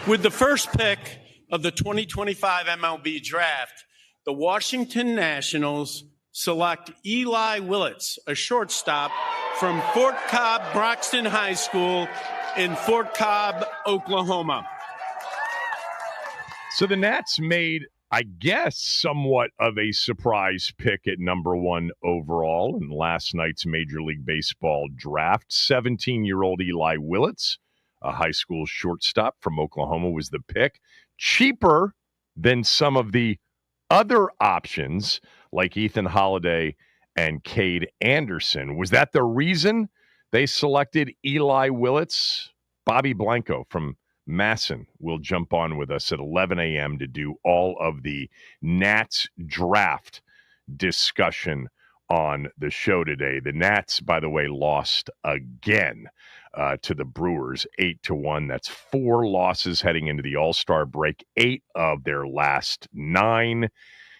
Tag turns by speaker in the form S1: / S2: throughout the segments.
S1: With the first pick of the 2025 MLB Draft, the Washington Nationals select Eli Willits, a shortstop from Fort Cobb Broxton High School in Fort Cobb, Oklahoma.
S2: So the Nats made, I guess, somewhat of a surprise pick at number 1 overall in last night's Major League Baseball draft. 17-year-old Eli Willits, a high school shortstop from Oklahoma, was the pick. Cheaper than some of the other options like Ethan Holiday and Cade Anderson. Was that the reason they selected Eli Willits? Bobby Blanco from Masson will jump on with us at 11 a.m. to do all of the Nats draft discussion on the show today. The Nats, by the way, lost again to the Brewers 8-1. That's 4 losses heading into the All-Star break, 8 of their last 9.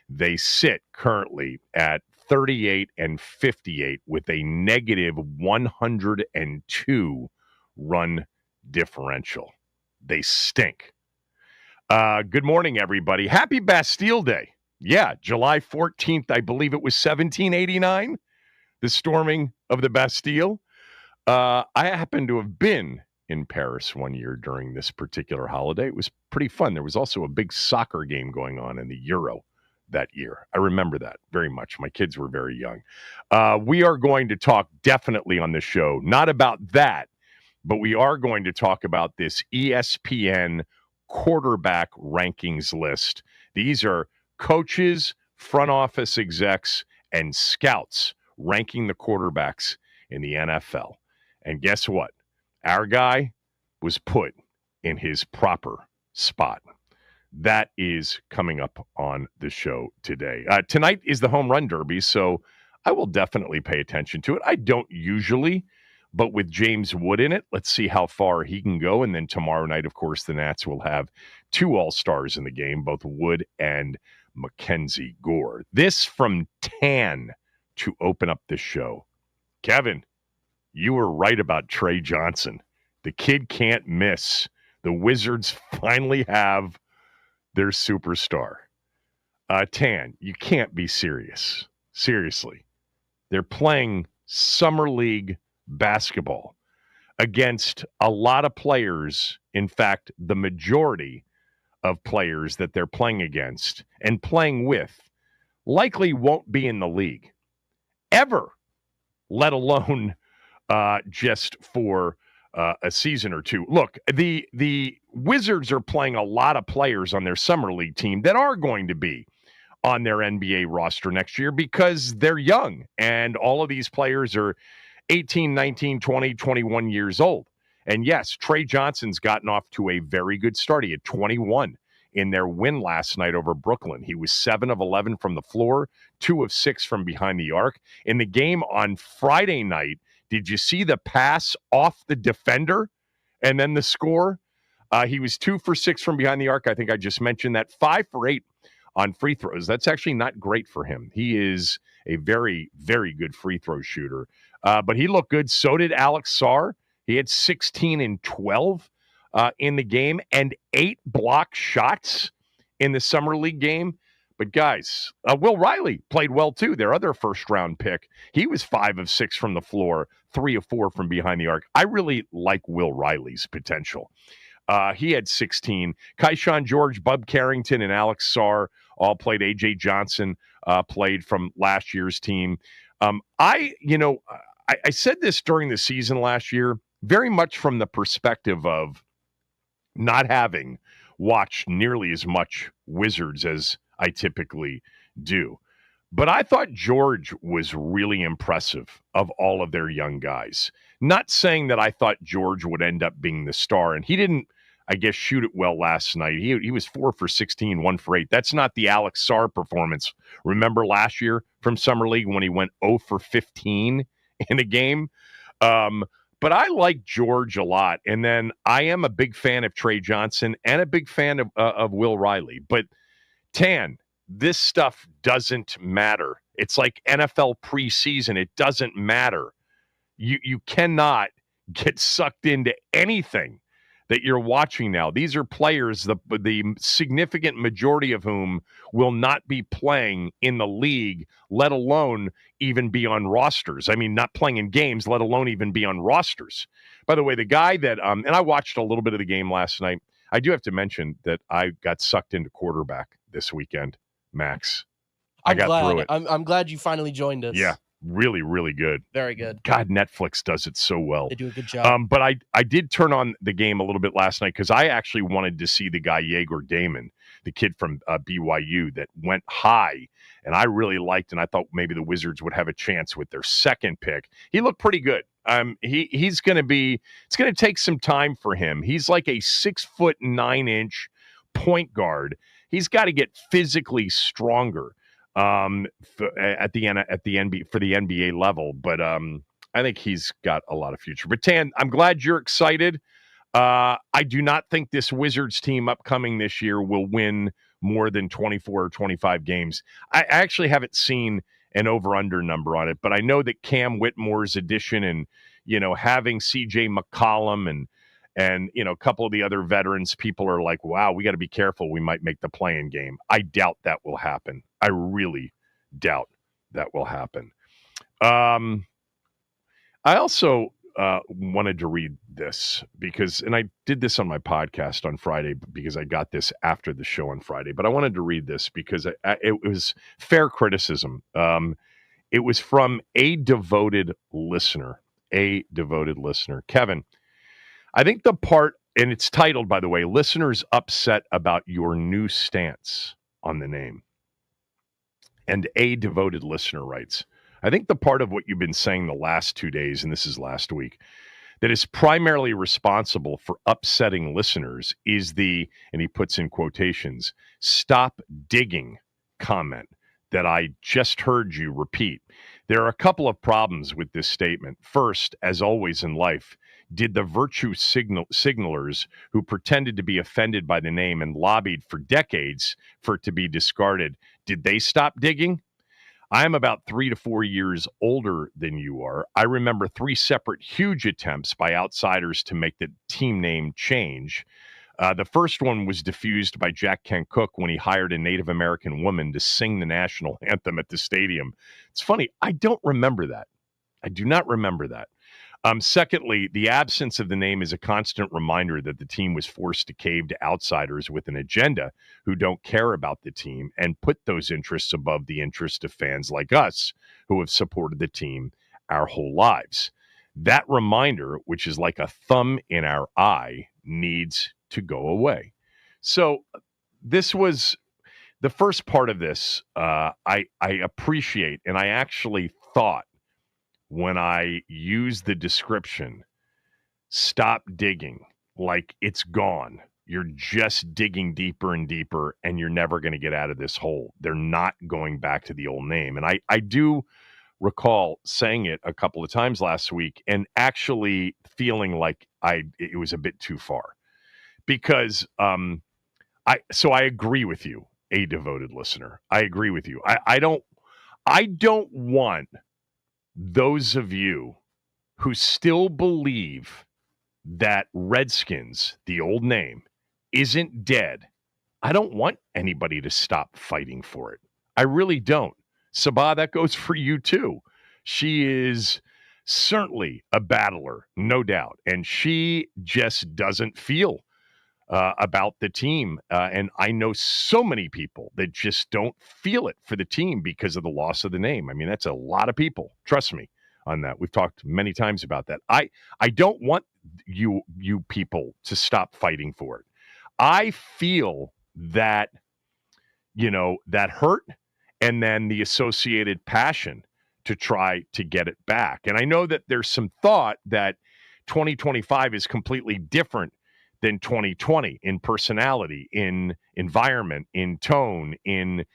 S2: They sit currently at 38-58 with a negative 102 run differential. They stink. Good morning, everybody. Happy Bastille Day. Yeah, July 14th, I believe it was 1789, the storming of the Bastille. I happen to have been in Paris one year during this particular holiday. It was pretty fun. There was also a big soccer game going on in the Euro that year. I remember that very much. My kids were very young. We are going to talk definitely on the show, not about that, but we are going to talk about this ESPN quarterback rankings list. These are coaches, front office execs, and scouts ranking the quarterbacks in the NFL. And guess what? Our guy was put in his proper spot. That is coming up on the show today. Tonight is the Home Run Derby, so I will definitely pay attention to it. I don't usually, but with James Wood in it, let's see how far he can go. And then tomorrow night, of course, the Nats will have 2 All-Stars in the game, both Wood and Mackenzie Gore. This from Tan to open up the show. Kevin, you were right about Trey Johnson. The kid can't miss. The Wizards finally have their superstar. Tan, you can't be serious. Seriously. They're playing Summer League basketball against a lot of players. In fact, the majority of players that they're playing against and playing with likely won't be in the league ever, let alone just for a season or two. Look, the Wizards are playing a lot of players on their Summer League team that are going to be on their NBA roster next year because they're young, and all of these players are 18, 19, 20, 21 years old. And yes, Trey Johnson's gotten off to a very good start. He had 21 in their win last night over Brooklyn. He was 7 of 11 from the floor, 2 of 6 from behind the arc. In the game on Friday night, did you see the pass off the defender and then the score? He was 2 for 6 from behind the arc. I think I just mentioned that. 5 for 8 on free throws. That's actually not great for him. He is a very, very good free throw shooter. But he looked good. So did Alex Sarr. He had 16 and 12 in the game and 8 block shots in the Summer League game. But guys, Will Riley played well too, their other first-round pick. He was 5 of 6 from the floor, 3 of 4 from behind the arc. I really like Will Riley's potential. He had 16. Keyshawn George, Bub Carrington, and Alex Sarr all played. A.J. Johnson played from last year's team. I said this during the season last year, very much from the perspective of not having watched nearly as much Wizards as I typically do. But I thought George was really impressive of all of their young guys. Not saying that I thought George would end up being the star, and he didn't, I guess, shoot it well last night. He was 4 for 16, 1 for 8. That's not the Alex Sarr performance. Remember last year from Summer League when he went 0 for 15 in a game? But I like George a lot. And then I am a big fan of Trey Johnson and a big fan of Will Riley. But Tan, this stuff doesn't matter. It's like NFL preseason. It doesn't matter. You cannot get sucked into anything that you're watching now. These are players, the significant majority of whom will not be playing in the league, let alone even be on rosters. I mean, not playing in games, let alone even be on rosters. By the way, the guy that, and I watched a little bit of the game last night. I do have to mention that I got sucked into quarterback this weekend, Max. I got through it.
S3: I'm glad you finally joined us.
S2: Yeah, really, really good.
S3: Very good.
S2: God, Netflix does it so well.
S3: They do a good job.
S2: But I did turn on the game a little bit last night because I actually wanted to see the guy Yeager Damon, the kid from BYU that went high, and I really liked, and I thought maybe the Wizards would have a chance with their second pick. He looked pretty good. He's going to be. It's going to take some time for him. He's like a 6'9" point guard. He's got to get physically stronger at the NBA for the NBA level, but I think he's got a lot of future. But Tan, I'm glad you're excited. I do not think this Wizards team upcoming this year will win more than 24 or 25 games. I actually haven't seen an over-under number on it, but I know that Cam Whitmore's addition and, having CJ McCollum and a couple of the other veterans, people are like, wow, we got to be careful. We might make the play-in game. I doubt that will happen. I really doubt that will happen. I also wanted to read this because, and I did this on my podcast on Friday because I got this after the show on Friday, but I wanted to read this because it was fair criticism. It was from a devoted listener. Kevin, I think the part, and it's titled, by the way, Listeners Upset About Your New Stance on the Name. And a devoted listener writes, I think the part of what you've been saying the last 2 days, and this is last week, that is primarily responsible for upsetting listeners is the, and he puts in quotations, stop digging comment that I just heard you repeat. There are a couple of problems with this statement. First, as always in life, did the virtue signalers who pretended to be offended by the name and lobbied for decades for it to be discarded, did they stop digging? I am about 3 to 4 years older than you are. I remember 3 separate huge attempts by outsiders to make the team name change. The first one was diffused by Jack Kent Cooke when he hired a Native American woman to sing the national anthem at the stadium. It's funny, I don't remember that. I do not remember that. Secondly, the absence of the name is a constant reminder that the team was forced to cave to outsiders with an agenda who don't care about the team and put those interests above the interest of fans like us who have supported the team our whole lives. That reminder, which is like a thumb in our eye, needs to go away. So this was the first part of this. I appreciate, and I actually thought, when I use the description, stop digging, like it's gone. You're just digging deeper and deeper, and you're never going to get out of this hole. They're not going back to the old name. And I do recall saying it a couple of times last week and actually feeling like it was a bit too far. Because I agree with you, a devoted listener. I agree with you. I don't want those of you who still believe that Redskins, the old name, isn't dead. I don't want anybody to stop fighting for it. I really don't. Sabah, that goes for you too. She is certainly a battler, no doubt. And she just doesn't feel about the team. And I know so many people that just don't feel it for the team because of the loss of the name. I mean, that's a lot of people. Trust me on that. We've talked many times about that. I don't want you people to stop fighting for it. I feel that, that hurt and then the associated passion to try to get it back. And I know that there's some thought that 2025 is completely different than 2020 in personality, in environment, in tone, in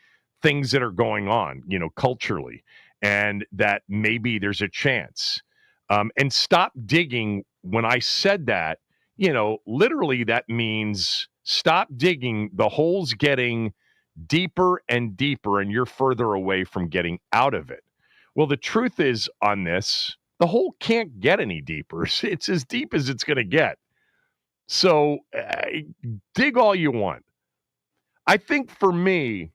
S2: things that are going on, culturally, and that maybe there's a chance. And stop digging. When I said that, literally that means stop digging. The hole's getting deeper and deeper, and you're further away from getting out of it. Well, the truth is on this, the hole can't get any deeper. It's as deep as it's going to get. So dig all you want. I think for me,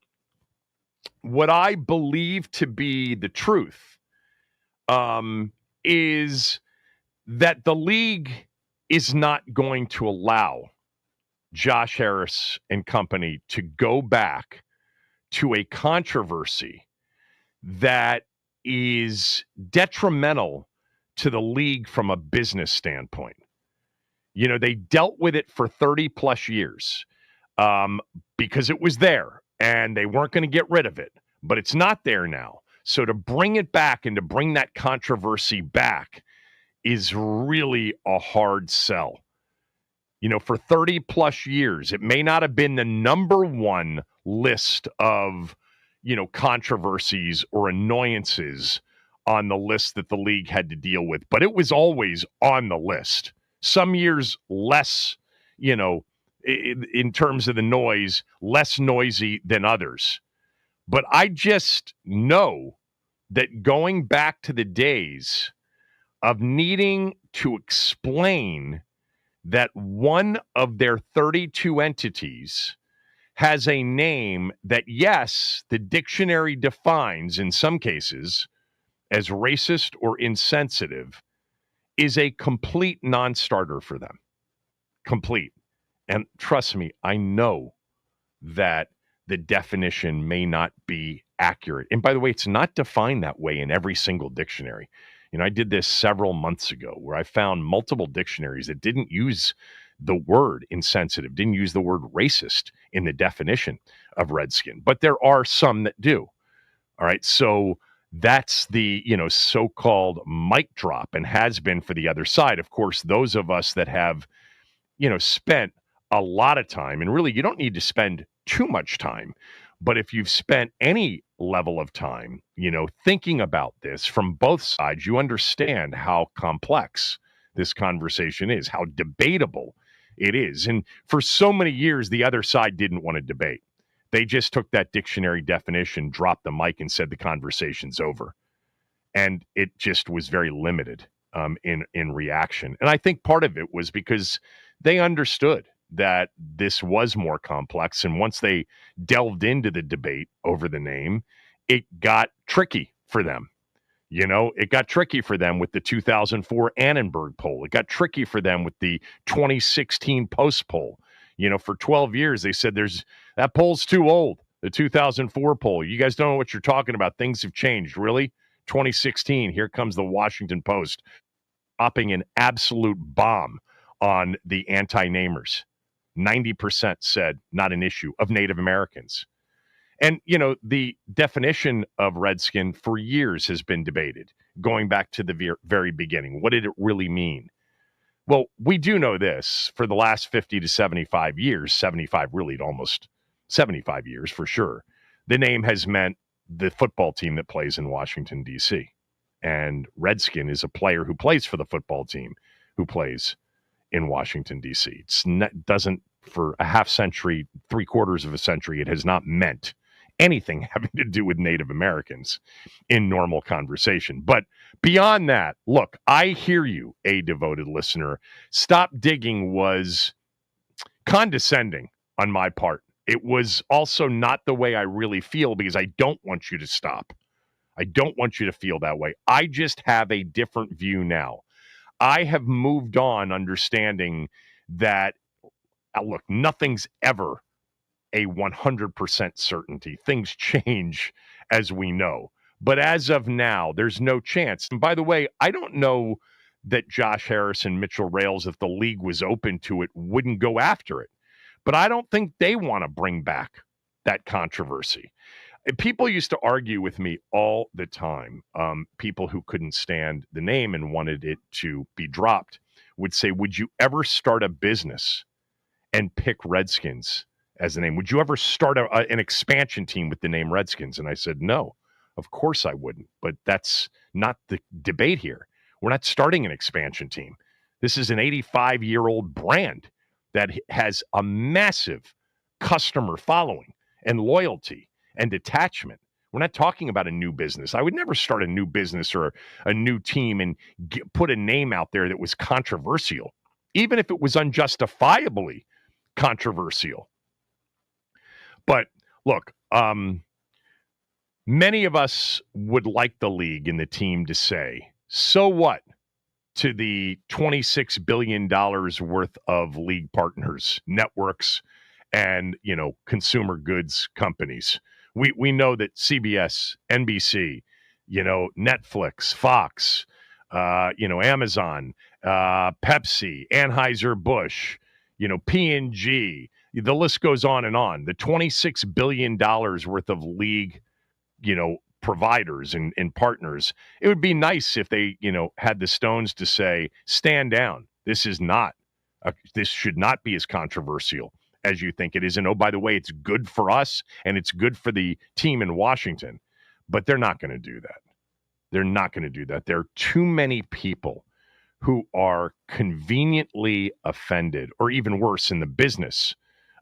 S2: what I believe to be the truth is that the league is not going to allow Josh Harris and company to go back to a controversy that is detrimental to the league from a business standpoint. You know, they dealt with it for 30 plus years because it was there and they weren't going to get rid of it, but it's not there now. So to bring it back and to bring that controversy back is really a hard sell. You know, for 30 plus years, it may not have been the number one list of, you know, controversies or annoyances on the list that the league had to deal with, but it was always on the list. Some years less, you know, in terms of the noise, less noisy than others. But I just know that going back to the days of needing to explain that one of their 32 entities has a name that, yes, the dictionary defines in some cases as racist or insensitive, is a complete non-starter for them. Complete. And trust me, I know that the definition may not be accurate. And by the way, it's not defined that way in every single dictionary. You know, I did this several months ago where I found multiple dictionaries that didn't use the word insensitive, didn't use the word racist in the definition of Redskin, but there are some that do. All right. So that's the, you know, so-called mic drop and has been for the other side. Of course, those of us that have, you know, spent a lot of time, and really you don't need to spend too much time, but if you've spent any level of time, you know, thinking about this from both sides, you understand how complex this conversation is, how debatable it is. And for so many years, the other side didn't want to debate. They just took that dictionary definition, dropped the mic, and said the conversation's over. And it just was very limited in reaction. And I think part of it was because they understood that this was more complex. And once they delved into the debate over the name, it got tricky for them. You know, it got tricky for them with the 2004 Annenberg poll. It got tricky for them with the 2016 Post poll. You know, for 12 years, they said that poll's too old, the 2004 poll. You guys don't know what you're talking about. Things have changed. Really? 2016, here comes the Washington Post dropping an absolute bomb on the anti-namers. 90% said not an issue of Native Americans. And, you know, the definition of Redskin for years has been debated, going back to the very beginning. What did it really mean? Well, we do know this. For the last 50 to 75 years, 75 really to almost 75 years for sure, the name has meant the football team that plays in Washington, D.C. And Redskin is a player who plays for the football team who plays in Washington, D.C. It doesn't, for a half century, 3/4 of a century, it has not meant anything having to do with Native Americans in normal conversation. But beyond that, look, I hear you, a devoted listener. Stop digging was condescending on my part. It was also not the way I really feel because I don't want you to stop. I don't want you to feel that way. I just have a different view now. I have moved on understanding that, look, nothing's ever a 100% certainty. Things change, as we know. But as of now, there's no chance. And by the way, I don't know that Josh Harris and Mitchell Rales, if the league was open to it, wouldn't go after it. But I don't think they want to bring back that controversy. And people used to argue with me all the time. People who couldn't stand the name and wanted it to be dropped would say, would you ever start a business and pick Redskins as the name? Would you ever start an expansion team with the name Redskins? And I said, no, of course I wouldn't. But that's not the debate here. We're not starting an expansion team. This is an 85-year-old brand that has a massive customer following and loyalty and attachment. We're not talking about a new business. I would never start a new business or a new team and put a name out there that was controversial. even if it was unjustifiably controversial. But look, many of us would like the league and the team to say, so what to the $26 billion worth of league partners, networks, and, consumer goods companies. We know that CBS, NBC, Netflix, Fox, Amazon, Pepsi, Anheuser-Busch, P&G, the list goes on and on. The $26 billion worth of league, providers and partners. It would be nice if they, had the stones to say, stand down. This should not be as controversial as you think it is. And oh, by the way, it's good for us and it's good for the team in Washington. But they're not going to do that. They're not going to do that. There are too many people who are conveniently offended, or even worse, in the business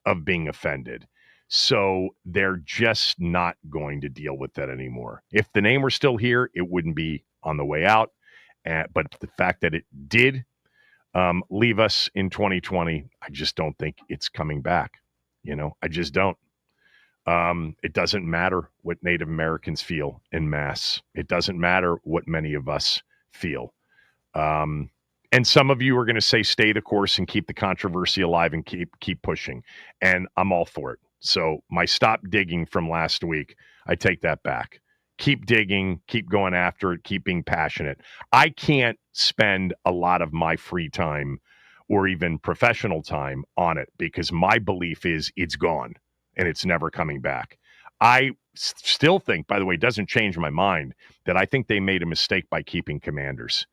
S2: of being offended. So they're just not going to deal with that anymore. If the name were still here, it wouldn't be on the way out. But the fact that it did leave us in 2020, I just don't think it's coming back. I just don't. It doesn't matter what Native Americans feel en masse. It doesn't matter what many of us feel. And some of you are going to say, stay the course and keep the controversy alive and keep pushing. And I'm all for it. So my stop digging from last week, I take that back. Keep digging, keep going after it, keep being passionate. I can't spend a lot of my free time or even professional time on it because my belief is it's gone and it's never coming back. I still think, by the way, it doesn't change my mind, that I think they made a mistake by keeping Commanders.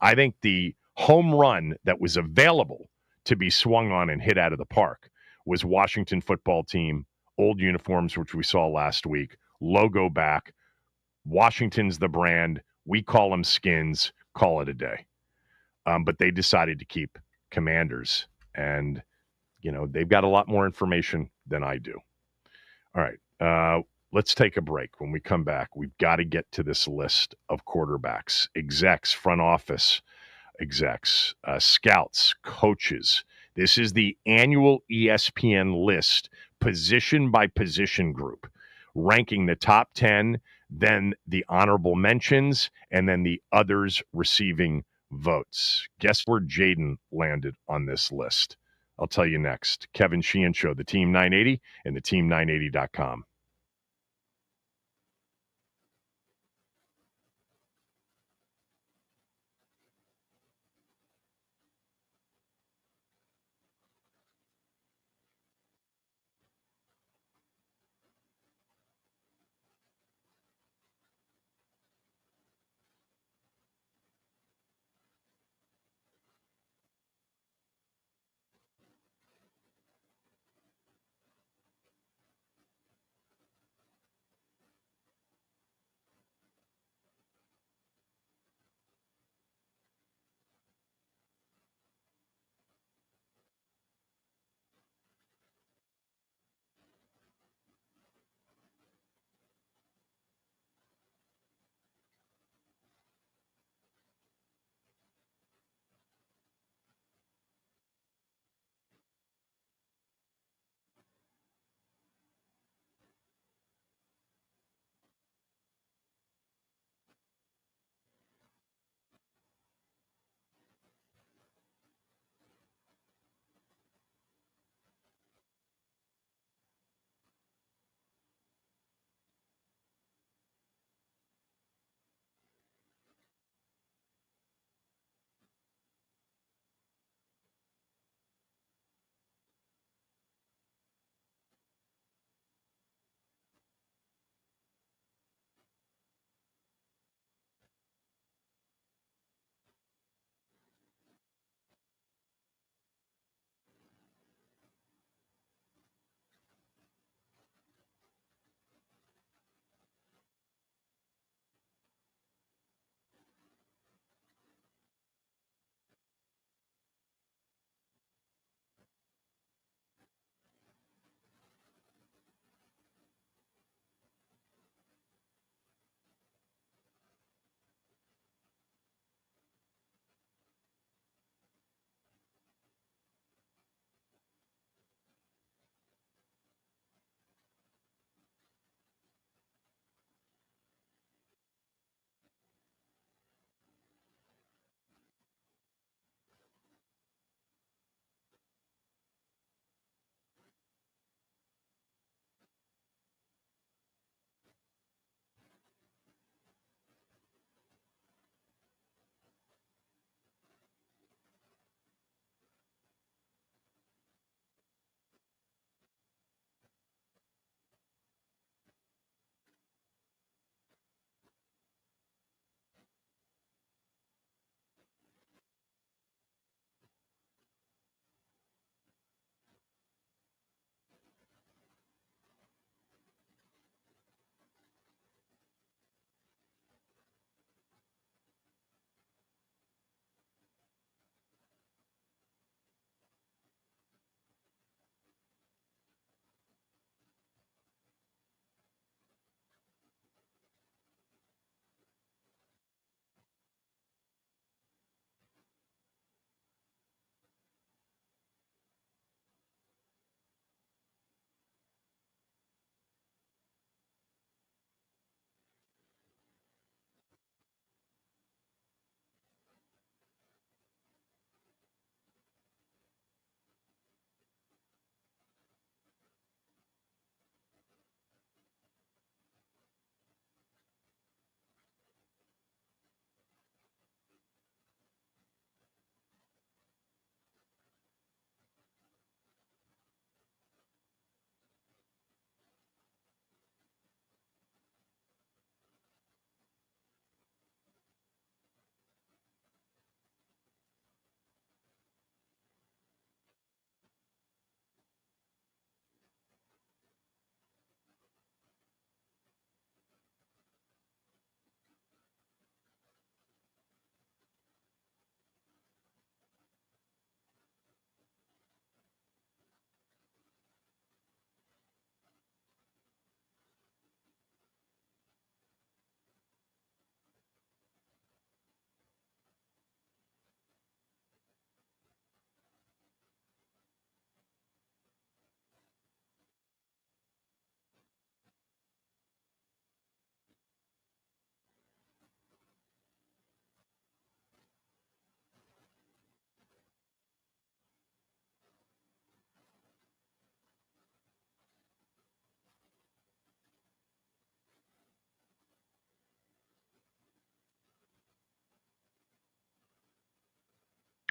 S2: I think the home run that was available to be swung on and hit out of the park was Washington football team, old uniforms, which we saw last week, logo back. Washington's the brand. We call them Skins. Call it a day. But they decided to keep Commanders. And, they've got a lot more information than I do. All right. Let's take a break. When we come back, we've got to get to this list of quarterbacks, execs, front office execs, scouts, coaches. This is the annual ESPN list, position by position group, ranking the top 10, then the honorable mentions, and then the others receiving votes. Guess where Jaden landed on this list? I'll tell you next. Kevin Sheehan Show, the Team 980 and the team980.com.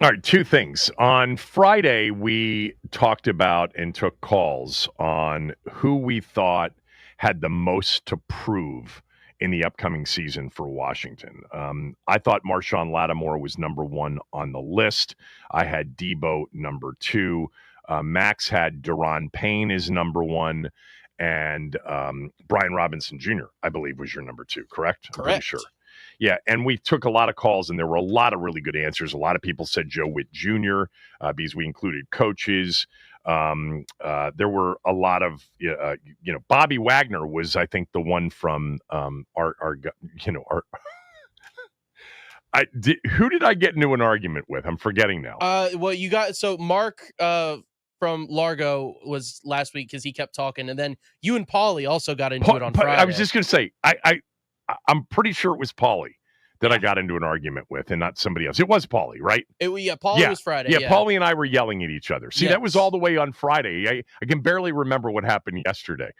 S2: All right, two things. On Friday, we talked about and took calls on who we thought had the most to prove in the upcoming season for Washington. I thought Marshawn Lattimore was number one on the list. I had Debo number two. Max had Daron Payne as number one. And Brian Robinson Jr., I believe, was your number two, correct?
S3: Correct.
S2: I'm pretty sure. Yeah, and we took a lot of calls, and there were a lot of really good answers. A lot of people said Joe Witt Jr. Because we included coaches. There were a lot of, Bobby Wagner was, I think, the one from our. Who did I get into an argument with? I'm forgetting now.
S3: Well, you got Mark from Largo was last week because he kept talking, and then you and Paulie also got into it on Friday.
S2: I was just going to say, I'm pretty sure it was Paulie that I got into an argument with and not somebody else. It was Paulie, right?
S3: Paulie was Friday.
S2: Yeah, Paulie and I were yelling at each other. See, That was all the way on Friday. I can barely remember what happened yesterday.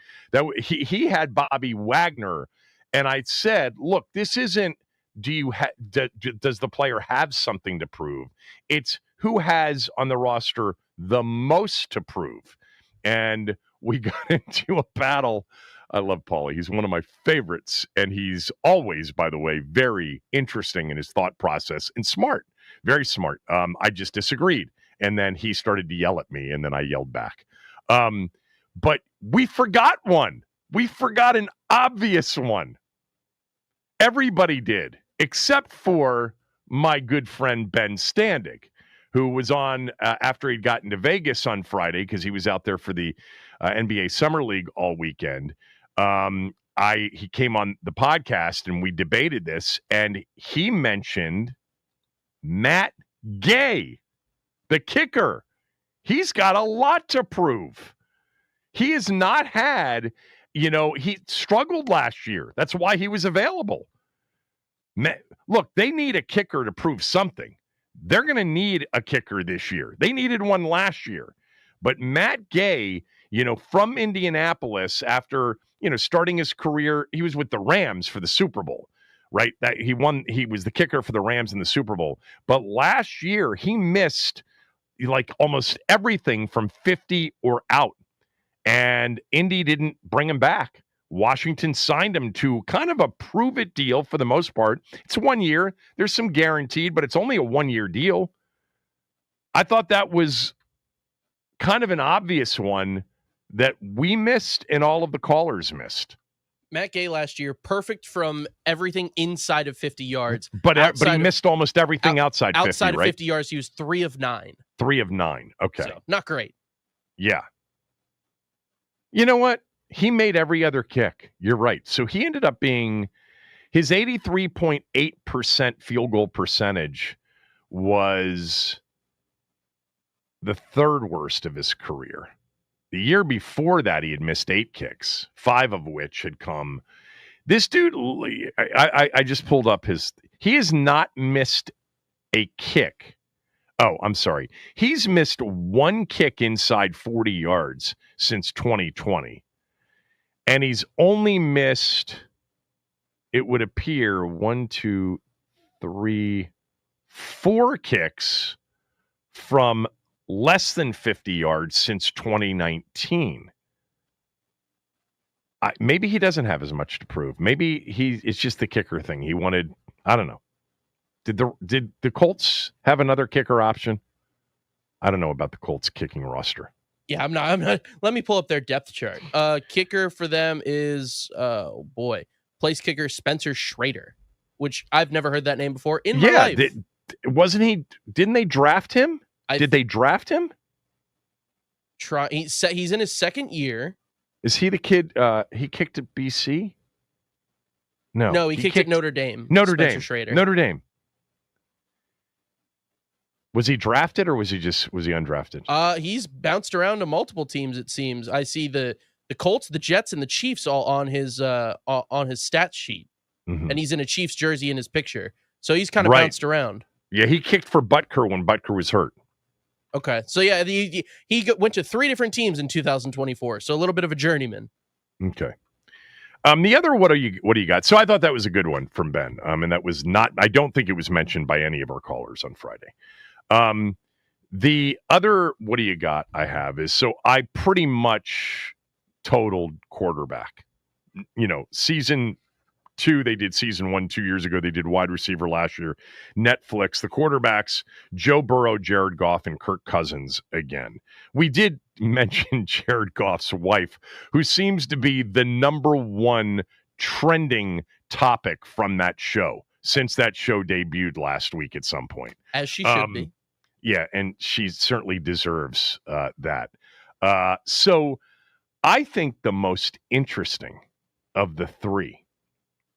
S2: He had Bobby Wagner, and I said, look, this isn't does the player have something to prove? It's who has on the roster the most to prove. And we got into a battle. I love Paulie. He's one of my favorites, and he's always, by the way, very interesting in his thought process and smart, very smart. I just disagreed, and then he started to yell at me, and then I yelled back. But we forgot one. We forgot an obvious one. Everybody did, except for my good friend Ben Standig, who was on after he'd gotten to Vegas on Friday because he was out there for the NBA Summer League all weekend. He came on the podcast and we debated this, and he mentioned Matt Gay, the kicker. He's got a lot to prove. He has not had, he struggled last year. That's why he was available. Look, they need a kicker to prove something. They're going to need a kicker this year. They needed one last year. But Matt Gay, from Indianapolis after, starting his career, he was with the Rams for the Super Bowl, right? He was the kicker for the Rams in the Super Bowl. But last year, he missed like almost everything from 50 or out. And Indy didn't bring him back. Washington signed him to kind of a prove-it deal for the most part. It's 1 year. There's some guaranteed, but it's only a 1-year deal. I thought that was kind of an obvious one that we missed and all of the callers missed.
S3: Matt Gay last year, perfect from everything inside of 50 yards.
S2: But he missed almost everything outside 50,
S3: outside of
S2: right?
S3: 50 yards, he was 3 of 9.
S2: 3 of 9. Okay.
S3: So, not great.
S2: Yeah. You know what? He made every other kick. You're right. So he ended up being his 83.8% field goal percentage was the third worst of his career. The year before that, he had missed 8 kicks, 5 of which had come. This dude, I just pulled up he has not missed a kick. Oh, I'm sorry. He's missed 1 kick inside 40 yards since 2020. And he's only missed, it would appear, 1, 2, 3, 4 kicks from less than 50 yards since 2019. Maybe he doesn't have as much to prove. Maybe it's just the kicker thing. He wanted, I don't know. Did the Colts have another kicker option? I don't know about the Colts kicking roster.
S3: Yeah, I'm not. Let me pull up their depth chart. Kicker for them is, place kicker Spencer Schrader, which I've never heard that name before in my life.
S2: Didn't they draft him? Did they draft him?
S3: He's in his second year.
S2: Is he the kid? He kicked at BC?
S3: No, he kicked at Notre Dame.
S2: Schrader. Notre Dame. Was he drafted or was he undrafted?
S3: He's bounced around to multiple teams, it seems. I see the Colts, the Jets, and the Chiefs all on his stats sheet. Mm-hmm. And he's in a Chiefs jersey in his picture. So he's kind of bounced around. Yeah,
S2: he kicked for Butker when Butker was hurt.
S3: Okay. So yeah, he went to 3 different teams in 2024. So a little bit of a journeyman.
S2: Okay. The other, what do you got? So I thought that was a good one from Ben. And that was not, I don't think it was mentioned by any of our callers on Friday. The other, what do you got? I have is, so I pretty much totaled quarterback. Season 2, they did season 1 2 years ago. They did wide receiver last year. Netflix, the quarterbacks, Joe Burrow, Jared Goff, and Kirk Cousins again. We did mention Jared Goff's wife, who seems to be the number one trending topic from that show since that show debuted last week at some point.
S3: As she should be.
S2: Yeah, and she certainly deserves that. So I think the most interesting of the three,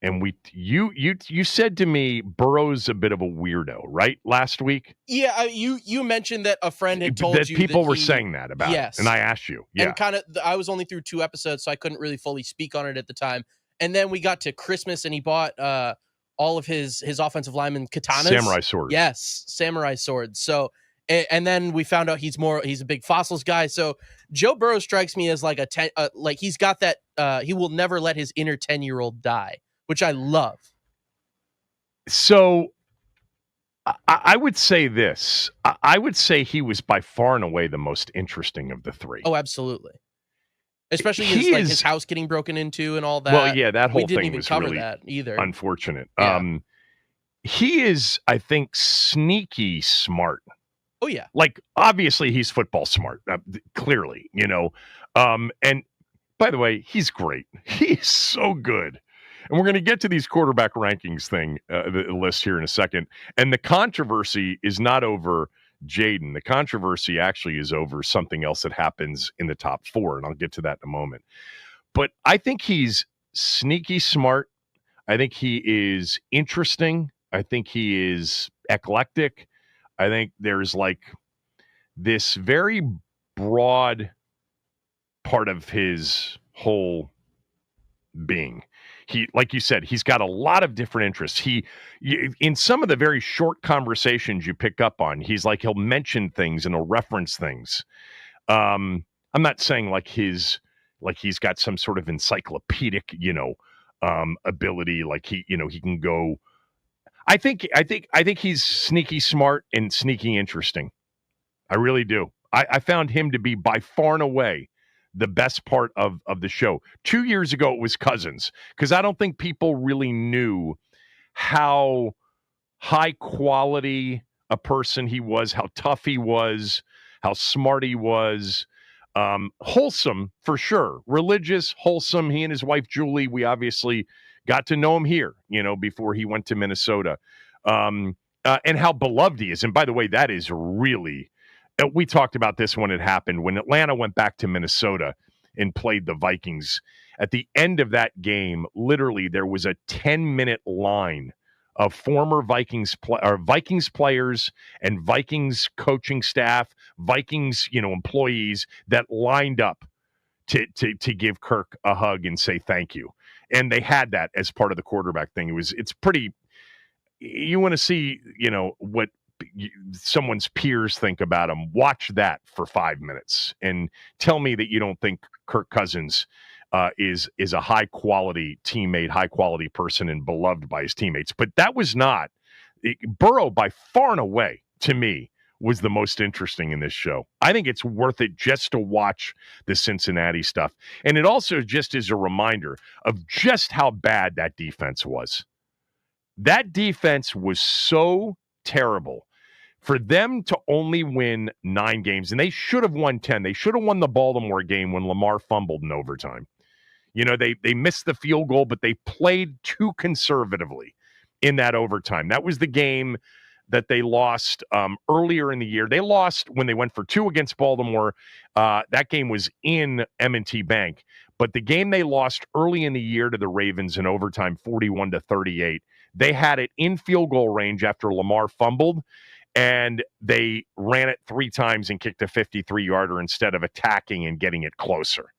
S2: and you said to me Burrow's a bit of a weirdo, right? Last week?
S3: Yeah, you mentioned that a friend had told
S2: that
S3: you
S2: people
S3: that
S2: were saying that about it, and I asked you. Yeah.
S3: And kind of, I was only through 2 episodes, so I couldn't really fully speak on it at the time. And then we got to Christmas, and he bought all of his offensive lineman katanas.
S2: Samurai swords.
S3: Yes, samurai swords. So, and then we found out he's a big fossils guy. So Joe Burrow strikes me as like like he's got that, he will never let his inner 10-year-old die, which I love.
S2: So I would say this. I would say he was by far and away the most interesting of the three.
S3: Oh, absolutely. Especially his house getting broken into and all that.
S2: Well, yeah, that whole
S3: we didn't
S2: thing
S3: even
S2: was
S3: cover
S2: really
S3: that either.
S2: Unfortunate.
S3: Yeah.
S2: He is, I think, sneaky smart.
S3: Oh, yeah.
S2: Like, obviously, he's football smart, clearly, and by the way, he's great. He's so good. And we're going to get to these quarterback rankings the list here in a second. And the controversy is not over Jaden. The controversy actually is over something else that happens in the top 4, and I'll get to that in a moment. But I think he's sneaky smart. I think he is interesting. I think he is eclectic. I think there's like this very broad part of his whole being. He, like you said, he's got a lot of different interests. In some of the very short conversations you pick up on, he'll mention things and he'll reference things. I'm not saying like he's got some sort of encyclopedic, ability. Like he can go. I think he's sneaky smart and sneaky interesting. I really do. I found him to be by far and away the best part of the show. 2 years ago, it was Cousins, because I don't think people really knew how high quality a person he was, how tough he was, how smart he was. Wholesome, for sure. Religious, wholesome. He and his wife, Julie, we obviously got to know him here, before he went to Minnesota. And how beloved he is. And by the way, that is really... We talked about this when it happened, when Atlanta went back to Minnesota and played the Vikings. At the end of that game, literally, there was a 10-minute line of former Vikings players and Vikings coaching staff, Vikings, employees that lined up to give Kirk a hug and say thank you. And they had that as part of the quarterback thing. It's pretty. You want to see, what someone's peers think about him. Watch that for 5 minutes and tell me that you don't think Kirk Cousins is a high quality teammate, high quality person, and beloved by his teammates. But that was not Burrow by far and away, to me, was the most interesting in this show. I think it's worth it just to watch the Cincinnati stuff. And it also just is a reminder of just how bad that defense was. That defense was so terrible. For them to only win 9 games, and they should have won 10. They should have won the Baltimore game when Lamar fumbled in overtime. They missed the field goal, but they played too conservatively in that overtime. That was the game that they lost earlier in the year. They lost when they went for 2 against Baltimore. That game was in M&T Bank. But the game they lost early in the year to the Ravens in overtime, 41-38, they had it in field goal range after Lamar fumbled, and they ran it 3 times and kicked a 53-yarder instead of attacking and getting it closer.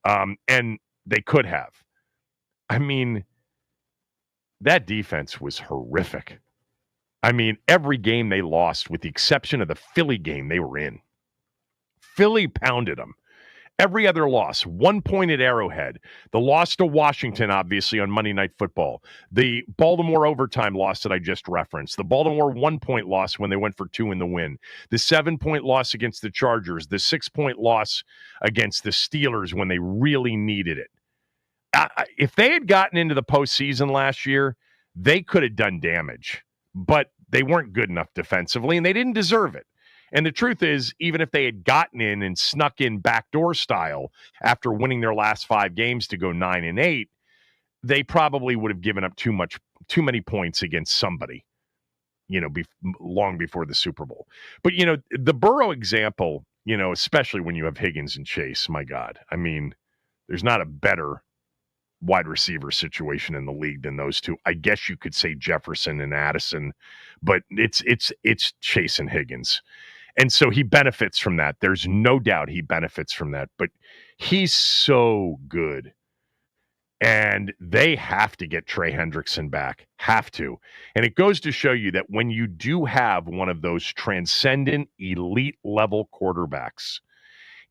S2: And they could have. I mean, that defense was horrific. I mean, every game they lost, with the exception of the Philly game they were in, Philly pounded them. Every other loss, 1 point at Arrowhead. The loss to Washington, obviously, on Monday Night Football. The Baltimore overtime loss that I just referenced. The Baltimore 1 point loss when they went for 2 in the win. The 7 point loss against the Chargers. The 6 point loss against the Steelers when they really needed it. If they had gotten into the postseason last year, they could have done damage. But they weren't good enough defensively, and they didn't deserve it. And the truth is, even if they had gotten in and snuck in backdoor style after winning their last 5 games to go 9-8, they probably would have given up too many points against somebody, long before the Super Bowl. But, the Burrow example, especially when you have Higgins and Chase, my God, I mean, there's not a better wide receiver situation in the league than those two. I guess you could say Jefferson and Addison, but it's Chase and Higgins. And so he benefits from that. There's no doubt he benefits from that, but he's so good. And they have to get Trey Hendrickson back. Have to. And it goes to show you that when you do have one of those transcendent elite level quarterbacks,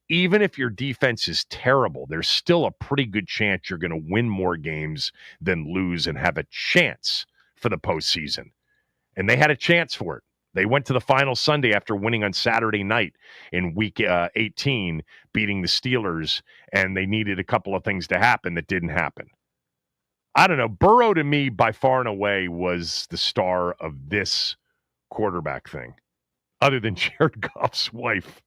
S2: even if your defense is terrible, there's still a pretty good chance you're going to win more games than lose and have a chance for the postseason. And they had a chance for it. They went to the final Sunday after winning on Saturday night in week 18, beating the Steelers, and they needed a couple of things to happen that didn't happen. I don't know. Burrow, to me, by far and away, was the star of this quarterback thing, other than Jared Goff's wife.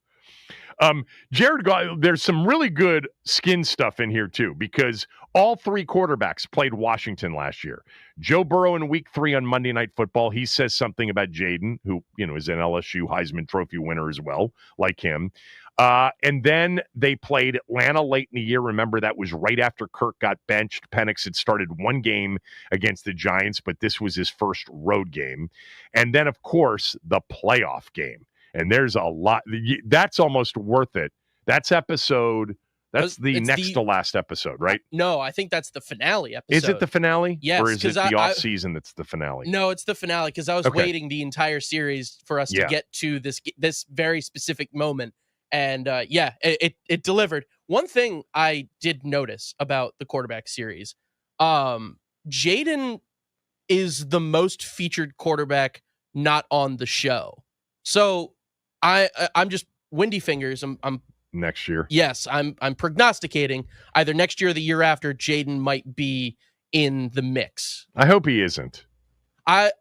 S2: Jared Goff, there's some really good skin stuff in here, too, because all 3 quarterbacks played Washington last year. Joe Burrow in week 3 on Monday Night Football, he says something about Jaden, who, is an LSU Heisman Trophy winner as well, like him. And then they played Atlanta late in the year. Remember, that was right after Kirk got benched. Penix had started 1 game against the Giants, but this was his first road game. And then, of course, the playoff game. And there's a lot. That's almost worth it. That's episode. That's the next to last episode, right?
S3: No, I think that's the finale episode.
S2: Is it the finale?
S3: Yes.
S2: Or is it the off season that's the finale?
S3: No, it's the finale because I was waiting the entire series for us to get to this very specific moment. And it delivered. One thing I did notice about the quarterback series, Jaden is the most featured quarterback not on the show. So I'm just windy fingers. I'm
S2: next year.
S3: Yes, I'm prognosticating either next year or the year after Jaden might be in the mix.
S2: I hope he isn't.
S3: I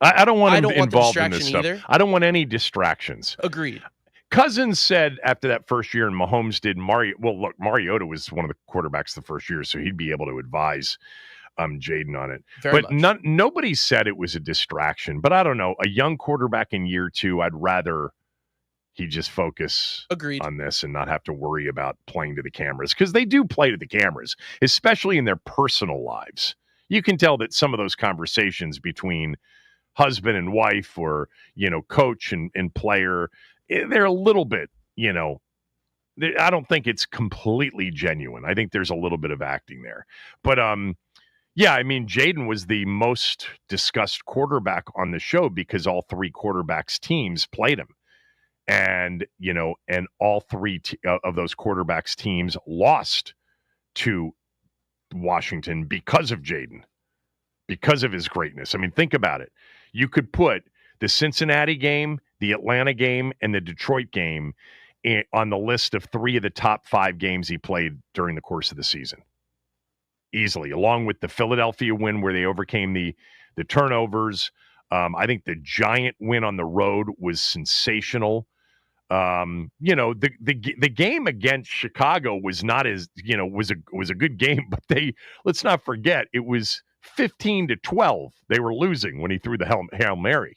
S2: don't want him involved in this stuff.
S3: Either.
S2: I don't want any distractions.
S3: Agreed.
S2: Cousins said after that first year, and Mahomes did. Mariota was one of the quarterbacks the first year, so he'd be able to advise Jaden on it. Nobody said it was a distraction. But I don't know. A young quarterback in year 2, I'd rather he just focus on this and not have to worry about playing to the cameras, because they do play to the cameras, especially in their personal lives. You can tell that some of those conversations between husband and wife or, coach and player, they're a little bit, I don't think it's completely genuine. I think there's a little bit of acting there. But, Jaden was the most discussed quarterback on the show because all 3 quarterbacks teams played him. And, and all 3 of those quarterbacks teams lost to Washington because of Jaden, because of his greatness. I mean, think about it. You could put the Cincinnati game, the Atlanta game, and the Detroit game on the list of 3 of the top 5 games he played during the course of the season. Easily, along with the Philadelphia win where they overcame the turnovers. I think the Giant win on the road was sensational. The game against Chicago was not as, was a good game, but let's not forget, it was 15-12. They were losing when he threw the Hail Mary.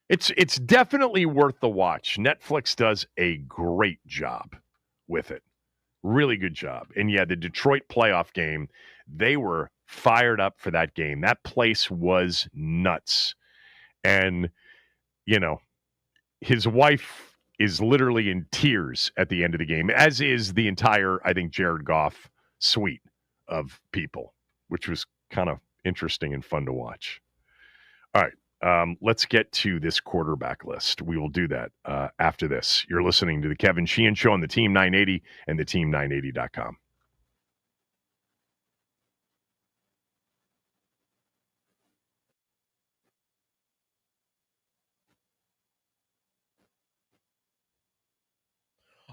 S2: It's definitely worth the watch. Netflix does a great job with it. Really good job. And the Detroit playoff game, they were fired up for that game. That place was nuts. And, his wife is literally in tears at the end of the game, as is the entire, I think, Jared Goff suite of people, which was kind of interesting and fun to watch. All right. Let's get to this quarterback list. We will do that after this. You're listening to the Kevin Sheehan Show on the Team 980 and the team980.com.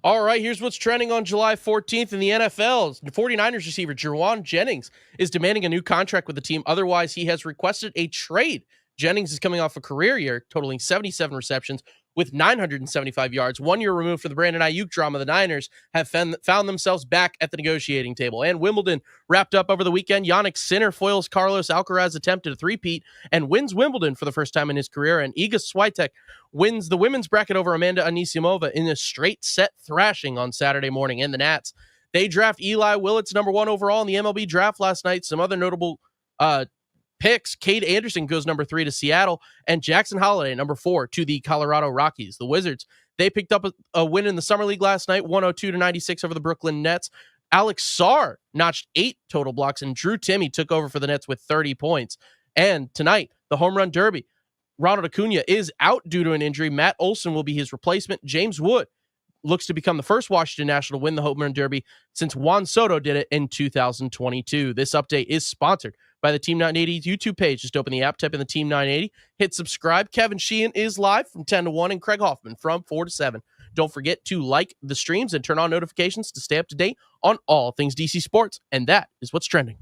S3: All right, here's what's trending on July 14th in the NFL. The 49ers receiver Juwan Jennings is demanding a new contract with the team. Otherwise, he has requested a trade. Jennings is coming off a career year totaling 77 receptions with 975 yards. 1 year removed from the Brandon Ayuk drama, the Niners have found themselves back at the negotiating table. And Wimbledon wrapped up over the weekend. Yannick Sinner foils Carlos Alcaraz attempt at a three-peat and wins Wimbledon for the first time in his career. And Iga Swiatek wins the women's bracket over Amanda Anisimova in a straight set thrashing on Saturday morning. And the Nats, they draft Eli Willits, number 1 overall in the MLB draft last night. Some other notable picks: Cade Anderson goes number 3 to Seattle, and Jackson Holliday, number 4, to the Colorado Rockies. The Wizards, they picked up a win in the Summer League last night, 102-96 over the Brooklyn Nets. Alex Sarr notched 8 total blocks, and Drew Timme took over for the Nets with 30 points. And tonight, the Home Run Derby. Ronald Acuna is out due to an injury. Matt Olson will be his replacement. James Wood looks to become the first Washington National to win the Home Run Derby since Juan Soto did it in 2022. This update is sponsored by the Team 980 YouTube page. Just open the app, type in the Team 980, hit subscribe. Kevin Sheehan is live from 10 to 1 and Craig Hoffman from 4 to 7. Don't forget to like the streams and turn on notifications to stay up to date on all things DC sports. And that is what's trending.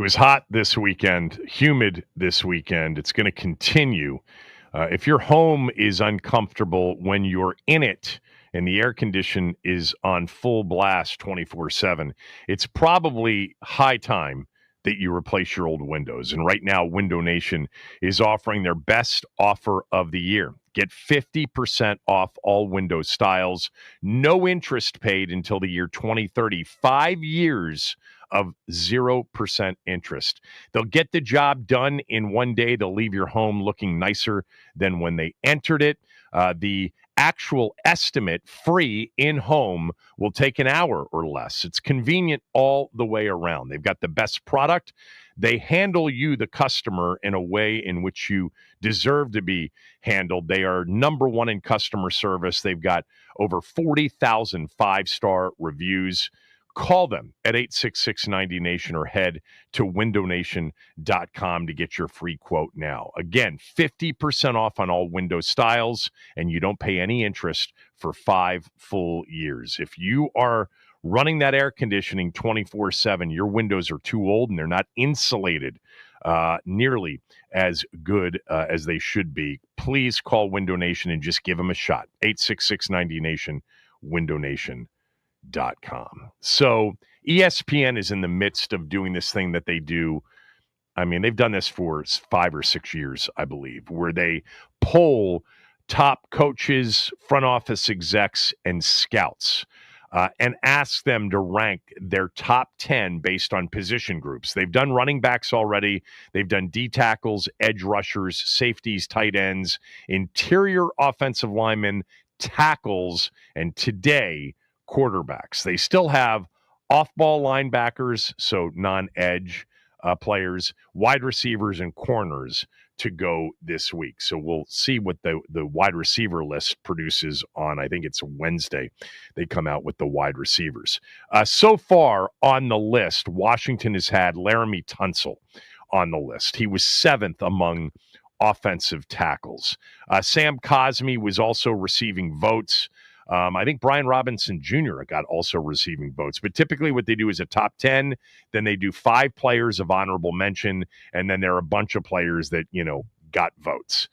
S2: It was hot this weekend, humid this weekend. It's going to continue. If your home is uncomfortable when you're in it and the air condition is on full blast 24/7, it's probably high time that you replace your old windows. And right now, Window Nation is offering their best offer of the year. Get 50% off all window styles, no interest paid until the year 2030, 5 years of 0% interest. They'll get the job done in one day. They'll leave your home looking nicer than when they entered it. The actual estimate, free in home, will take an hour or less. It's convenient all the way around. They've got the best product. They handle you, the customer, in a way in which you deserve to be handled. They are number one in customer service. They've got over 40,000 five-star reviews. Call them at 866-90-NATION or head to windownation.com to get your free quote now. Again, 50% off on all window styles, and you don't pay any interest for 5 full years. If you are running that air conditioning 24/7, your windows are too old and they're not insulated nearly as good as they should be. Please call Window Nation and just give them a shot. 866-90-NATION, windownation.com. So ESPN is in the midst of doing this thing that they do. I mean, they've done this for 5 or 6 years, I believe, where they poll top coaches, front office execs, and scouts and ask them to rank their top 10 based on position groups. They've done running backs already. They've done D tackles, edge rushers, safeties, tight ends, interior offensive linemen, tackles, and today, quarterbacks. They still have off-ball linebackers, so non-edge players, wide receivers, and corners to go this week. So we'll see what the wide receiver list produces on, I think it's Wednesday. They come out with the wide receivers. So far on the list, Washington has had Laramie Tunsil on the list. He was 7th among offensive tackles. Sam Cosmi was also receiving votes. I think Brian Robinson Jr. got also receiving votes. But typically what they do is a top 10, then they do 5 players of honorable mention, and then there are a bunch of players that, got votes.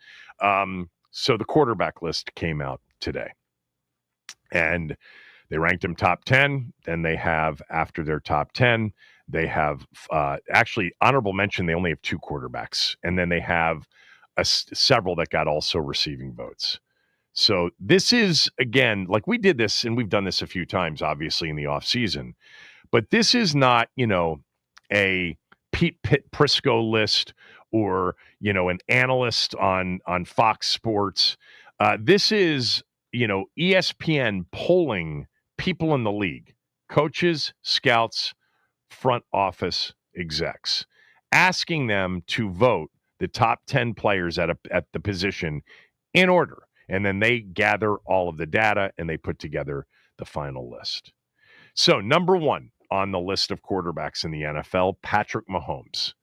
S2: So the quarterback list came out today. And they ranked him top 10. Then they have, after their top 10, they have actually honorable mention, they only have 2 quarterbacks. And then they have several that got also receiving votes. So this is, again, like we did this, and we've done this a few times, obviously, in the offseason. But this is not, a Pete Prisco list or, an analyst on Fox Sports. This is, ESPN polling people in the league, coaches, scouts, front office execs, asking them to vote the top 10 players at the position in order. And then they gather all of the data and they put together the final list. So number 1 on the list of quarterbacks in the NFL, Patrick Mahomes.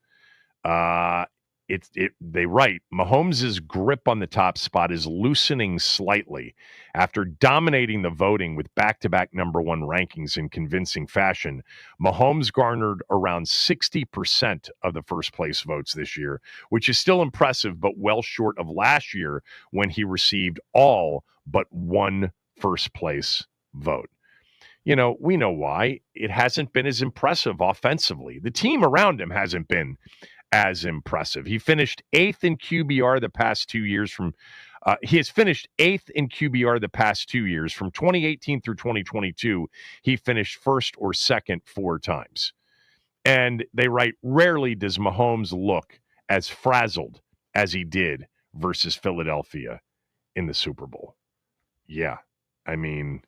S2: They write, Mahomes' grip on the top spot is loosening slightly. After dominating the voting with back-to-back number 1 rankings in convincing fashion, Mahomes garnered around 60% of the first-place votes this year, which is still impressive, but well short of last year when he received all but 1 first-place vote. We know why. It hasn't been as impressive offensively. The team around him hasn't been as impressive. He finished 8th in QBR the past 2 years he has finished 8th in QBR the past 2 years. From 2018 through 2022, he finished 1st or 2nd 4 times. And they write, rarely does Mahomes look as frazzled as he did versus Philadelphia in the Super Bowl. Yeah, I mean,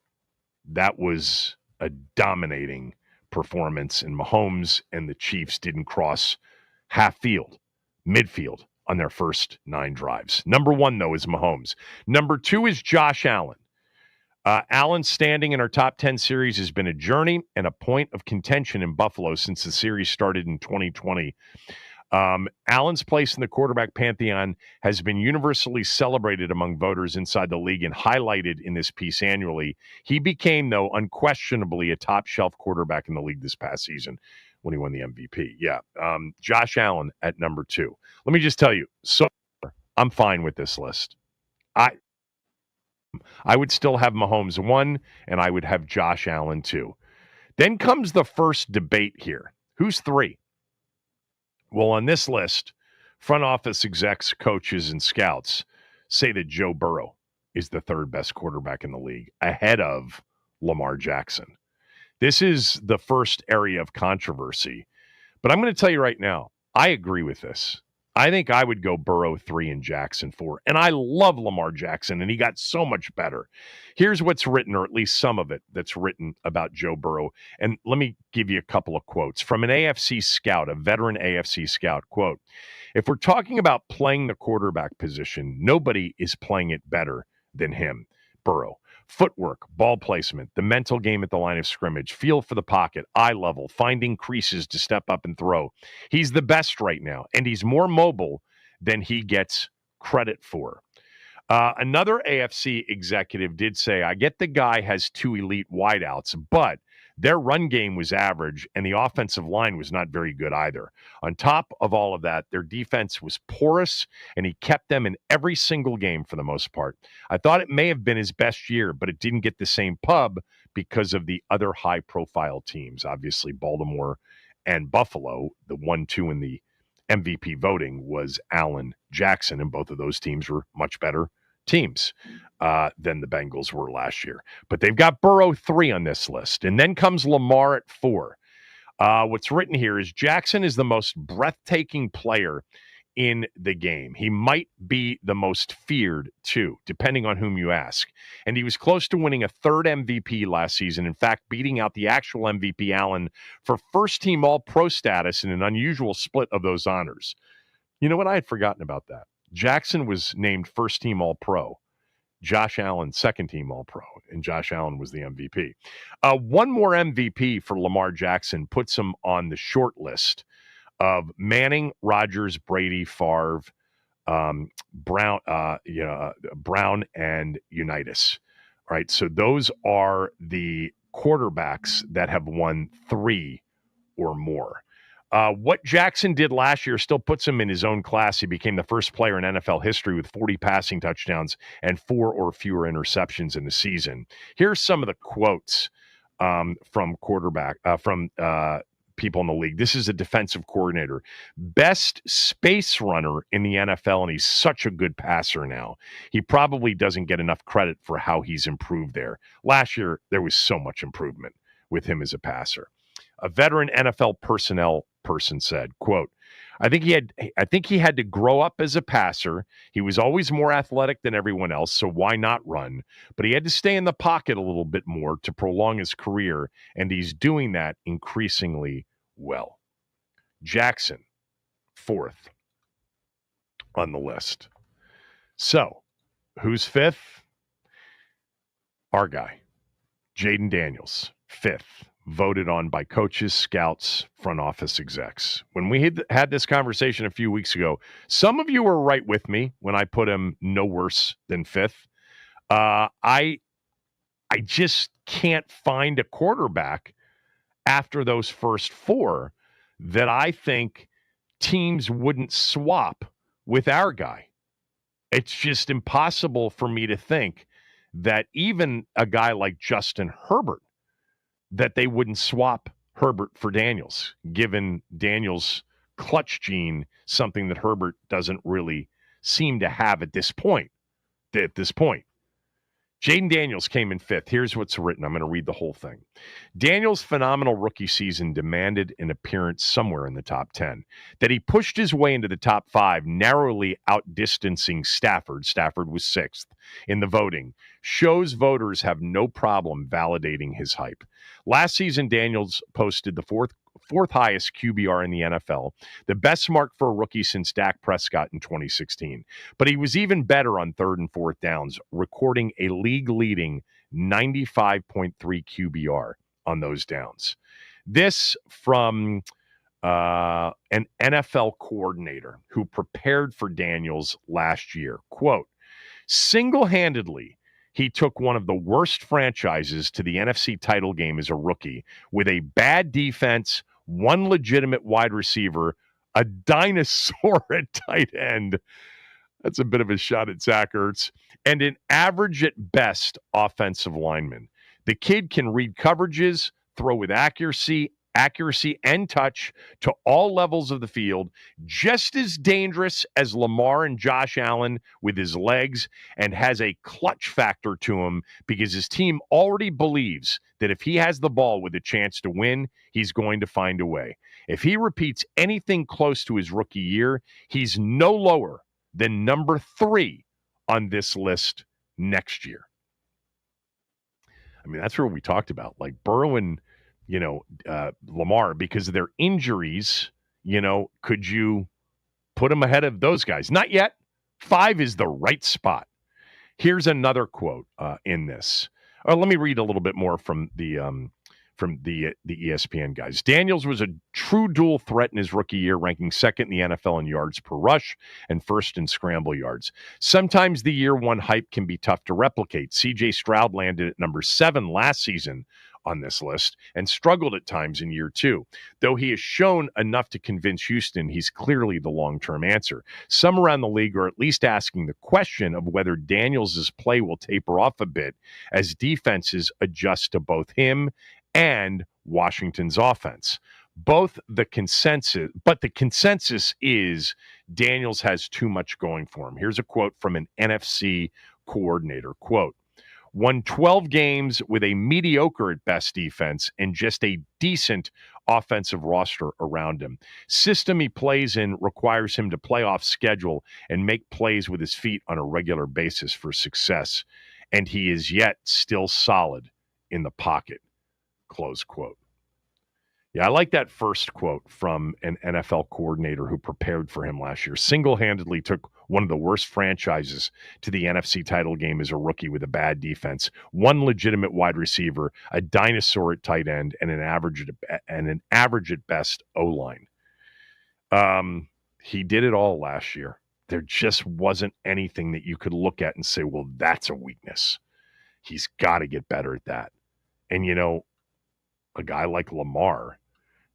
S2: that was a dominating performance, and Mahomes and the Chiefs didn't cross half field, midfield on their first 9 drives. Number 1, though, is Mahomes. Number 2 is Josh Allen. Allen's standing in our top 10 series has been a journey and a point of contention in Buffalo since the series started in 2020. Allen's place in the quarterback pantheon has been universally celebrated among voters inside the league and highlighted in this piece annually. He became, though, unquestionably a top-shelf quarterback in the league this past season. when he won the MVP. Yeah. Josh Allen at number 2. Let me just tell you, so I'm fine with this list. I would still have Mahomes 1, and I would have Josh Allen 2. Then comes the first debate here. Who's 3? Well, on this list, front office execs, coaches, and scouts say that Joe Burrow is the 3rd best quarterback in the league, ahead of Lamar Jackson. This is the first area of controversy. But I'm going to tell you right now, I agree with this. I think I would go Burrow 3 and Jackson 4. And I love Lamar Jackson, and he got so much better. Here's what's written, or at least some of it that's written about Joe Burrow. And let me give you a couple of quotes. From an AFC scout, a veteran AFC scout, quote, "If we're talking about playing the quarterback position, nobody is playing it better than him, Burrow. Footwork, ball placement, the mental game at the line of scrimmage, feel for the pocket, eye level, finding creases to step up and throw. He's the best right now, and he's more mobile than he gets credit for." Another AFC executive did say, "I get the guy has 2 elite wideouts, but their run game was average, and the offensive line was not very good either. On top of all of that, their defense was porous, and he kept them in every single game for the most part. I thought it may have been his best year, but it didn't get the same pub because of the other high-profile teams. Obviously, Baltimore and Buffalo, the 1-2 in the MVP voting was Allen, Jackson, and both of those teams were much better teams than the Bengals were last year. But they've got Burrow 3 on this list. And then comes Lamar at 4. What's written here is Jackson is the most breathtaking player in the game. He might be the most feared, too, depending on whom you ask. And he was close to winning a 3rd MVP last season. In fact, beating out the actual MVP, Allen, for first-team All-Pro status in an unusual split of those honors. You know what? I had forgotten about that. Jackson was named first-team All-Pro. Josh Allen, second-team All-Pro, and Josh Allen was the MVP. One more MVP for Lamar Jackson puts him on the short list of Manning, Rodgers, Brady, Favre, Brown, and Unitas. All right, so those are the quarterbacks that have won 3 or more. What Jackson did last year still puts him in his own class. He became the first player in NFL history with 40 passing touchdowns and 4 or fewer interceptions in the season. Here's some of the quotes from people in the league. This is a defensive coordinator. Best space runner in the NFL, and he's such a good passer now. He probably doesn't get enough credit for how he's improved there. Last year, there was so much improvement with him as a passer. A veteran NFL personnel person said, quote, I think he had to grow up as a passer. He was always more athletic than everyone else, so why not run? But he had to stay in the pocket a little bit more to prolong his career, and he's doing that increasingly well. Jackson, 4th on the list. So, who's 5th? Our guy, Jaden Daniels, 5th. Voted on by coaches, scouts, front office execs. When we had this conversation a few weeks ago, some of you were right with me when I put him no worse than 5th. I just can't find a quarterback after those first 4 that I think teams wouldn't swap with our guy. It's just impossible for me to think that even a guy like Justin Herbert, that they wouldn't swap Herbert for Daniels, given Daniels' clutch gene, something that Herbert doesn't really seem to have at this point. Jaden Daniels came in 5th. Here's what's written. I'm going to read the whole thing. Daniels' phenomenal rookie season demanded an appearance somewhere in the top 10. That he pushed his way into the top 5, narrowly outdistancing Stafford. Stafford was 6th in the voting. Shows voters have no problem validating his hype. Last season, Daniels posted the fourth highest QBR in the NFL, the best mark for a rookie since Dak Prescott in 2016. But he was even better on 3rd and 4th downs, recording a league-leading 95.3 QBR on those downs. This from an NFL coordinator who prepared for Daniels last year. Quote, single-handedly, he took one of the worst franchises to the NFC title game as a rookie with a bad defense, one legitimate wide receiver, a dinosaur at tight end. That's a bit of a shot at Zach Ertz, and an average at best offensive lineman. The kid can read coverages, throw with accuracy and touch to all levels of the field, just as dangerous as Lamar and Josh Allen with his legs, and has a clutch factor to him because his team already believes that if he has the ball with a chance to win, he's going to find a way. If he repeats anything close to his rookie year, he's no lower than number 3 on this list next year. I mean, that's what we talked about. Like Burrow and, Lamar, because of their injuries, could you put them ahead of those guys? Not yet. 5 is the right spot. Here's another quote in this. Let me read a little bit more from the ESPN guys. Daniels was a true dual threat in his rookie year, ranking second in the NFL in yards per rush and first in scramble yards. Sometimes the year one hype can be tough to replicate. C.J. Stroud landed at number 7 last season on this list and struggled at times in year 2. Though he has shown enough to convince Houston he's clearly the long-term answer. Some around the league are at least asking the question of whether Daniels' play will taper off a bit as defenses adjust to both him and Washington's offense. But the consensus is Daniels has too much going for him. Here's a quote from an NFC coordinator. Quote, won 12 games with a mediocre at best defense and just a decent offensive roster around him. System he plays in requires him to play off schedule and make plays with his feet on a regular basis for success. And he is yet still solid in the pocket. Close quote. Yeah, I like that first quote from an NFL coordinator who prepared for him last year. Single-handedly took one of the worst franchises to the NFC title game as a rookie with a bad defense, one legitimate wide receiver, a dinosaur at tight end, and an average at best O-line. He did it all last year. There just wasn't anything that you could look at and say, well, that's a weakness. He's got to get better at that. And, a guy like Lamar,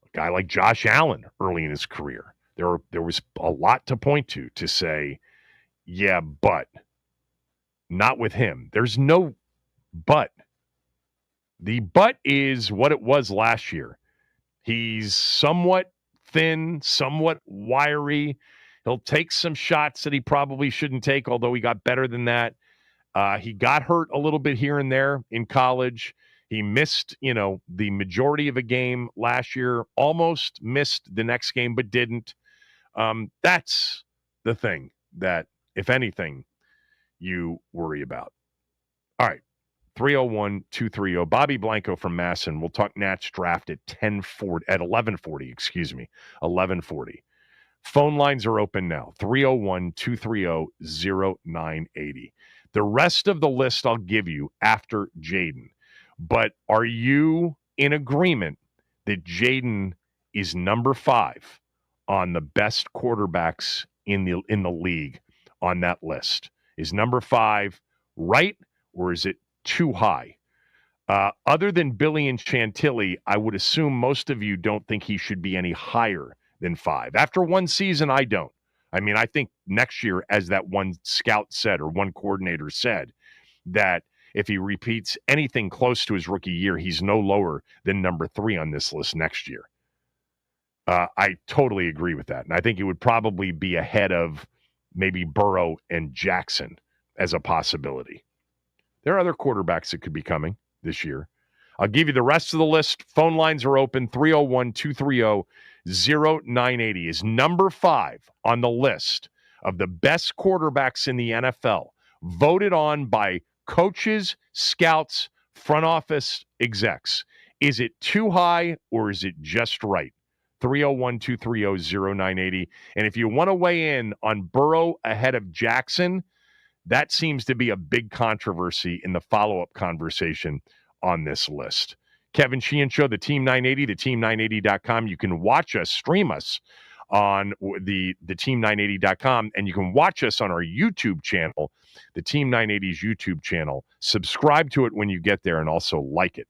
S2: a guy like Josh Allen early in his career, there was a lot to point to say, yeah, but not with him. There's no but. The but is what it was last year. He's somewhat thin, somewhat wiry. He'll take some shots that he probably shouldn't take, although he got better than that. He got hurt a little bit here and there in college. He missed, the majority of a game last year, almost missed the next game, but didn't. That's the thing that, if anything, you worry about. All right. 301-230. Bobby Blanco from Masson. We'll talk Nats draft at 11:40, 11:40. Phone lines are open now. 301-230-0980. The rest of the list I'll give you after Jaden. But are you in agreement that Jaden is number 5 on the best quarterbacks in the league on that list? Is number 5 right, or is it too high? Other than Billy and Chantilly, I would assume most of you don't think he should be any higher than 5. After one season, I don't. I mean, I think next year, as that one scout said, or one coordinator said, that if he repeats anything close to his rookie year, he's no lower than number 3 on this list next year. I totally agree with that. And I think it would probably be ahead of maybe Burrow and Jackson as a possibility. There are other quarterbacks that could be coming this year. I'll give you the rest of the list. Phone lines are open. 301-230-0980 is number 5 on the list of the best quarterbacks in the NFL, voted on by coaches, scouts, front office execs. Is it too high, or is it just right? 301-230-0980. And if you want to weigh in on Burrow ahead of Jackson, that seems to be a big controversy in the follow-up conversation on this list. Kevin Sheehan Show, the Team 980, theteam980.com. You can watch us, stream us on the team980.com, and you can watch us on our YouTube channel, the Team 980's YouTube channel. Subscribe to it when you get there, and also like it.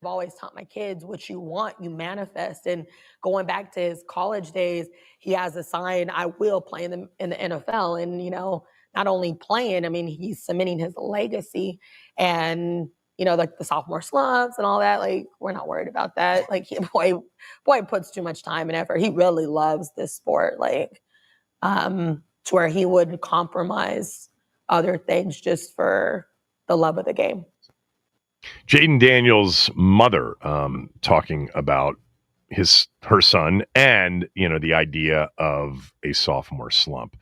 S4: I've always taught my kids, what you want, you manifest. And going back to his college days, he has a sign, I will play in the NFL. And, not only playing, I mean, he's cementing his legacy. And, like the sophomore slumps and all that, like, we're not worried about that. Like, boy puts too much time and effort. He really loves this sport, like, to where he would compromise other things just for the love of the game.
S2: Jaden Daniels' mother talking about her son and, the idea of a sophomore slump.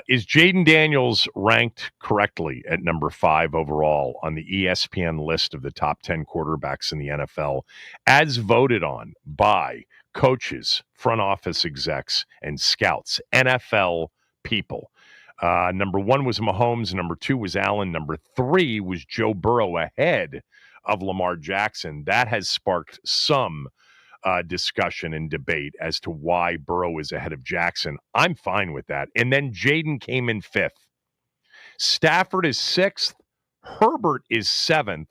S2: Is Jaden Daniels ranked correctly at number 5 overall on the ESPN list of the top 10 quarterbacks in the NFL, as voted on by coaches, front office execs, and scouts, NFL people? Number 1 was Mahomes. Number 2 was Allen. Number 3 was Joe Burrow ahead of Lamar Jackson. That has sparked some discussion and debate as to why Burrow is ahead of Jackson. I'm fine with that. And then Jaden came in 5th. Stafford is 6th. Herbert is 7th.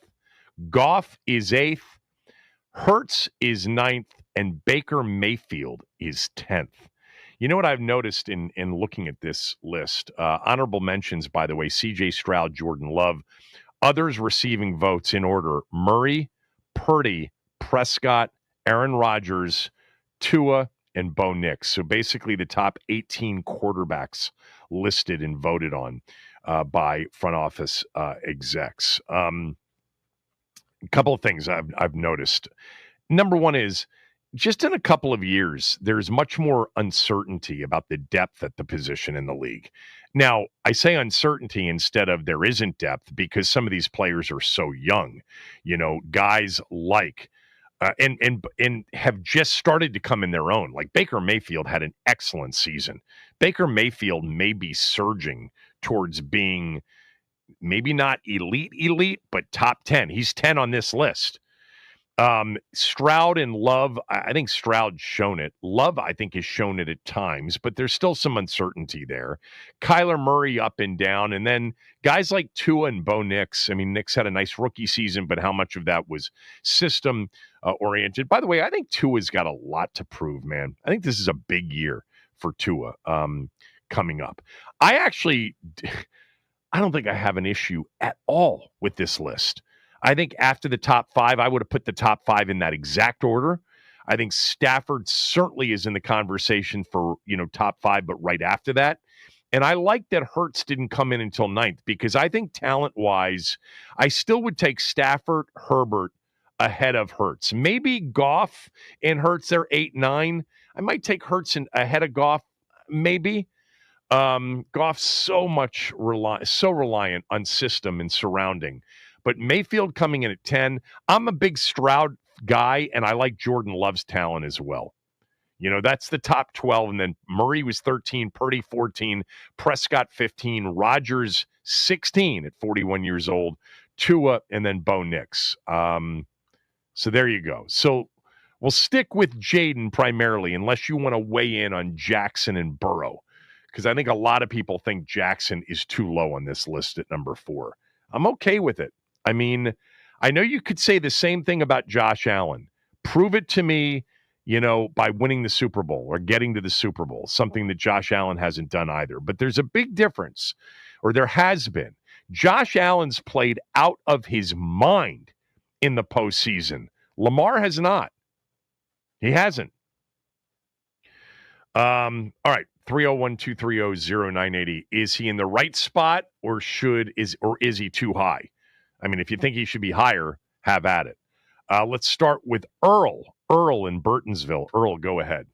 S2: Goff is 8th. Hurts is 9th. And Baker Mayfield is 10th. You know what I've noticed in looking at this list? Honorable mentions, by the way, C.J. Stroud, Jordan Love. Others receiving votes in order: Murray, Purdy, Prescott, Aaron Rodgers, Tua, and Bo Nix. So basically the top 18 quarterbacks listed and voted on by front office execs. A couple of things I've noticed. Number 1 is, just in a couple of years, there's much more uncertainty about the depth at the position in the league. Now, I say uncertainty instead of there isn't depth because some of these players are so young. Guys like and have just started to come in their own. Like Baker Mayfield had an excellent season. Baker Mayfield may be surging towards being maybe not elite, but top 10. He's 10 on this list. Stroud and Love, I think Stroud's shown it. Love, I think, has shown it at times, but there's still some uncertainty there. Kyler Murray up and down, and then guys like Tua and Bo Nix. I mean, Nix had a nice rookie season, but how much of that was system oriented? By the way, I think Tua's got a lot to prove, man. I think this is a big year for Tua coming up. I don't think I have an issue at all with this list. I think after the top 5, I would have put the top 5 in that exact order. I think Stafford certainly is in the conversation for, top 5, but right after that. And I like that Hurts didn't come in until 9th because I think talent-wise, I still would take Stafford, Herbert ahead of Hurts. Maybe Goff and Hurts, they're 8, 9. I might take Hurts ahead of Goff, maybe. Goff's so reliant on system and surrounding. But Mayfield coming in at 10. I'm a big Stroud guy, and I like Jordan Love's talent as well. That's the top 12. And then Murray was 13, Purdy 14, Prescott 15, Rodgers 16 at 41 years old, Tua, and then Bo Nix. So there you go. So we'll stick with Jaden primarily, unless you want to weigh in on Jackson and Burrow, because I think a lot of people think Jackson is too low on this list at number 4. I'm okay with it. I mean, I know you could say the same thing about Josh Allen. Prove it to me, by winning the Super Bowl or getting to the Super Bowl, something that Josh Allen hasn't done either. But there's a big difference, or there has been. Josh Allen's played out of his mind in the postseason. Lamar has not. He hasn't. All right. 301-230-0980. Is he in the right spot or is he too high? I mean, if you think he should be higher, have at it. Let's start with Earl. Earl in Burtonsville. Earl, go ahead.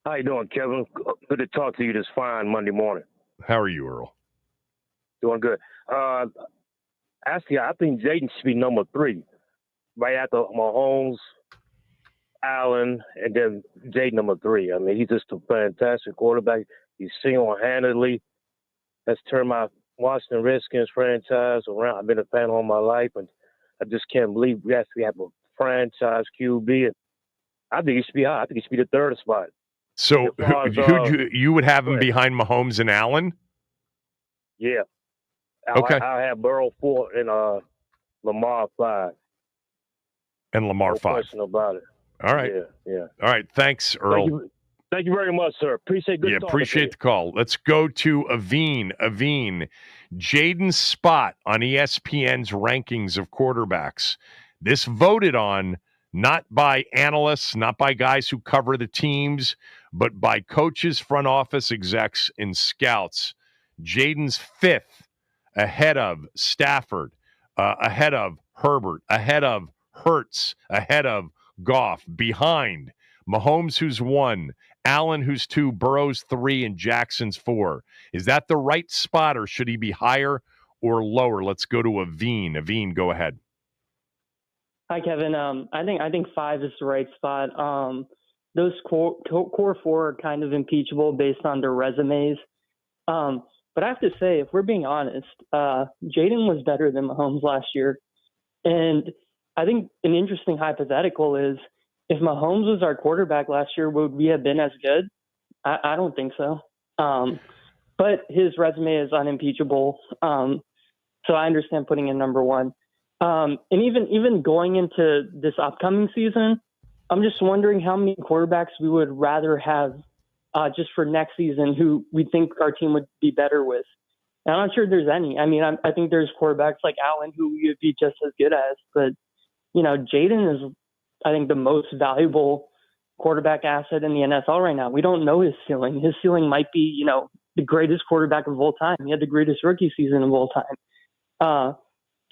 S5: How you doing, Kevin? Good to talk to you this fine Monday morning.
S2: How are you, Earl?
S5: Doing good. Actually, I think Jaden should be number 3, right after Mahomes, Allen, and then Jaden number 3. I mean, he's just a fantastic quarterback. He's single-handedly has turned my Washington Redskins franchise around. I've been a fan all my life, and I just can't believe we actually have a franchise QB. And I think he should be high. I think he should be the 3rd spot.
S2: So you would have him behind Mahomes and Allen?
S5: Yeah.
S2: Okay.
S5: I have Burrow 4 and Lamar 5.
S2: And Lamar
S5: No
S2: 5.
S5: question about it.
S2: All right.
S5: Yeah.
S2: All right. Thanks, Earl.
S5: Thank you very much, sir. Appreciate
S2: Appreciate the call. Let's go to Aveen. Aveen, Jaden's spot on ESPN's rankings of quarterbacks. This voted on not by analysts, not by guys who cover the teams, but by coaches, front office execs, and scouts. Jaden's 5th, ahead of Stafford, ahead of Herbert, ahead of Hurts, ahead of Goff, behind Mahomes, who's 1, Allen, who's 2, Burrow's 3, and Jackson's 4. Is that the right spot, or should he be higher or lower? Let's go to Aveen. Aveen, go ahead.
S6: Hi, Kevin. I think 5 is the right spot. Those core 4 are kind of impeachable based on their resumes. But I have to say, if we're being honest, Jaden was better than Mahomes last year. And I think an interesting hypothetical is, if Mahomes was our quarterback last year, would we have been as good? I don't think so. But his resume is unimpeachable. So I understand putting in number 1. And even going into this upcoming season, I'm just wondering how many quarterbacks we would rather have just for next season who we think our team would be better with. And I'm not sure there's any. I mean, I think there's quarterbacks like Allen who we would be just as good as. But, Jaden is, I think, the most valuable quarterback asset in the NFL right now. We don't know his ceiling. His ceiling might be, the greatest quarterback of all time. He had the greatest rookie season of all time.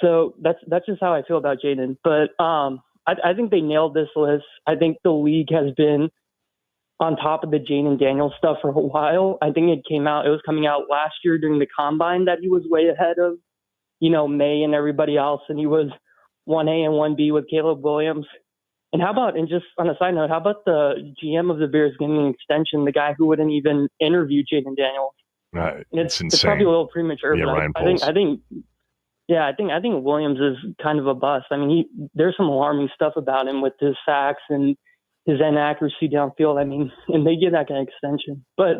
S6: So that's just how I feel about Jaden. But I think they nailed this list. I think the league has been on top of the Jaden Daniels stuff for a while. I think it was coming out last year during the combine that he was way ahead of, May and everybody else. And he was 1A and 1B with Caleb Williams. And just on a side note, how about the GM of the Bears getting an extension, the guy who wouldn't even interview Jaden Daniels?
S2: It's insane.
S6: It's probably a little premature.
S2: Yeah,
S6: but
S2: Ryan
S6: I think Williams is kind of a bust. I mean, there's some alarming stuff about him with his sacks and his inaccuracy downfield. I mean, and they give that guy an extension. But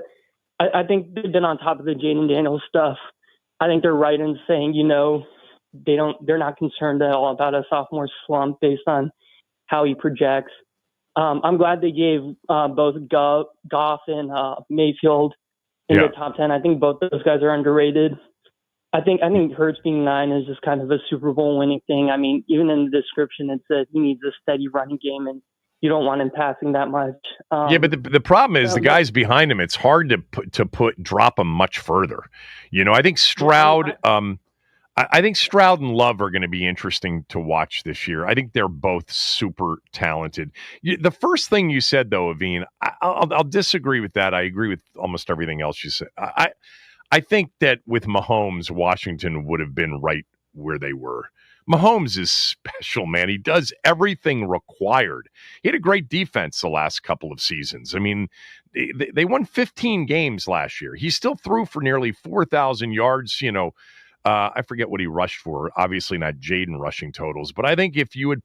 S6: I think they've been on top of the Jaden Daniels stuff. I think they're right in saying, they're not concerned at all about a sophomore slump based on how he projects. I'm glad they gave both Goff and Mayfield in the top 10. I think both those guys are underrated. I think Hurts being 9 is just kind of a Super Bowl winning thing. I mean, even in the description, it said he needs a steady running game, and you don't want him passing that much.
S2: But the problem is the guys behind him. It's hard to drop them much further. I think Stroud. I think Stroud and Love are going to be interesting to watch this year. I think they're both super talented. The first thing you said, though, Aveen, I'll disagree with that. I agree with almost everything else you said. I think that with Mahomes, Washington would have been right where they were. Mahomes is special, man. He does everything required. He had a great defense the last couple of seasons. I mean, they won 15 games last year. He still threw for nearly 4,000 yards, I forget what he rushed for. Obviously not Jaden rushing totals, but I think if you would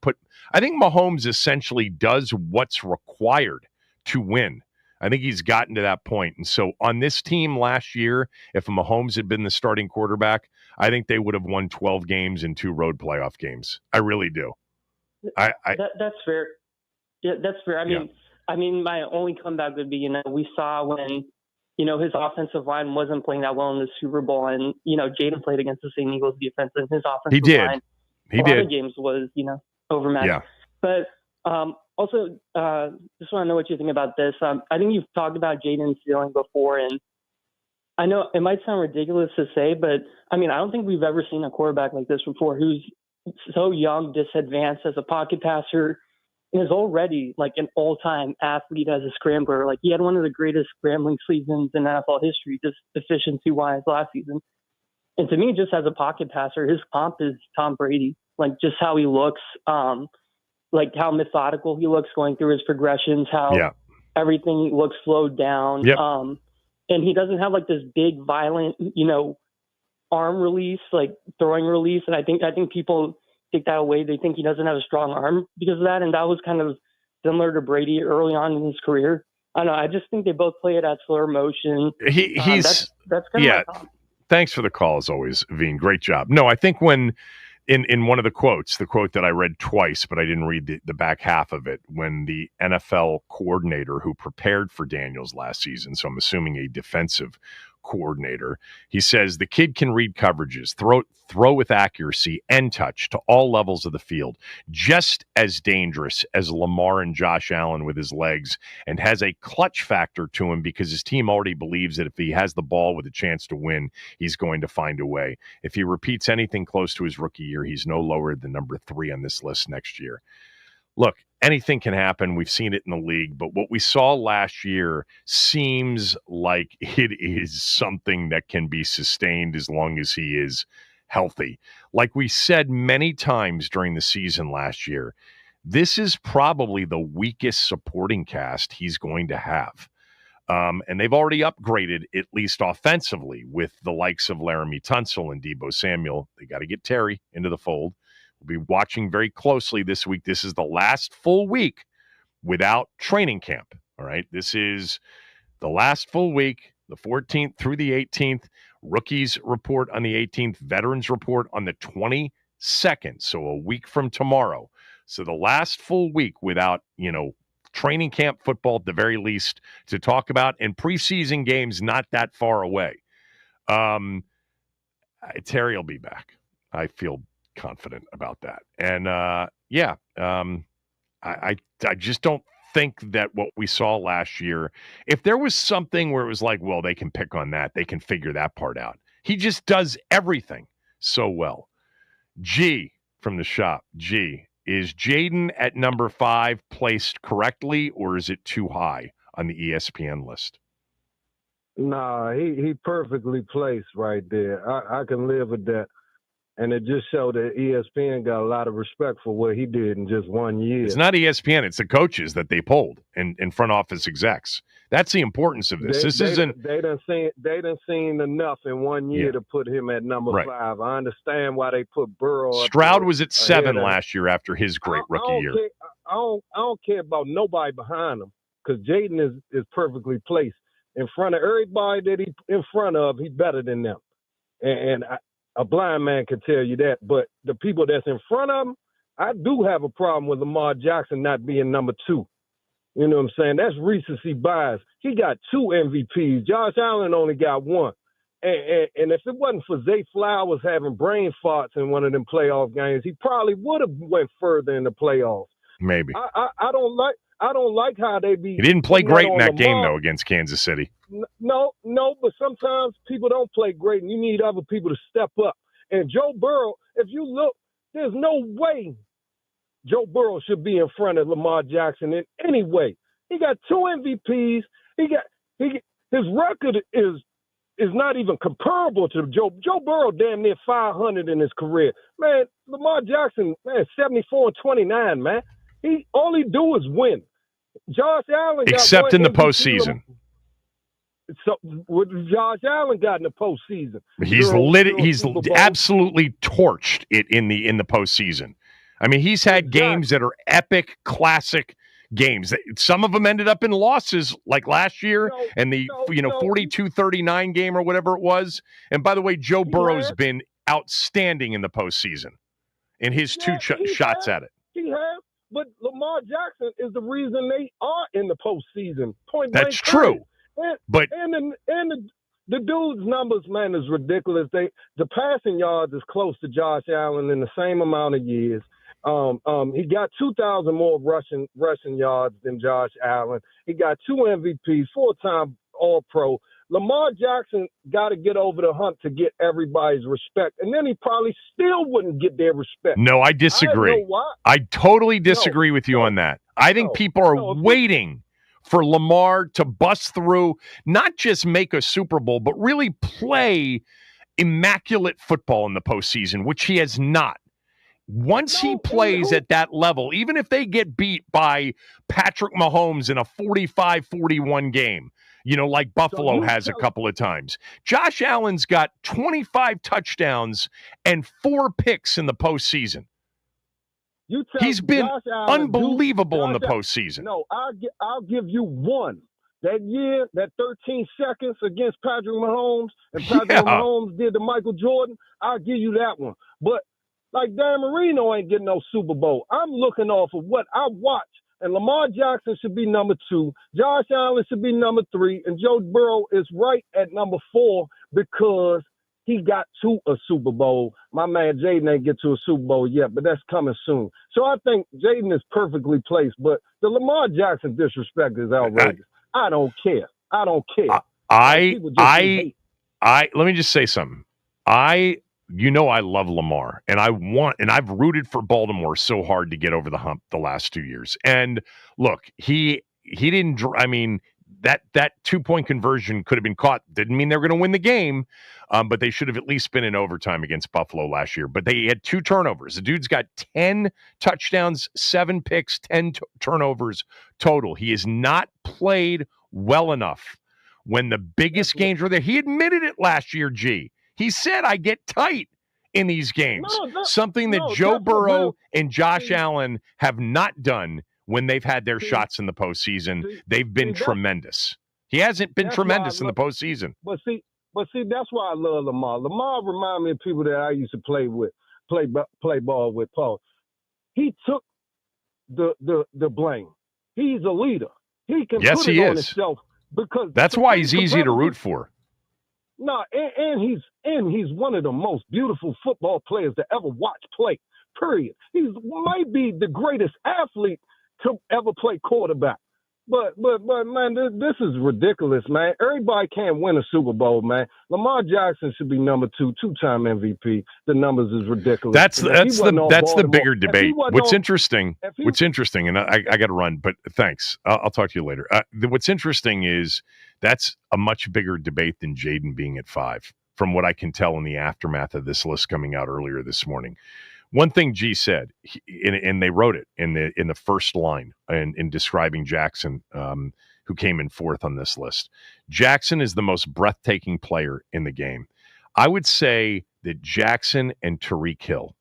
S2: I think Mahomes essentially does what's required to win. I think he's gotten to that point. And so on this team last year, if Mahomes had been the starting quarterback, I think they would have won 12 games and 2 road playoff games. I really do.
S6: That's fair. Yeah, that's fair. I mean, my only comeback would be, we saw when, his offensive line wasn't playing that well in the Super Bowl, and Jaden played against the same Eagles defense, and his offensive line, a lot of games was, overmatched.
S2: Yeah.
S6: But also, just want to know what you think about this. I think you've talked about Jaden's ceiling before, and I know it might sound ridiculous to say, but I don't think we've ever seen a quarterback like this before who's so young, disadvantaged as a pocket passer, and is already like an all-time athlete as a scrambler. Like, he had one of the greatest scrambling seasons in NFL history, just efficiency-wise last season. And to me, just as a pocket passer, his comp is Tom Brady. Like, just how he looks, like how methodical he looks going through his progressions, how everything looks slowed down.
S2: Yep.
S6: And he doesn't have like this big, violent, arm release, like throwing release. And I think people take that away. They think he doesn't have a strong arm because of that. And that was kind of similar to Brady early on in his career. I don't know. I just think they both play it at slower motion.
S2: That's kind of
S6: my thought.
S2: Thanks for the call, as always, Veen. Great job. No, I think when in one of the quotes, the quote that I read twice, but I didn't read the back half of it, when the NFL coordinator who prepared for Daniels last season, so I'm assuming a defensive coordinator, he says the kid can read coverages, throw with accuracy and touch to all levels of the field, just as dangerous as Lamar and Josh Allen with his legs, and has a clutch factor to him because his team already believes that if he has the ball with a chance to win, he's going to find a way. If he repeats anything close to his rookie year, he's no lower than number 3 on this list next year. Look, anything can happen. We've seen it in the league, but what we saw last year seems like it is something that can be sustained as long as he is healthy. Like we said many times during the season last year, this is probably the weakest supporting cast he's going to have. And they've already upgraded, at least offensively, with the likes of Laramie Tunsil and Deebo Samuel. They got to get Terry into the fold. We'll be watching very closely this week. This is the last full week without training camp. All right. This is the last full week, the 14th through the 18th. Rookies report on the 18th, veterans report on the 22nd. So a week from tomorrow. So the last full week without, training camp football at the very least to talk about, and preseason games not that far away. Terry will be back. I feel confident about that. And I just don't think that what we saw last year, if there was something where it was like, well, they can pick on that, they can figure that part out. He just does everything so well. G from the shop. G, is Jaden at number 5 placed correctly, or is it too high on the ESPN list?
S7: Nah, he perfectly placed right there. I can live with that. And it just showed that ESPN got a lot of respect for what he did in just 1 year.
S2: It's not ESPN. It's the coaches that they polled and front office execs. That's the importance of this.
S7: They done seen enough in 1 year to put him at number 5. I understand why they put Burrow.
S2: Stroud was at 7 last year after his great rookie year.
S7: I don't care about nobody behind him, because Jaden is perfectly placed in front of everybody that he in front of. He's better than them, and a blind man can tell you that. But the people that's in front of him, I do have a problem with Lamar Jackson not being number 2. You know what I'm saying? That's recency bias. He got 2 MVPs. Josh Allen only got 1. And if it wasn't for Zay Flowers having brain farts in one of them playoff games, he probably would have went further in the playoffs.
S2: Maybe.
S7: I don't like how they be.
S2: He didn't play great in that game, though, against Kansas City.
S7: No, but sometimes people don't play great, and you need other people to step up. And Joe Burrow, if you look, there's no way Joe Burrow should be in front of Lamar Jackson in any way. He got 2 MVPs. His record is not even comparable to Joe Burrow. Damn near 500 in his career, man. Lamar Jackson, man, 74-29, man. All he do is win. Josh Allen got
S2: except in the postseason.
S7: So what Josh Allen got in the postseason?
S2: He's absolutely torched it in the postseason. I mean, he's had games that are epic, classic games. Some of them ended up in losses, like last year, and the 42-39 game or whatever it was. And by the way, Joe Burrow's been outstanding in the postseason in his 2 shots at it.
S7: He has, but Lamar Jackson is the reason they are in the postseason.
S2: That's true. But
S7: the dude's numbers, man, is ridiculous. The passing yards is close to Josh Allen in the same amount of years. He got 2,000 more rushing yards than Josh Allen. He got 2 MVPs, 4-time All-Pro. Lamar Jackson got to get over the hump to get everybody's respect, and then he probably still wouldn't get their respect.
S2: No, I disagree. I totally disagree with you on that. I think people are waiting for Lamar to bust through, not just make a Super Bowl, but really play immaculate football in the postseason, which he has not. Once he plays at that level, even if they get beat by Patrick Mahomes in a 45-41 game, like Buffalo has a couple of times, Josh Allen's got 25 touchdowns and 4 picks in the postseason. He's been unbelievable in the postseason.
S7: No, I'll give you one. That year, that 13 seconds against Patrick Mahomes, and Patrick Mahomes did to Michael Jordan, I'll give you that one. But Like Dan Marino ain't getting no Super Bowl. I'm looking off of what I watch. And Lamar Jackson should be number 2. Josh Allen should be number 3. And Joe Burrow is right at number 4 because he got to a Super Bowl. My man Jaden ain't get to a Super Bowl yet, but that's coming soon. So I think Jaden is perfectly placed. But the Lamar Jackson disrespect is outrageous. I don't care. I don't care.
S2: Let me just say something. I love Lamar, and I've rooted for Baltimore so hard to get over the hump the last 2 years. And look, he didn't. I mean, that 2-point conversion could have been caught. Didn't mean they were going to win the game, but they should have at least been in overtime against Buffalo last year. But they had 2 turnovers. The dude's got 10 touchdowns, 7 picks, 10 turnovers total. He has not played well enough when the biggest games were there. He admitted it last year, G. He said, I get tight in these games. Something that Joe Burrow and Josh Allen have not done when they've had their shots in the postseason. They've been tremendous. He hasn't been tremendous in the postseason.
S7: But see, that's why I love Lamar. Lamar reminds me of people that I used to play ball with, Paul. He took the blame. He's a leader. He can put it on himself because
S2: that's why he's easy to root for.
S7: No, and he's one of the most beautiful football players to ever watch play. Period. He might be the greatest athlete to ever play quarterback. But man, this is ridiculous, man. Everybody can't win a Super Bowl, man. Lamar Jackson should be number 2, 2-time MVP. The numbers is ridiculous.
S2: That's the bigger debate. What's interesting, and I got to run, but thanks. I'll talk to you later. What's interesting is that's a much bigger debate than Jaden being at 5, from what I can tell in the aftermath of this list coming out earlier this morning. One thing G said, and they wrote it in the first line in describing Jackson, who came in 4th on this list. Jackson is the most breathtaking player in the game. I would say that Jackson and Tyreek Hill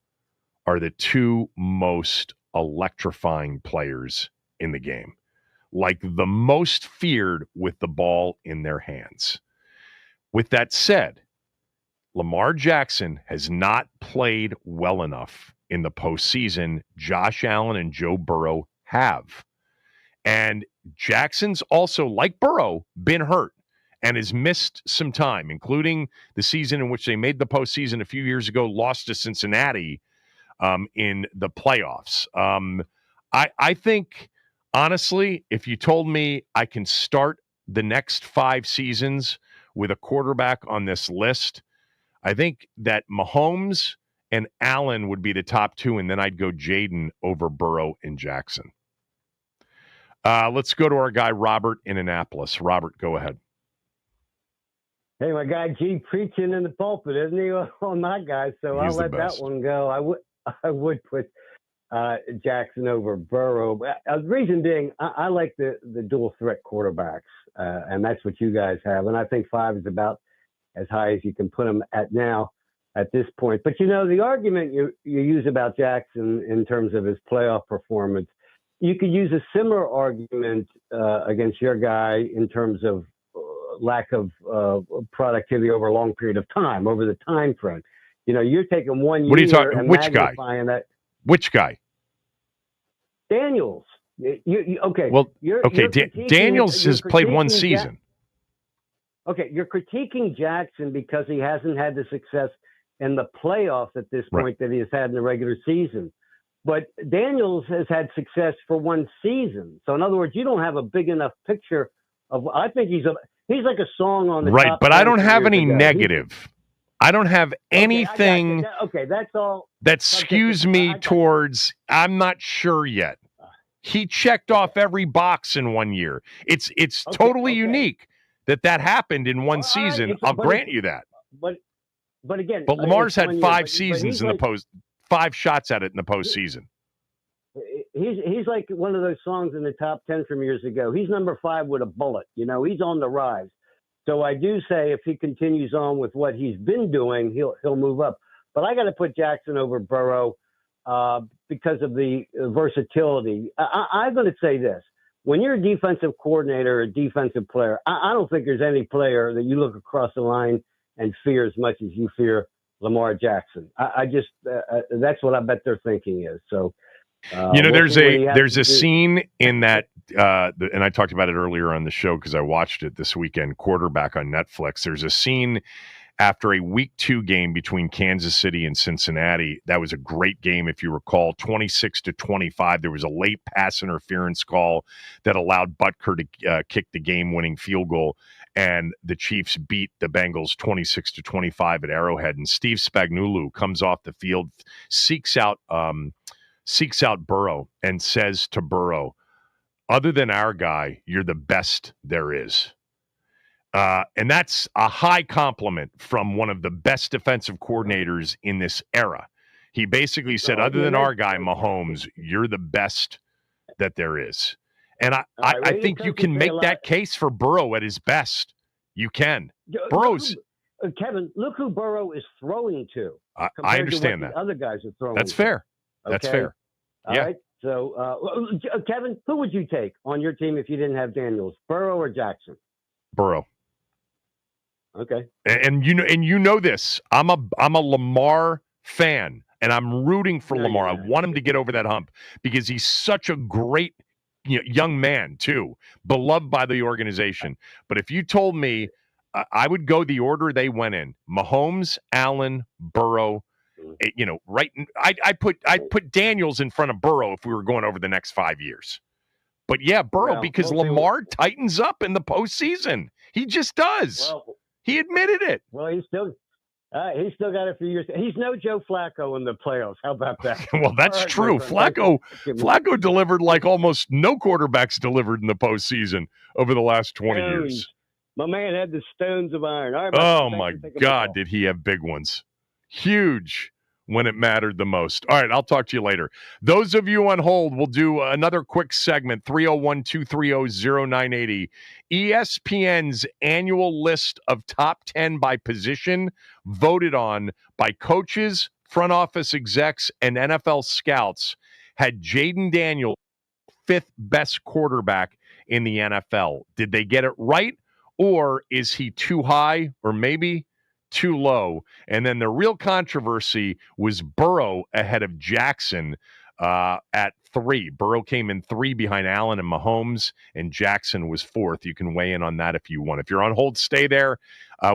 S2: are the 2 most electrifying players in the game, like the most feared with the ball in their hands. With that said, Lamar Jackson has not played well enough in the postseason. Josh Allen and Joe Burrow have. And Jackson's also, like Burrow, been hurt and has missed some time, including the season in which they made the postseason a few years ago, lost to Cincinnati in the playoffs. I think, honestly, if you told me I can start the next 5 seasons with a quarterback on this list, I think that Mahomes and Allen would be the top 2, and then I'd go Jaden over Burrow and Jackson. Let's go to our guy, Robert in Annapolis. Robert, go ahead.
S8: Hey, my guy G preaching in the pulpit, isn't he, on that guy? So I'll let that one go. I would put Jackson over Burrow. The reason being, I like the dual threat quarterbacks, and that's what you guys have. And I think 5 is about as high as you can put him at now at this point. But, the argument you use about Jackson in terms of his playoff performance, you could use a similar argument against your guy in terms of lack of productivity over a long period of time, over the time frame. You're taking 1 year.
S2: What are you talking?
S8: And
S2: Which guy? Which guy?
S8: Daniels. Okay.
S2: Well, Daniels has played 1 season.
S8: Okay, you're critiquing Jackson because he hasn't had the success in the playoffs at this point that he has had in the regular season. But Daniels has had success for 1 season. So in other words, you don't have a big enough picture of. I think he's like a song on the top.
S2: But I don't have any negative. I don't have anything.
S8: Okay, that's all.
S2: That skews me towards. I'm not sure yet. He checked off every box in 1 year. It's totally unique that happened in 1 season. I'll grant you that.
S8: But again,
S2: Lamar's had 5 seasons in the post, 5 shots at it in the postseason.
S8: He's like one of those songs in the top 10 from years ago. He's number 5 with a bullet. He's on the rise. So I do say if he continues on with what he's been doing, he'll move up. But I got to put Jackson over Burrow because of the versatility. I'm going to say this. When you're a defensive coordinator or a defensive player, I don't think there's any player that you look across the line and fear as much as you fear Lamar Jackson. I just that's what I bet their thinking is. So
S2: there's a scene in that, and I talked about it earlier on the show because I watched it this weekend. Quarterback on Netflix. There's a scene after a week 2 game between Kansas City and Cincinnati. That was a great game, if you recall, 26-25. There was a late pass interference call that allowed Butker to kick the game-winning field goal, and the Chiefs beat the Bengals 26-25 at Arrowhead. And Steve Spagnuolo comes off the field, seeks out Burrow and says to Burrow, "Other than our guy, you're the best there is." And that's a high compliment from one of the best defensive coordinators in this era. He basically said, other than our guy, Mahomes, you're the best that there is. And I think you can make that case for Burrow at his best. You can. Burrow's...
S8: Kevin, look who Burrow is throwing to.
S2: I understand that.
S8: The other guys are throwing
S2: That's fair.
S8: Okay?
S2: That's fair.
S8: All right. So, Kevin, who would you take on your team if you didn't have Daniels, Burrow or Jackson?
S2: Burrow.
S8: Okay.
S2: And you know this. I'm a Lamar fan, and I'm rooting for Lamar. I want him to get over that hump because he's such a great young man too, beloved by the organization. But if you told me I would go the order they went in: Mahomes, Allen, Burrow. Right? I'd put Daniels in front of Burrow if we were going over the next 5 years. But yeah, Burrow, because Lamar tightens up in the postseason. He just does. He admitted it.
S8: Well, he's still got a few years. He's no Joe Flacco in the playoffs. How about that?
S2: Well, that's true. Flacco delivered like almost no quarterbacks delivered in the postseason over the last 20 years.
S8: My man had the stones of iron. All right,
S2: oh, my God, did he have big ones. Huge when it mattered the most. All right, I'll talk to you later. Those of you on hold, we'll do another quick segment, 301-230-0980. ESPN's annual list of top 10 by position, voted on by coaches, front office execs, and NFL scouts, had Jaden Daniels 5th best quarterback in the NFL. Did they get it right, or is he too high, or maybe too low? And then the real controversy was Burrow ahead of Jackson at 3. Burrow came in 3 behind Allen and Mahomes, and Jackson was 4th. You can weigh in on that if you want. If you're on hold, stay there.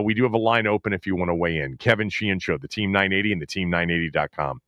S2: We do have a line open if you want to weigh in. Kevin Sheehan Show, the Team 980 and the team980.com.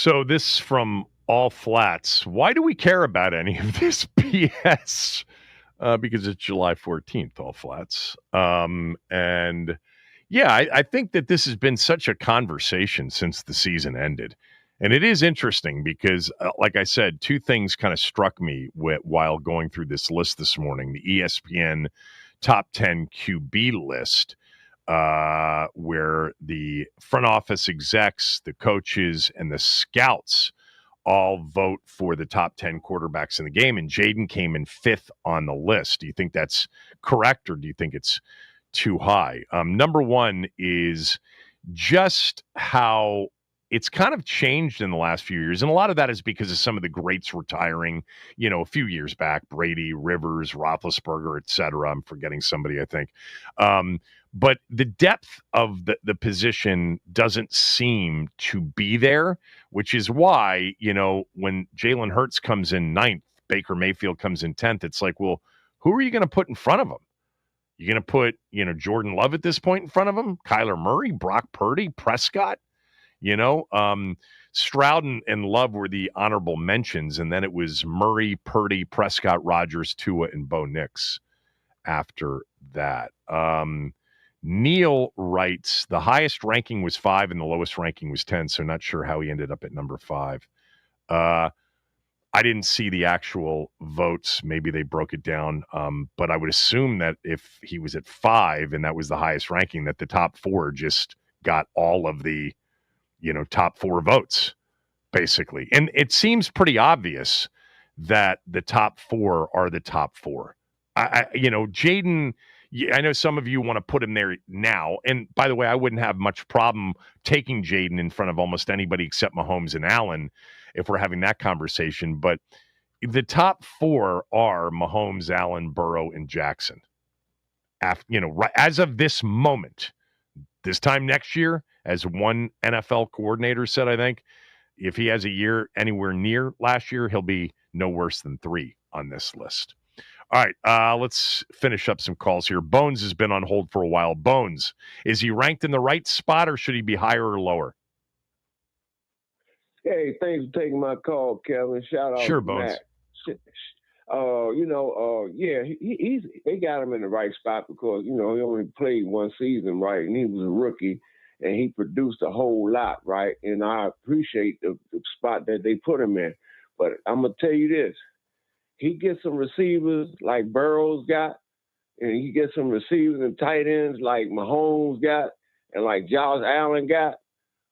S2: So this from All Flats. Why do we care about any of this BS? Because it's July 14th, All Flats. And yeah, I think that this has been such a conversation since the season ended. And it is interesting because, like I said, two things kind of struck me while going through this list this morning. The ESPN top 10 QB list, where the front office execs, the coaches, and the scouts all vote for the top 10 quarterbacks in the game. And Jaden came in 5th on the list. Do you think that's correct, or do you think it's too high? Number one is just how it's kind of changed in the last few years. And a lot of that is because of some of the greats retiring, a few years back, Brady, Rivers, Roethlisberger, et cetera. I'm forgetting somebody, I think. But the depth of the position doesn't seem to be there, which is why, when Jalen Hurts comes in 9th, Baker Mayfield comes in 10th, it's like, well, who are you going to put in front of him? You're going to put, Jordan Love at this point in front of him, Kyler Murray, Brock Purdy, Prescott, Stroud and Love were the honorable mentions. And then it was Murray, Purdy, Prescott, Rodgers, Tua, and Bo Nix after that. Neil writes, the highest ranking was 5 and the lowest ranking was 10. So not sure how he ended up at number 5. I didn't see the actual votes. Maybe they broke it down. But I would assume that if he was at 5 and that was the highest ranking, that the top 4 just got all of the, top 4 votes, basically. And it seems pretty obvious that the top 4 are the top 4. Jaden, I know some of you want to put him there now. And by the way, I wouldn't have much problem taking Jaden in front of almost anybody except Mahomes and Allen if we're having that conversation. But the top 4 are Mahomes, Allen, Burrow, and Jackson. As of this moment, this time next year, as one NFL coordinator said, I think, if he has a year anywhere near last year, he'll be no worse than 3 on this list. All right, let's finish up some calls here. Bones has been on hold for a while. Bones, is he ranked in the right spot, or should he be higher or lower?
S9: Hey, thanks for taking my call, Kevin. Shout out
S2: to
S9: Bones.
S2: Matt.
S9: They got him in the right spot because, he only played one season, right? And he was a rookie, and he produced a whole lot, right? And I appreciate the spot that they put him in. But I'm going to tell you this. He gets some receivers like Burrow's got, and he gets some receivers and tight ends like Mahomes got and like Josh Allen got.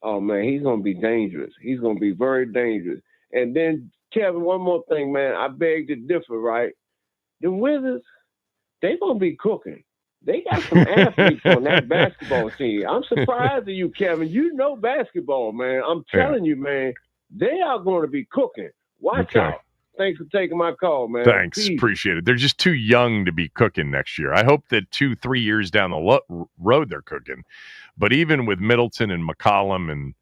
S9: Oh, man, he's going to be dangerous. He's going to be very dangerous. And then, Kevin, one more thing, man. I beg to differ, right? The Wizards, they're going to be cooking. They got some athletes on that basketball team. I'm surprised at you, Kevin. You know basketball, man. I'm telling you, man, they are going to be cooking. Watch out. Thanks for taking my call, man.
S2: Thanks.
S9: Peace.
S2: Appreciate it. They're just too young to be cooking next year. I hope that 2-3 years down the road they're cooking. But even with Middleton and McCollum and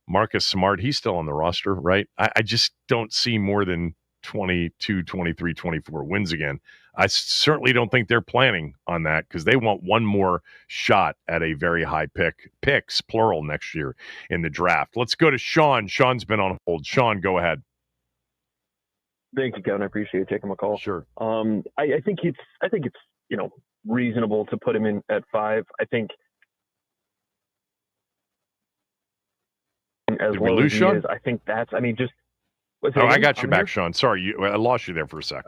S2: Marcus Smart, he's still on the roster, right? I just don't see more than 22, 23, 24 wins again. I certainly don't think they're planning on that because they want one more shot at a very high picks, plural, next year in the draft. Let's go to Sean. Sean's been on hold. Sean, go ahead.
S10: Thank you, Kevin. I appreciate you taking my call.
S2: Sure.
S10: I think it's reasonable to put him in at 5. I think as
S2: Did we
S10: low
S2: lose
S10: as he
S2: Sean?
S10: is, I think that's. I mean, just.
S2: I got you back, Sean. Sorry, I lost you there for a sec.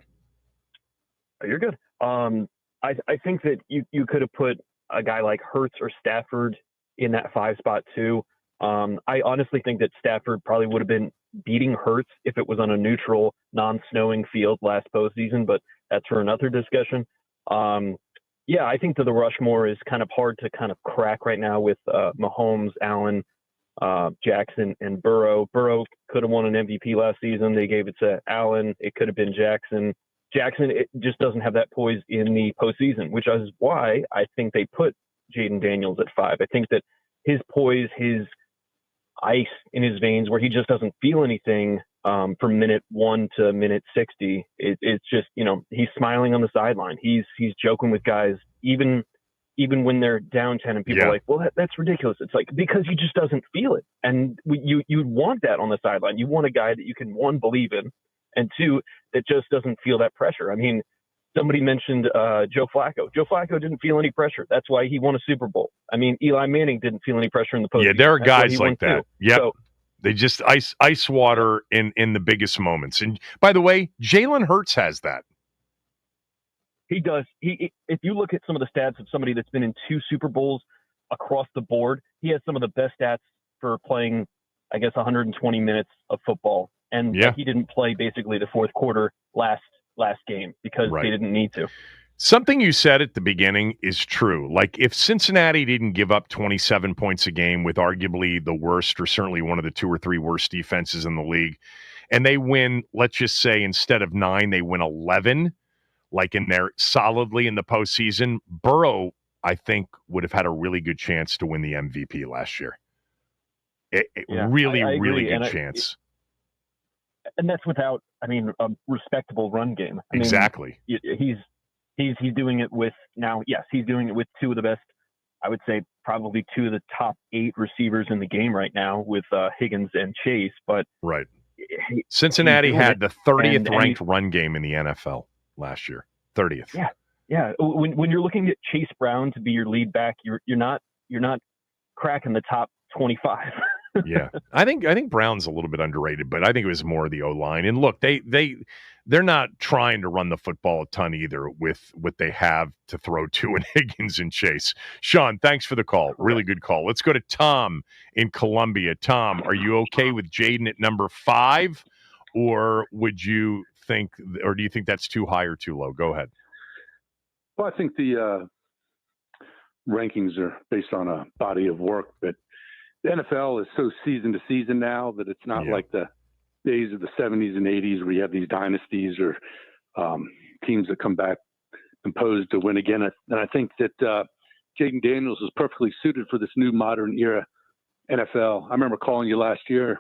S10: Oh, you're good. I think that you could have put a guy like Hurts or Stafford in that 5 spot too. I honestly think that Stafford probably would have been beating Hurts if it was on a neutral, non-snowing field last postseason, but that's for another discussion. I think that the Rushmore is kind of hard to kind of crack right now with Mahomes, Allen, Jackson, and Burrow. Burrow could have won an MVP last season. They gave it to Allen. It could have been Jackson. It just doesn't have that poise in the postseason, which is why I think they put Jaden Daniels at 5. I think that his poise, his ice in his veins, where he just doesn't feel anything from minute 1 to minute 60. It's just, he's smiling on the sideline. He's joking with guys, even even when they're down 10 and people are like, well, that's ridiculous. It's like, because he just doesn't feel it. And you want that on the sideline. You want a guy that you can, one, believe in, and two, that just doesn't feel that pressure. I mean, somebody mentioned Joe Flacco. Joe Flacco didn't feel any pressure. That's why he won a Super Bowl. I mean, Eli Manning didn't feel any pressure in the postseason.
S2: Yeah, there are guys like that.
S10: Too.
S2: Yep.
S10: So,
S2: they just ice water in the biggest moments. And by the way, Jalen Hurts has that.
S10: He does. If you look at some of the stats of somebody that's been in 2 Super Bowls across the board, he has some of the best stats for playing, I guess, 120 minutes of football. And he didn't play basically the fourth quarter last game because they didn't need to.
S2: Something you said at the beginning is true. Like, if Cincinnati didn't give up 27 points a game with arguably the worst, or certainly one of the 2 or 3 worst defenses in the league, and they win, let's just say, instead of 9, they win 11, like in there solidly in the postseason, Burrow, I think, would have had a really good chance to win the MVP last year. Really good chance.
S10: And that's without, I mean, a respectable run game.
S2: Exactly.
S10: He's doing it with now. Yes, he's doing it with 2 of the best. I would say probably 2 of the top 8 receivers in the game right now with Higgins and Chase. But
S2: Cincinnati had the 30th ranked run game in the NFL last year. 30th.
S10: Yeah. When you're looking at Chase Brown to be your lead back, you're not cracking the top 25.
S2: Yeah, I think Brown's a little bit underrated, but I think it was more the O-line. And look, they're not trying to run the football a ton either with what they have to throw to in Higgins and Chase. Sean, thanks for the call. Really good call. Let's go to Tom in Columbia. Tom, are you okay with Jaden at number 5, or do you think that's too high or too low? Go ahead.
S11: Well, I think the rankings are based on a body of work, but the NFL is so season to season now that it's not like the days of the 70s and 80s where you have these dynasties or teams that come back composed to win again. And I think that Jaden Daniels is perfectly suited for this new modern era NFL. I remember calling you last year,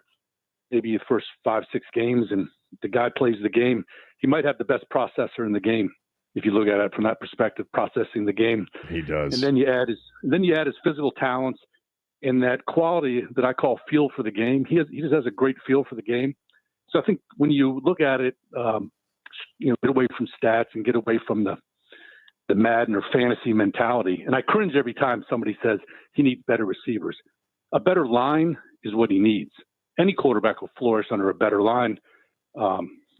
S11: maybe the first 5-6 games, and the guy plays the game. He might have the best processor in the game if you look at it from that perspective, processing the game.
S2: He does.
S11: And then you add his physical talents and that quality that I call feel for the game. He just has a great feel for the game. So I think when you look at it, get away from stats and get away from the Madden or fantasy mentality. And I cringe every time somebody says he needs better receivers. A better line is what he needs. Any quarterback will flourish under a better line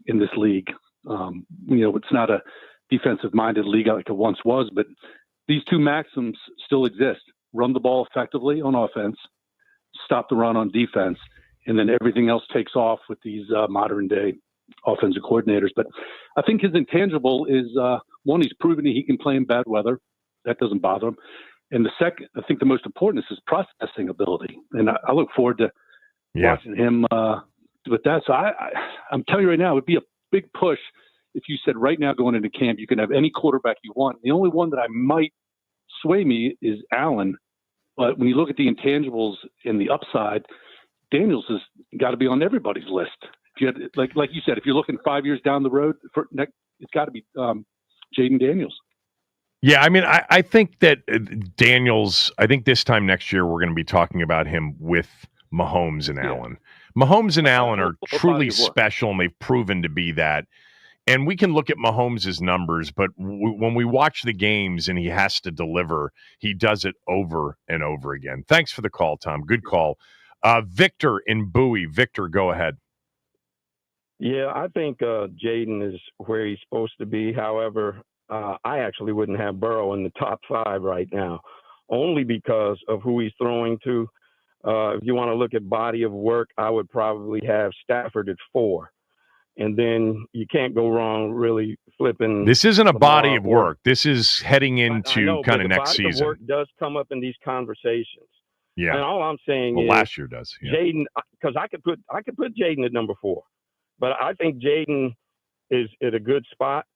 S11: in this league. It's not a defensive-minded league like it once was, but these 2 maxims still exist. Run the ball effectively on offense, stop the run on defense, and then everything else takes off with these modern-day offensive coordinators. But I think his intangible is, one, he's proven he can play in bad weather. That doesn't bother him. And the second, I think the most important is his processing ability. And I look forward to watching him with that. So I'm telling you right now, it would be a big push if you said right now going into camp, you can have any quarterback you want. The only one that I might sway me is Allen. But when you look at the intangibles and the upside, Daniels has got to be on everybody's list. If you had, like you said, if you're looking 5 years down the road, it's got to be Jaden Daniels.
S2: Yeah, I mean, I think that Daniels, I think this time next year we're going to be talking about him with Mahomes and Allen. Mahomes and Allen are truly special, and they've proven to be that. And we can look at Mahomes' numbers, but when we watch the games and he has to deliver, he does it over and over again. Thanks for the call, Tom. Good call. Victor in Bowie. Victor, go ahead.
S12: Yeah, I think Jaden is where he's supposed to be. However, I actually wouldn't have Burrow in the top 5 right now, only because of who he's throwing to. If you want to look at body of work, I would probably have Stafford at 4. And then you can't go wrong really flipping.
S2: This isn't a body of work. This is heading into kind of next season.
S12: Body of work does come up in these conversations.
S2: Yeah.
S12: And all I'm saying is
S2: last year does. Yeah.
S12: Jaden, because I could put Jaden at number 4, but I think Jaden is at a good spot.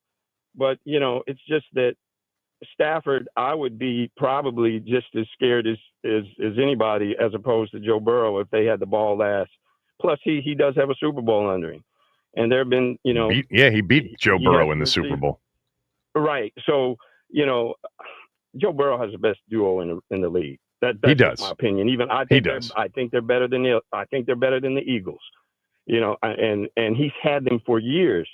S12: But it's just that Stafford, I would be probably just as scared as anybody, as opposed to Joe Burrow if they had the ball last. Plus, he does have a Super Bowl under him. And there have been,
S2: he beat Joe Burrow in the Super Bowl.
S12: Right. So, Joe Burrow has the best duo in the league. That's
S2: he does.
S12: just my opinion. Even I think they're better than the Eagles. You know, and he's had them for years.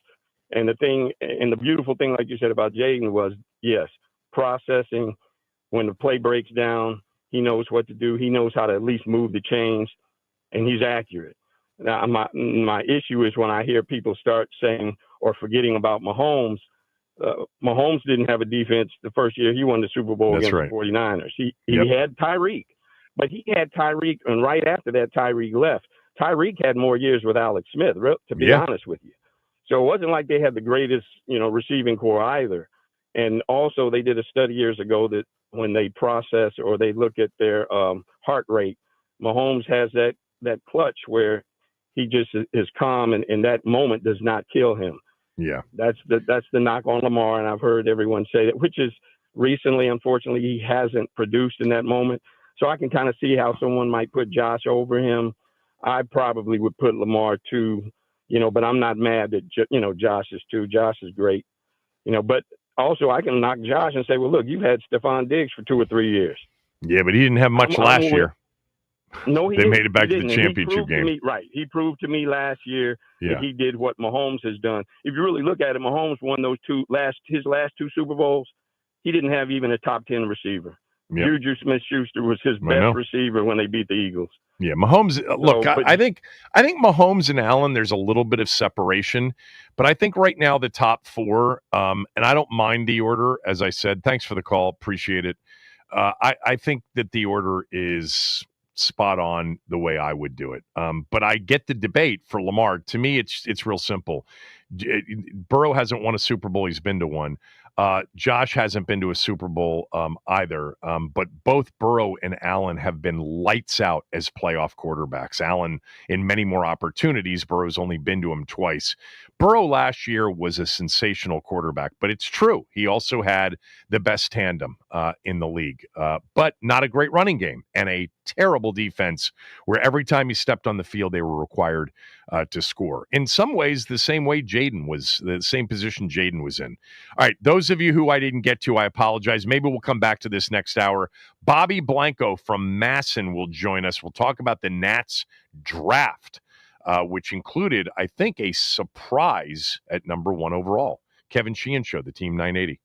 S12: And the beautiful thing, like you said about Jaden, was yes, processing. When the play breaks down, he knows what to do. He knows how to at least move the chains, and he's accurate. Now, my issue is when I hear people start saying or forgetting about Mahomes. Mahomes didn't have a defense the first year he won the Super Bowl against the 49ers. He had Tyreek, but he had Tyreek, and right after that, Tyreek left. Tyreek had more years with Alex Smith, to be honest with you. So it wasn't like they had the greatest, receiving core either. And also, they did a study years ago that when they process or they look at their heart rate, Mahomes has that clutch where he just is calm, and that moment does not kill him.
S2: Yeah,
S12: that's the knock on Lamar, and I've heard everyone say that. Which is recently, unfortunately, he hasn't produced in that moment. So I can kind of see how someone might put Josh over him. I probably would put Lamar 2, but I'm not mad that Josh is 2. Josh is great, But also I can knock Josh and say, well, look, you've had Stephon Diggs for 2 or 3 years.
S2: Yeah, but he didn't have much last year.
S12: No, he
S2: they
S12: didn't.
S2: made it back to the
S12: He
S2: championship game.
S12: He proved to me last year that he did what Mahomes has done. If you really look at it, Mahomes won his last 2 Super Bowls. He didn't have even a top 10 receiver.
S2: Yep.
S12: Juju Smith-Schuster was his best receiver when they beat the Eagles.
S2: Yeah, Mahomes. Look, I think Mahomes and Allen, there's a little bit of separation, but I think right now the top 4, and I don't mind the order. As I said, thanks for the call, appreciate it. I think that the order is spot on the way I would do it. But I get the debate for Lamar. To me, it's real simple. Burrow hasn't won a Super Bowl. He's been to one. Josh hasn't been to a Super Bowl either. But both Burrow and Allen have been lights out as playoff quarterbacks. Allen in many more opportunities. Burrow's only been to him twice. Burrow last year was a sensational quarterback, but it's true. He also had the best tandem in the league, but not a great running game and a terrible defense where every time he stepped on the field, they were required to score. In some ways, the same way Jaden was, the same position Jaden was in. All right, those of you who I didn't get to, I apologize. Maybe we'll come back to this next hour. Bobby Blanco from Masson will join us. We'll talk about the Nats draft, which included, I think, a surprise at number 1 overall. Kevin Sheehan Show, the Team 980.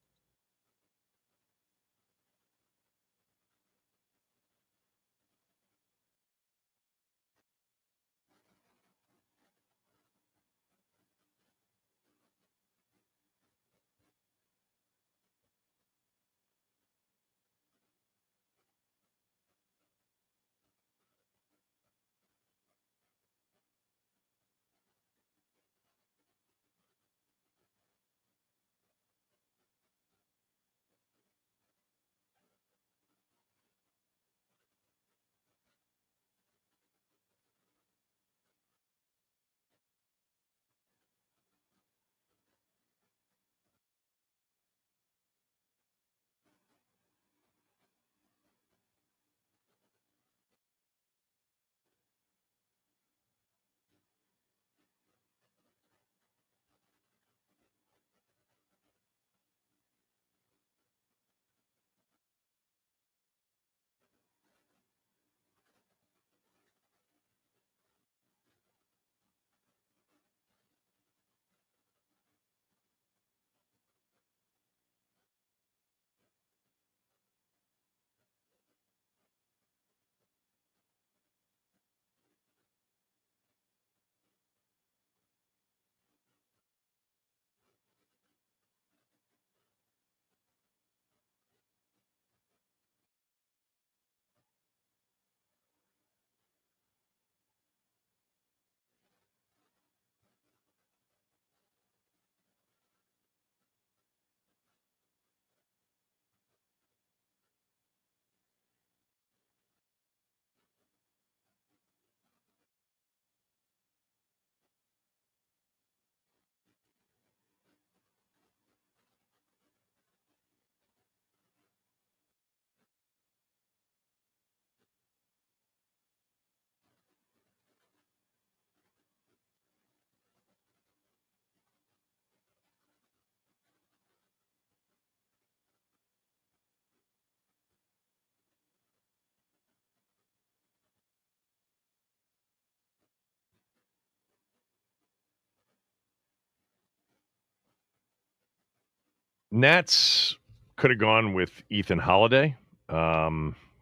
S2: Nats could have gone with Ethan Holiday,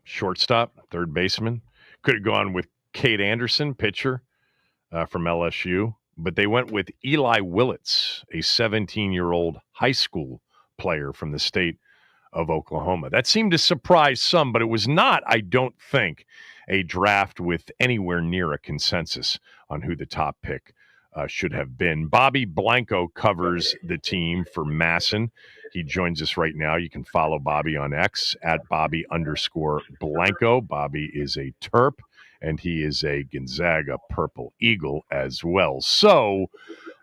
S2: shortstop, third baseman. Could have gone with Cade Anderson, pitcher from LSU. But they went with Eli Willits, a 17-year-old high school player from the state of Oklahoma. That seemed to surprise some, but it was not, I don't think, a draft with anywhere near a consensus on who the top pick should have been. Bobby Blanco covers the team for Masson. He joins us right now. You can follow Bobby on X at Bobby_Blanco. Bobby is a Terp, and he is a Gonzaga Purple Eagle as well. So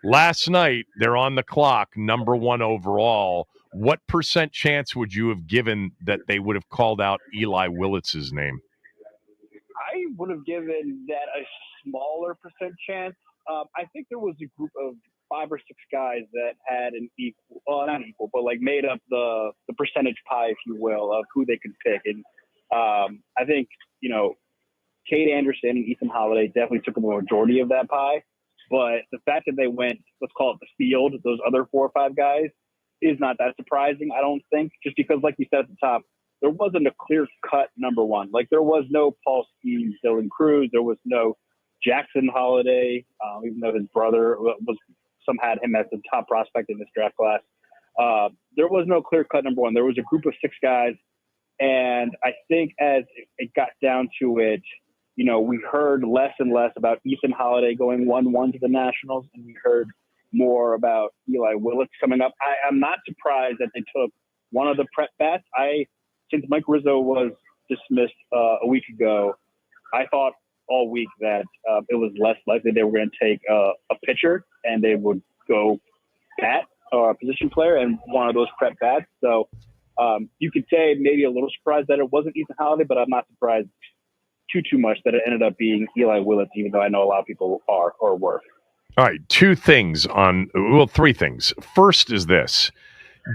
S2: last night, they're on the clock, number 1 overall. What % chance would you have given that they would have called out Eli Willits' name?
S13: I would have given that a smaller % chance. I think there was a group of 5 or 6 guys that had an equal, well, not equal, but like made up the percentage pie, if you will, of who they could pick. And I think, Cade Anderson and Ethan Holiday definitely took a majority of that pie. But the fact that they went, let's call it the field, those other 4 or 5 guys, is not that surprising, I don't think, just because, like you said at the top, there wasn't a clear-cut number 1. Like, there was no Paul Skeens, Dylan Cruz. There was no Jackson Holiday, even though his brother some had him as the top prospect in this draft class. There was no clear-cut number 1. There was a group of 6 guys, and I think as it got down to it, we heard less and less about Ethan Holiday going 1-1 to the Nationals, and we heard more about Eli Willits coming up. I'm not surprised that they took one of the prep bats. Since Mike Rizzo was dismissed a week ago, I thought all week that it was less likely they were going to take a pitcher and they would go bat or a position player and one of those prep bats. So you could say maybe a little surprised that it wasn't Ethan Holiday, but I'm not surprised too much that it ended up being Eli Willits, even though I know a lot of people are or were.
S2: All right, 3 things. First is this.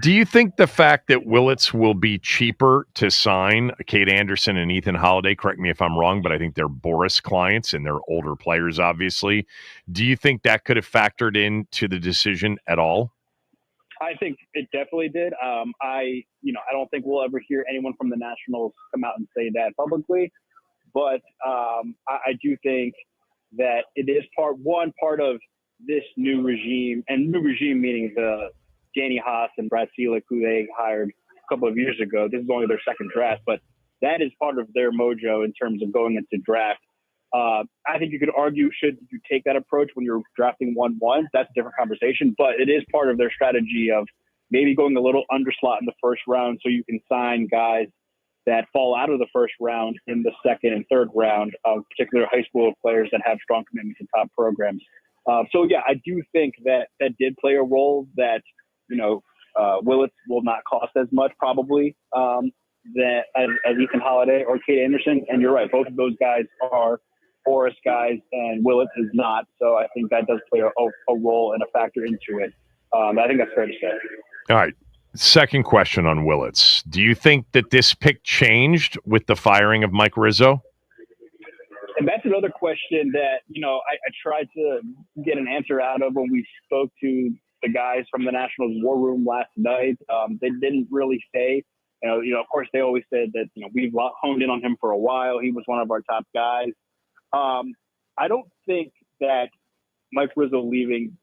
S2: Do you think the fact that Willits will be cheaper to sign, Cade Anderson and Ethan Holiday, correct me if I'm wrong, but I think they're Boris clients and they're older players, obviously. Do you think that could have factored into the decision at all?
S13: I think it definitely did. I don't think we'll ever hear anyone from the Nationals come out and say that publicly, but I do think that it is part of this new regime, and new regime meaning the Danny Haas and Brad Selick, who they hired a couple of years ago. This is only their second draft, but that is part of their mojo in terms of going into draft. I think you could argue, should you take that approach when you're drafting 1-1? That's a different conversation, but it is part of their strategy of maybe going a little underslot in the first round so you can sign guys that fall out of the first round in the second and third round, particularly high school players that have strong commitments to top programs. I do think that did play a role that, Willits will not cost as much probably as Ethan Holiday or Cade Anderson. And you're right, both of those guys are Boris guys and Willits is not. So I think that does play a role and a factor into it. I think that's fair to say.
S2: All right. Second question on Willits. Do you think that this pick changed with the firing of Mike Rizzo?
S13: And that's another question that, I tried to get an answer out of when we spoke to the guys from the Nationals war room last night. They didn't really say, of course they always said that, we've honed in on him for a while. He was one of our top guys. I don't think that Mike Rizzo leaving,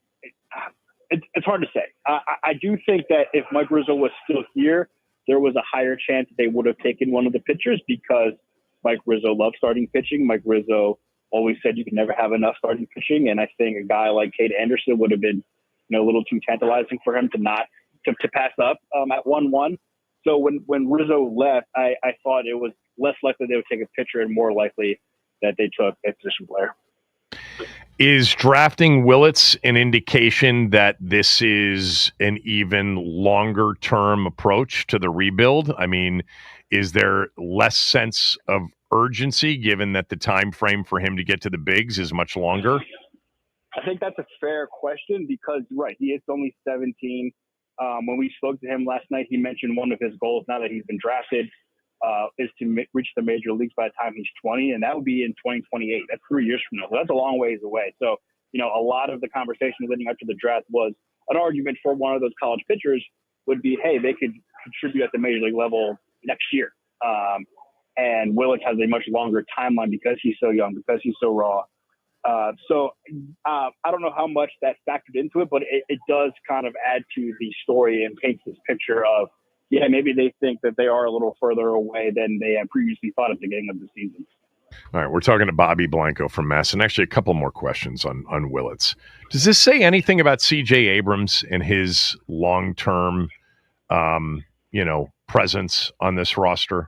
S13: it's hard to say. I do think that if Mike Rizzo was still here, there was a higher chance that they would have taken one of the pitchers because Mike Rizzo loved starting pitching. Mike Rizzo always said you can never have enough starting pitching. And I think a guy like Cade Anderson would have been, a little too tantalizing for him to pass up at 1-1. So when Rizzo left, I thought it was less likely they would take a pitcher and more likely that they took a position player.
S2: Is drafting Willits an indication that this is an even longer term approach to the rebuild? I mean, is there less sense of urgency given that the time frame for him to get to the bigs is much longer?
S13: I think that's a fair question because, right, he is only 17. When we spoke to him last night, he mentioned one of his goals now that he's been drafted is to reach the major leagues by the time he's 20, and that would be in 2028. That's 3 years from now. So that's a long ways away. So, a lot of the conversation leading up to the draft was an argument for one of those college pitchers would be, hey, they could contribute at the major league level next year. And Willits has a much longer timeline because he's so young, because he's so raw. So I don't know how much that factored into it, but it does kind of add to the story and paints this picture of, yeah, maybe they think that they are a little further away than they had previously thought at the beginning of the season.
S2: All right, we're talking to Bobby Blanco from Mass, and actually a couple more questions on Willits. Does this say anything about C.J. Abrams and his long-term, presence on this roster?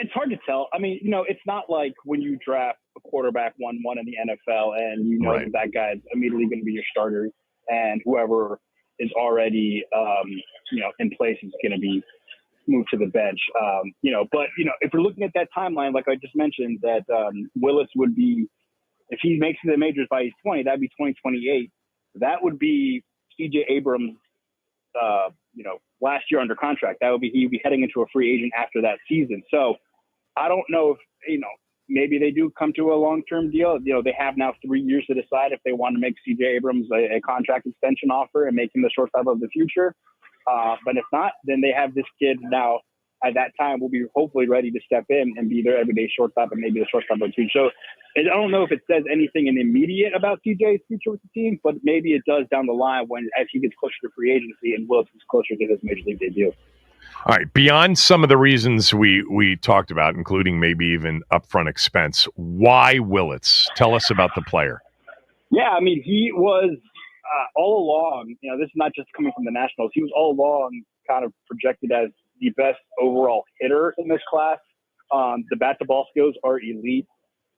S13: It's hard to tell. I mean, it's not like when you draft a quarterback 1-1 in the NFL and you know
S2: Right.
S13: that guy's immediately going to be your starter, and whoever is already, in place is going to be moved to the bench. But if you're looking at that timeline, like I just mentioned, that Willits would be, if he makes it to the majors by he's 20, that'd be 2028. That would be C.J. Abrams, last year under contract. That would be, he'd be heading into a free agent after that season. So I don't know if, maybe they do come to a long-term deal. They have now 3 years to decide if they want to make C.J. Abrams a contract extension offer and make him the shortstop of the future. But if not, then they have this kid now at that time will be hopefully ready to step in and be their everyday shortstop and maybe the shortstop of the future. So I don't know if it says anything in the immediate about CJ's future with the team, but maybe it does down the line as he gets closer to free agency and Willits gets closer to his major league debut.
S2: All right, beyond some of the reasons we talked about, including maybe even upfront expense, why Willits? Tell us about the player.
S13: Yeah, I mean, he was all along, this is not just coming from the Nationals, he was all along kind of projected as the best overall hitter in this class. The bat-to-ball skills are elite.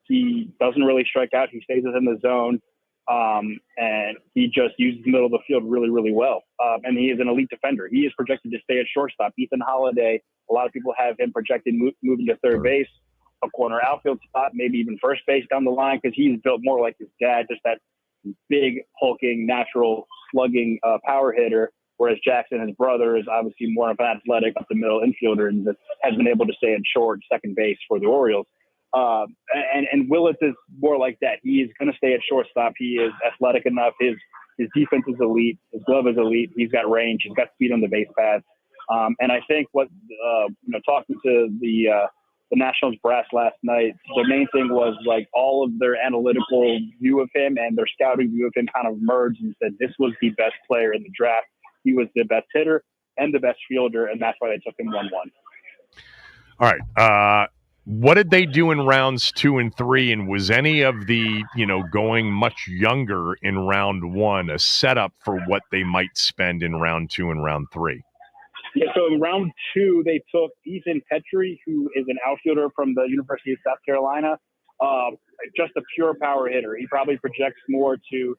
S13: He doesn't really strike out. He stays within the zone, and he just uses the middle of the field really, really well. And he is an elite defender. He is projected to stay at shortstop. Ethan Holiday, a lot of people have him projected moving to third base, a corner outfield spot, maybe even first base down the line, because he's built more like his dad, just that big, hulking, natural, slugging power hitter, whereas Jackson, his brother, is obviously more of an athletic up-the-middle infielder and has been able to stay at short second base for the Orioles. And Willits is more like that. He is going to stay at shortstop. He is athletic enough. His defense is elite. His glove is elite. He's got range. He's got speed on the base paths. And I think talking to the Nationals brass last night, the main thing was like all of their analytical view of him and their scouting view of him kind of merged and said this was the best player in the draft. He was the best hitter and the best fielder, and that's why they took him 1-1.
S2: All right. What did they do in rounds 2 and 3? And was any of the, going much younger in round 1 a setup for what they might spend in round 2 and round 3?
S13: Yeah, so in round 2, they took Ethan Petrie, who is an outfielder from the University of South Carolina, just a pure power hitter. He probably projects more to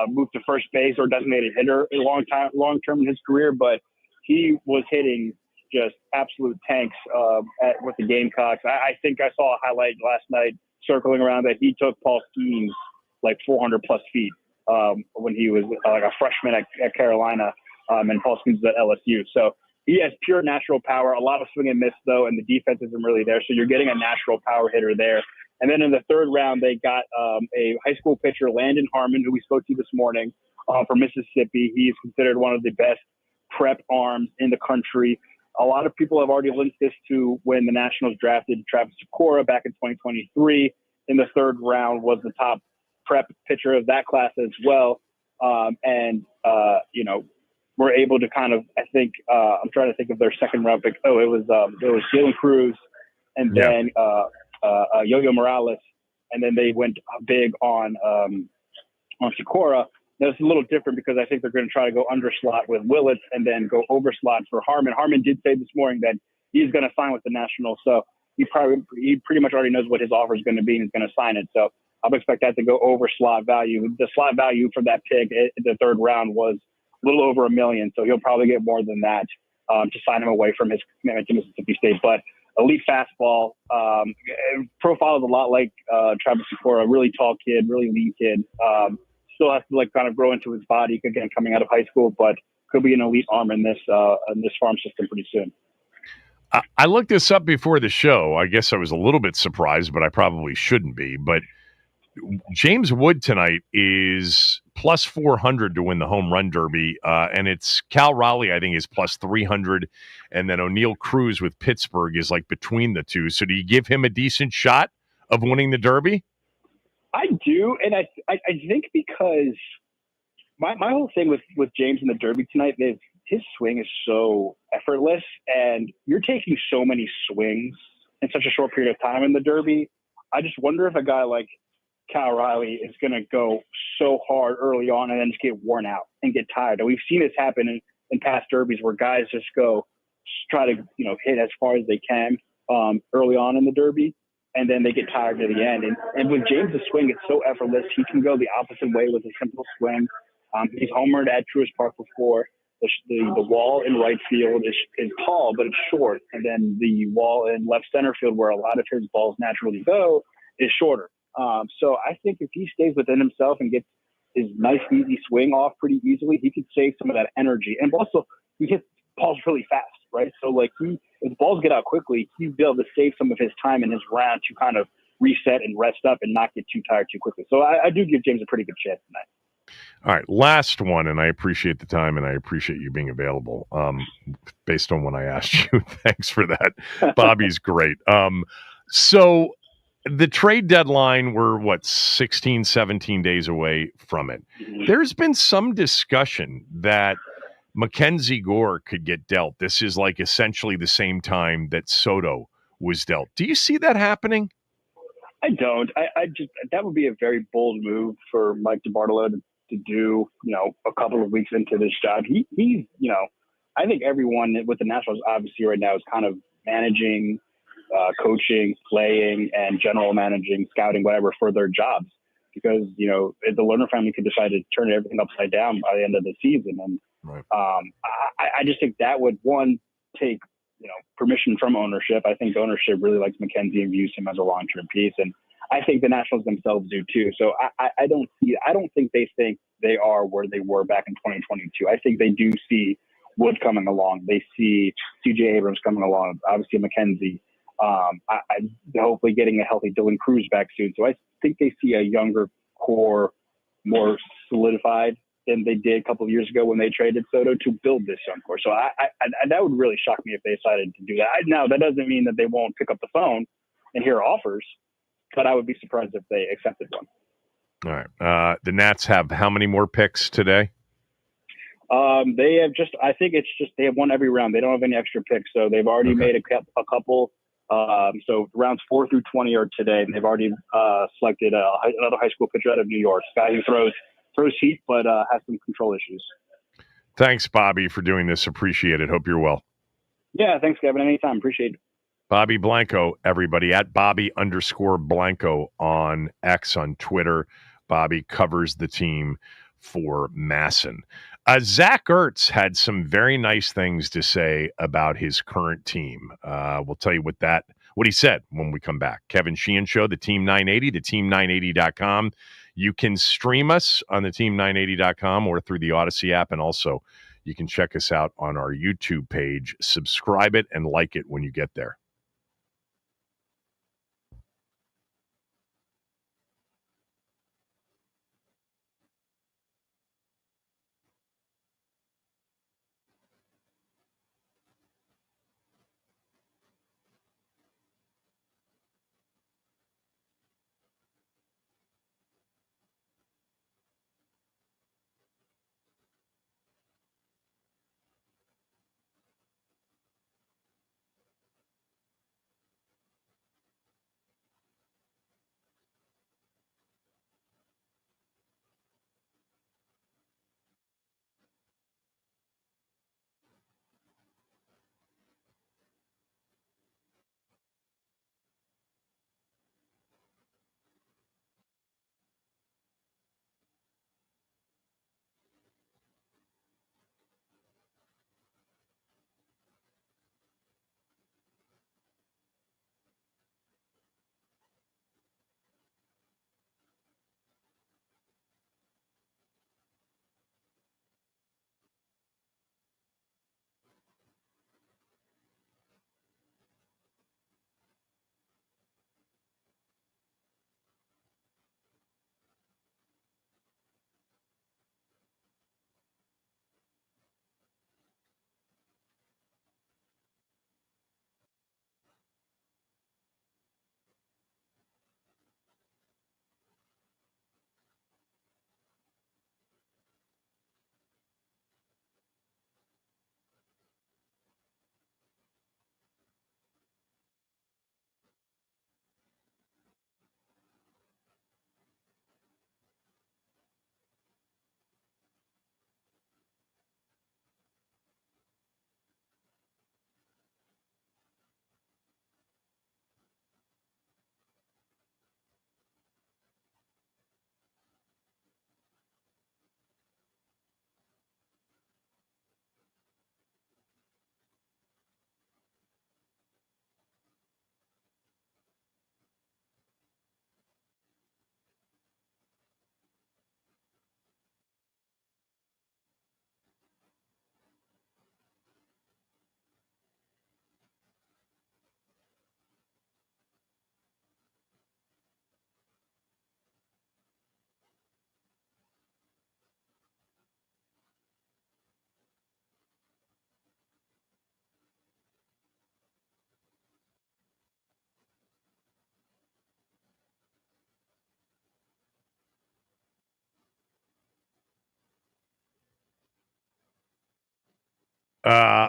S13: move to first base or designated hitter long-term in his career, but he was hitting just absolute tanks with the Gamecocks. I think I saw a highlight last night circling around that he took Paul Skeens like 400-plus feet when he was like a freshman at Carolina, and Paul Skeens was at LSU. So he has pure natural power, a lot of swing and miss, though, and the defense isn't really there. So you're getting a natural power hitter there. And then in the third round, they got a high school pitcher, Landon Harmon, who we spoke to this morning from Mississippi. He's considered one of the best prep arms in the country. A lot of people have already linked this to when the Nationals drafted Travis Sikora back in 2023. In the third round was the top prep pitcher of that class as well. We're able to kind of, I think, I'm trying to think of their second round pick. Oh, it was Jalen Cruz and then Yo-Yo Morales. And then they went big on Sikora. Now, it's a little different because I think they're going to try to go under slot with Willits and then go over slot for Harmon. Harmon did say this morning that he's going to sign with the Nationals. So he pretty much already knows what his offer is going to be and he's going to sign it. So I'll expect that to go over slot value. The slot value for that pick in the third round was a little over $1 million. So he'll probably get more than that to sign him away from his commitment to Mississippi State. But elite fastball, profiles a lot like Travis Sikora, a really tall kid, really lean kid. Still has to kind of grow into his body again coming out of high school, but could be an elite arm in this farm system pretty soon.
S2: I looked this up before the show. I guess I was a little bit surprised, but I probably shouldn't be. But James Wood tonight is plus 400 to win the home run derby, and it's Cal Raleigh, I think, is plus 300, and then O'Neal Cruz with Pittsburgh is like between the two. So do you give him a decent shot of winning the derby?
S13: I do, and I think because my whole thing with James in the derby tonight is his swing is so effortless, and you're taking so many swings in such a short period of time in the derby. I just wonder if a guy like Cal Riley is going to go so hard early on and then just get worn out and get tired. And we've seen this happen in past derbies where guys just try to hit as far as they can early on in the derby, and then they get tired near the end. And with James' swing, it's so effortless. He can go the opposite way with a simple swing. He's homered at Truist Park before. The wall in right field is tall, but it's short. And then the wall in left center field, where a lot of his balls naturally go, is shorter. So I think if he stays within himself and gets his nice, easy swing off pretty easily, he could save some of that energy. And also, he hits balls really fast, right? So, if the balls get out quickly, he'd be able to save some of his time in his round to kind of reset and rest up and not get too tired too quickly. So I do give James a pretty good chance tonight.
S2: All right, last one, and I appreciate the time, and I appreciate you being available based on when I asked you. Thanks for that. Bobby's great. So the trade deadline, we're 16, 17 days away from it. There's been some discussion that Mackenzie Gore could get dealt. This is like essentially the same time that Soto was dealt. Do you see that happening?
S13: I don't. I just, that would be a very bold move for Mike DiBartolo to do, a couple of weeks into this job. He's, I think everyone with the Nationals obviously right now is kind of managing, coaching, playing, and general managing, scouting, whatever, for their jobs. Because, the Lerner family could decide to turn everything upside down by the end of the season. And
S2: right.
S13: I just think that would, one, take, permission from ownership. I think ownership really likes McKenzie and views him as a long-term piece. And I think the Nationals themselves do too. So I don't think they think they are where they were back in 2022. I think they do see Wood coming along. They see CJ Abrams coming along, obviously McKenzie. Hopefully getting a healthy Dylan Cruz back soon. So I think they see a younger core more solidified than they did a couple of years ago when they traded Soto to build this young core. So I that would really shock me if they decided to do that. Now, that doesn't mean that they won't pick up the phone and hear offers, but I would be surprised if they accepted one.
S2: All right. The Nats have how many more picks today?
S13: They have I think it's just, they have one every round. They don't have any extra picks. So they've already made a couple. So rounds 4 through 20 are today. And they've already selected another high school pitcher out of New York, a guy who throws heat, but has some control issues.
S2: Thanks, Bobby, for doing this. Appreciate it. Hope you're well.
S13: Yeah, thanks, Kevin. Anytime. Appreciate it.
S2: Bobby Blanco, everybody, at Bobby_Blanco on X on Twitter. Bobby covers the team for Masson. Zach Ertz had some very nice things to say about his current team. We'll tell you what he said when we come back. Kevin Sheehan Show, the Team 980, the team980.com. You can stream us on the team980.com or through the Odyssey app, and also you can check us out on our YouTube page. Subscribe it and like it when you get there.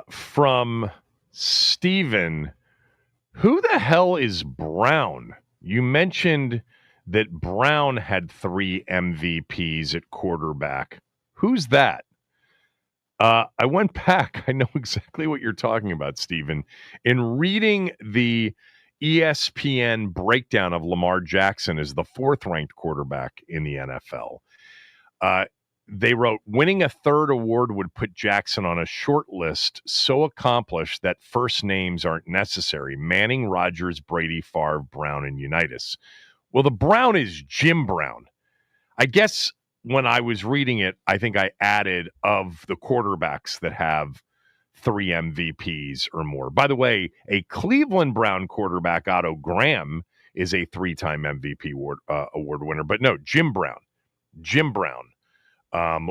S2: From Steven, who the hell is Brown? You mentioned that Brown had 3 MVPs at quarterback. Who's that? I went back. I know exactly what you're talking about, Steven. In reading the ESPN breakdown of Lamar Jackson as the 4th-ranked quarterback in the NFL, they wrote, winning a 3rd award would put Jackson on a short list so accomplished that first names aren't necessary. Manning, Rodgers, Brady, Favre, Brown, and Unitas. Well, the Brown is Jim Brown. I guess when I was reading it, I think I added of the quarterbacks that have 3 MVPs or more. By the way, a Cleveland Brown quarterback, Otto Graham, is a 3-time MVP award winner. But no, Jim Brown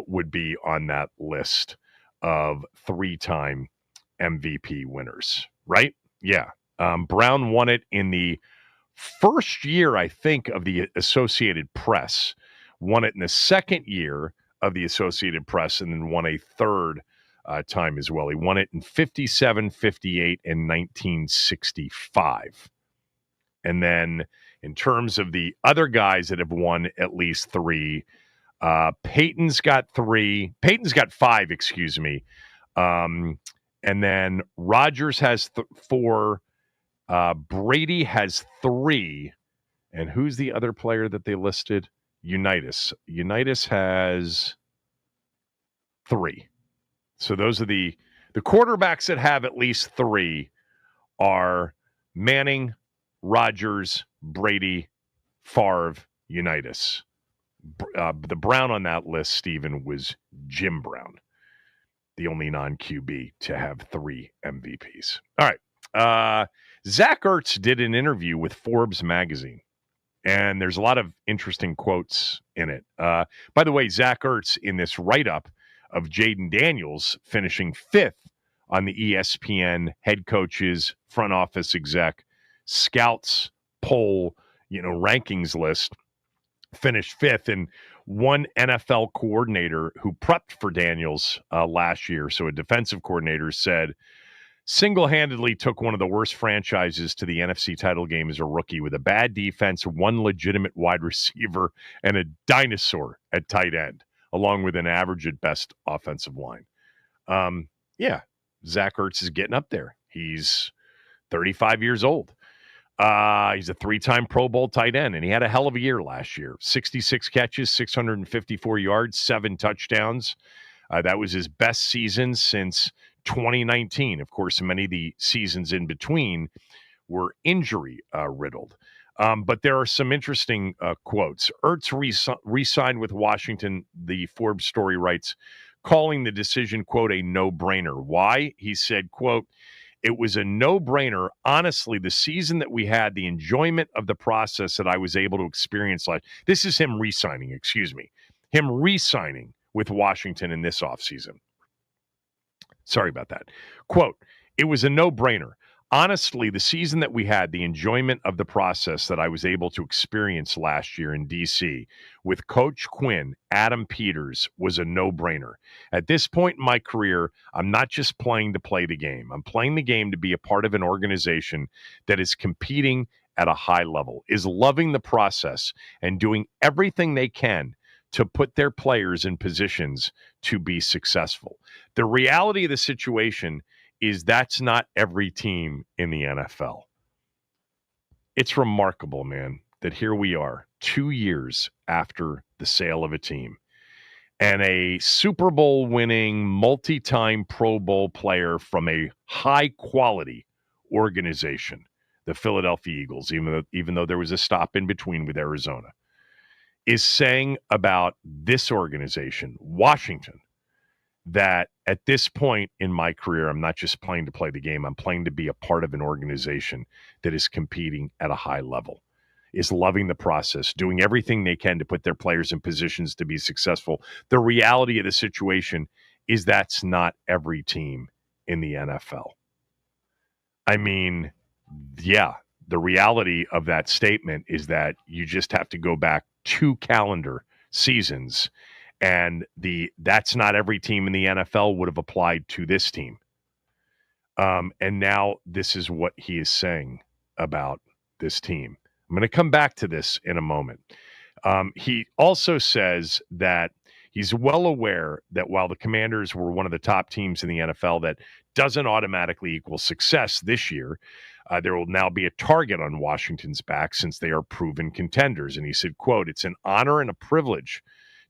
S2: would be on that list of 3-time MVP winners, right? Yeah. Brown won it in the first year, I think, of the Associated Press, won it in the second year of the Associated Press, and then won a 3rd time as well. He won it in 57, 58, and 1965. And then in terms of the other guys that have won at least 3, Peyton's got 5, excuse me. And then Rodgers has 4. Brady has 3. And who's the other player that they listed? Unitas. Unitas has 3. So those are the quarterbacks that have at least 3 are Manning, Rodgers, Brady, Favre, Unitas. The Brown on that list, Stephen, was Jim Brown, the only non-QB to have 3 MVPs. All right. Zach Ertz did an interview with Forbes magazine, and there's a lot of interesting quotes in it. By the way, Zach Ertz, in this write-up of Jaden Daniels finishing 5th on the ESPN head coaches, front office exec, scouts poll, rankings list, finished 5th. And one NFL coordinator who prepped for Daniels last year, so a defensive coordinator, said, single-handedly took one of the worst franchises to the NFC title game as a rookie with a bad defense, 1 legitimate wide receiver, and a dinosaur at tight end, along with an average at best offensive line. Yeah, Zach Ertz is getting up there. He's 35 years old. He's a 3-time Pro Bowl tight end, and he had a hell of a year last year. 66 catches, 654 yards, 7 touchdowns. That was his best season since 2019. Of course, many of the seasons in between were injury riddled. But there are some interesting quotes. Ertz re-signed with Washington, the Forbes story writes, calling the decision, quote, a no-brainer. Why? He said, quote, it was a no-brainer. Honestly, the season that we had, the enjoyment of the process that I was able to experience. This is him re-signing, him re-signing with Washington in this offseason. Sorry about that. Quote, it was a no-brainer. Honestly, the season that we had, the enjoyment of the process that I was able to experience last year in D.C. with Coach Quinn, Adam Peters, was a no-brainer. At this point in my career, I'm not just playing to play the game. I'm playing the game to be a part of an organization that is competing at a high level, is loving the process, and doing everything they can to put their players in positions to be successful. The reality of the situation is that's not every team in the NFL. It's remarkable, man, that here we are 2 years after the sale of a team, and a Super Bowl winning, multi-time Pro Bowl player from a high-quality organization, the Philadelphia Eagles, even though there was a stop in between with Arizona, is saying about this organization, Washington, that at this point in my career, I'm not just playing to play the game. I'm playing to be a part of an organization that is competing at a high level, is loving the process, doing everything they can to put their players in positions to be successful. The reality of the situation is that's not every team in the NFL. I mean, yeah, the reality of that statement is that you just have to go back 2 calendar seasons, and that's not every team in the NFL would have applied to this team And now this is what he is saying about this team. I'm going to come back to this in a moment. He also says that he's well aware that while the Commanders were one of the top teams in the NFL, that doesn't automatically equal success this year. There will now be a target on Washington's back since they are proven contenders. And he said, quote, "It's an honor and a privilege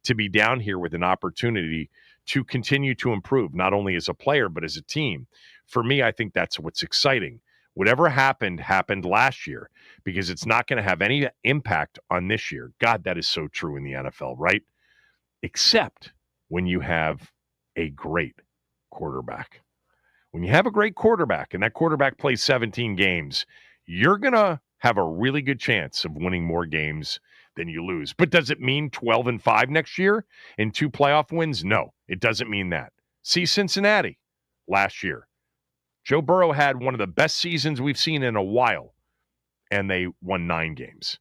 S2: to be down here with an opportunity to continue to improve, not only as a player, but as a team. For me, I think that's what's exciting. Whatever happened last year, because it's not going to have any impact on this year." God, that is so true in the NFL, right? Except when you have a great quarterback. When you have a great quarterback and that quarterback plays 17 games, you're going to have a really good chance of winning more games than you lose. But does it mean 12-5 next year and 2 playoff wins? No, it doesn't mean that. See Cincinnati last year. Joe Burrow had one of the best seasons we've seen in a while, and they won 9 games.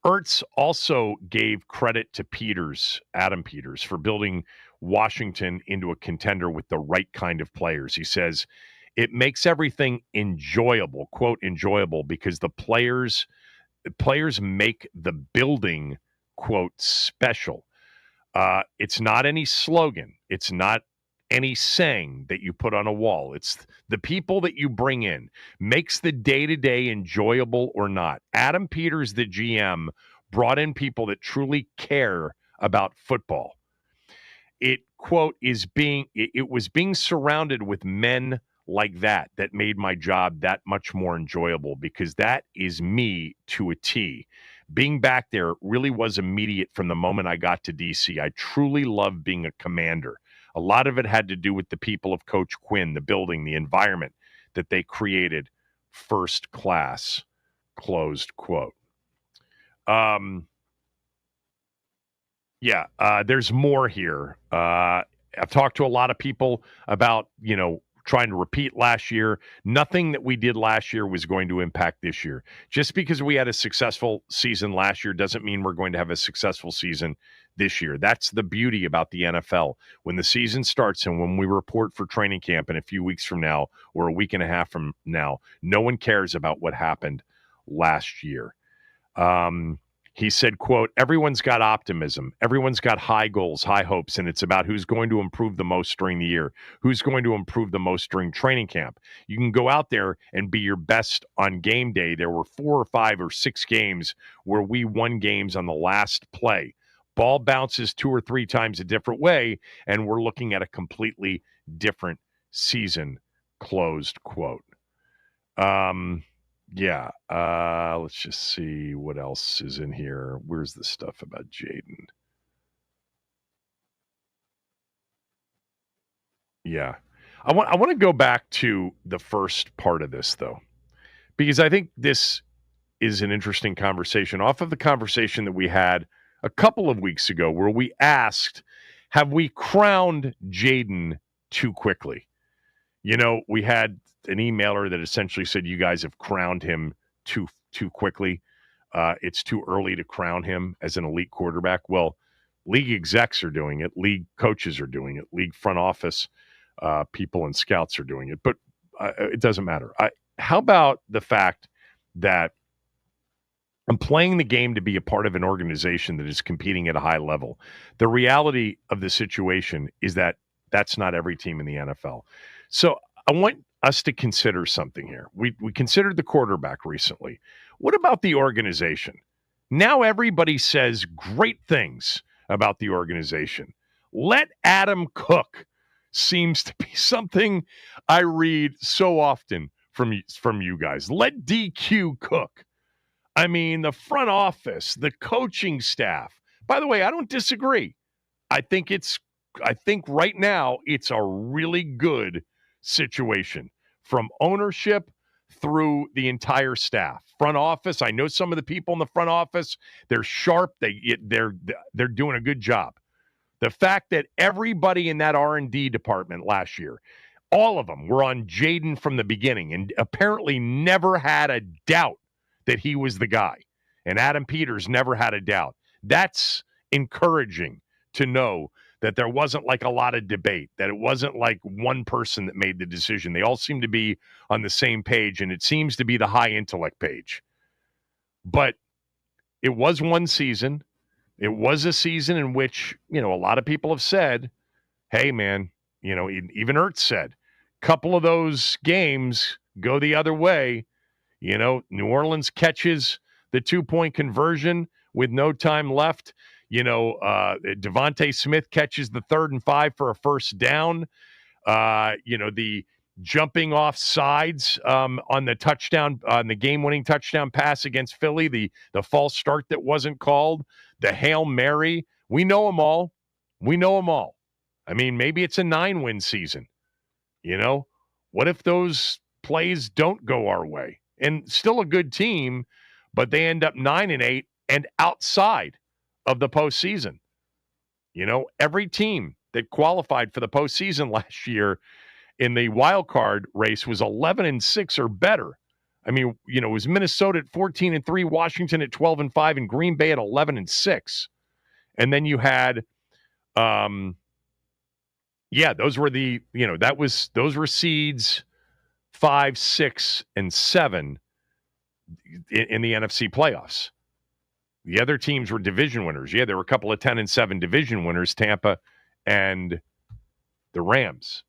S2: Ertz also gave credit to Adam Peters, for building Washington into a contender with the right kind of players. He says, "It makes everything enjoyable," quote, enjoyable, because the players make the building, quote, special. It's not any slogan. It's not any saying that you put on a wall. It's the people that you bring in makes the day-to-day enjoyable or not. Adam Peters, the GM, brought in people that truly care about football. It, quote, it was being surrounded with men like that made my job that much more enjoyable, because that is me to a T. Being back there really was immediate from the moment I got to DC. I truly love being a Commander. A lot of it had to do with the people of Coach Quinn, the building, the environment that they created. First class, closed quote. There's more here. I've talked to a lot of people about, trying to repeat last year. Nothing that we did last year was going to impact this year. Just because we had a successful season last year doesn't mean we're going to have a successful season this year. That's the beauty about the NFL. When the season starts and when we report for training camp in a few weeks from now or a week and a half from now, no one cares about what happened last year. He said, quote, "Everyone's got optimism. Everyone's got high goals, high hopes, and it's about who's going to improve the most during the year, who's going to improve the most during training camp. You can go out there and be your best on game day. There were 4 or 5 or 6 games where we won games on the last play. Ball bounces 2 or 3 times a different way, and we're looking at a completely different season," closed quote. Let's just see what else is in here. Where's the stuff about Jaden? Yeah. I want to go back to the first part of this, though, because I think this is an interesting conversation off of the conversation that we had a couple of weeks ago where we asked, have we crowned Jaden too quickly? We had an emailer that essentially said you guys have crowned him too quickly. It's too early to crown him as an elite quarterback. Well, league execs are doing it. League coaches are doing it. League front office people and scouts are doing it. But it doesn't matter. How about the fact that I'm playing the game to be a part of an organization that is competing at a high level? The reality of the situation is that that's not every team in the NFL. So I want us to consider something here. We considered the quarterback recently. What about the organization? Now everybody says great things about the organization. Let Adam cook seems to be something I read so often from you guys. Let DQ cook. I mean, the front office, the coaching staff. By the way, I don't disagree. I think right now it's a really good situation from ownership through the entire staff. Front office, I know some of the people in the front office, they're sharp, they're doing a good job. The fact that everybody in that R&D department last year, all of them were on Jaden from the beginning and apparently never had a doubt that he was the guy. And Adam Peters never had a doubt. That's encouraging to know that there wasn't like a lot of debate, that it wasn't like one person that made the decision. They all seem to be on the same page, and it seems to be the high intellect page. But it was one season. It was a season in which, a lot of people have said, hey, man, even Ertz said, a couple of those games go the other way. New Orleans catches the 2-point conversion with no time left. Devontae Smith catches the 3rd and 5 for a first down. The jumping off sides on the touchdown, on the game-winning touchdown pass against Philly, the false start that wasn't called, the Hail Mary. We know them all. I mean, maybe it's a 9-win season. What if those plays don't go our way? And still a good team, but they end up 9-8 and outside of the postseason. Every team that qualified for the postseason last year in the wild card race was 11-6 or better. I mean, it was Minnesota at 14-3, Washington at 12-5, and Green Bay at 11-6. And then you had, those were those were seeds 5, 6, and 7 in the NFC playoffs. The other teams were division winners. Yeah, there were a couple of 10-7 division winners, Tampa and the Rams.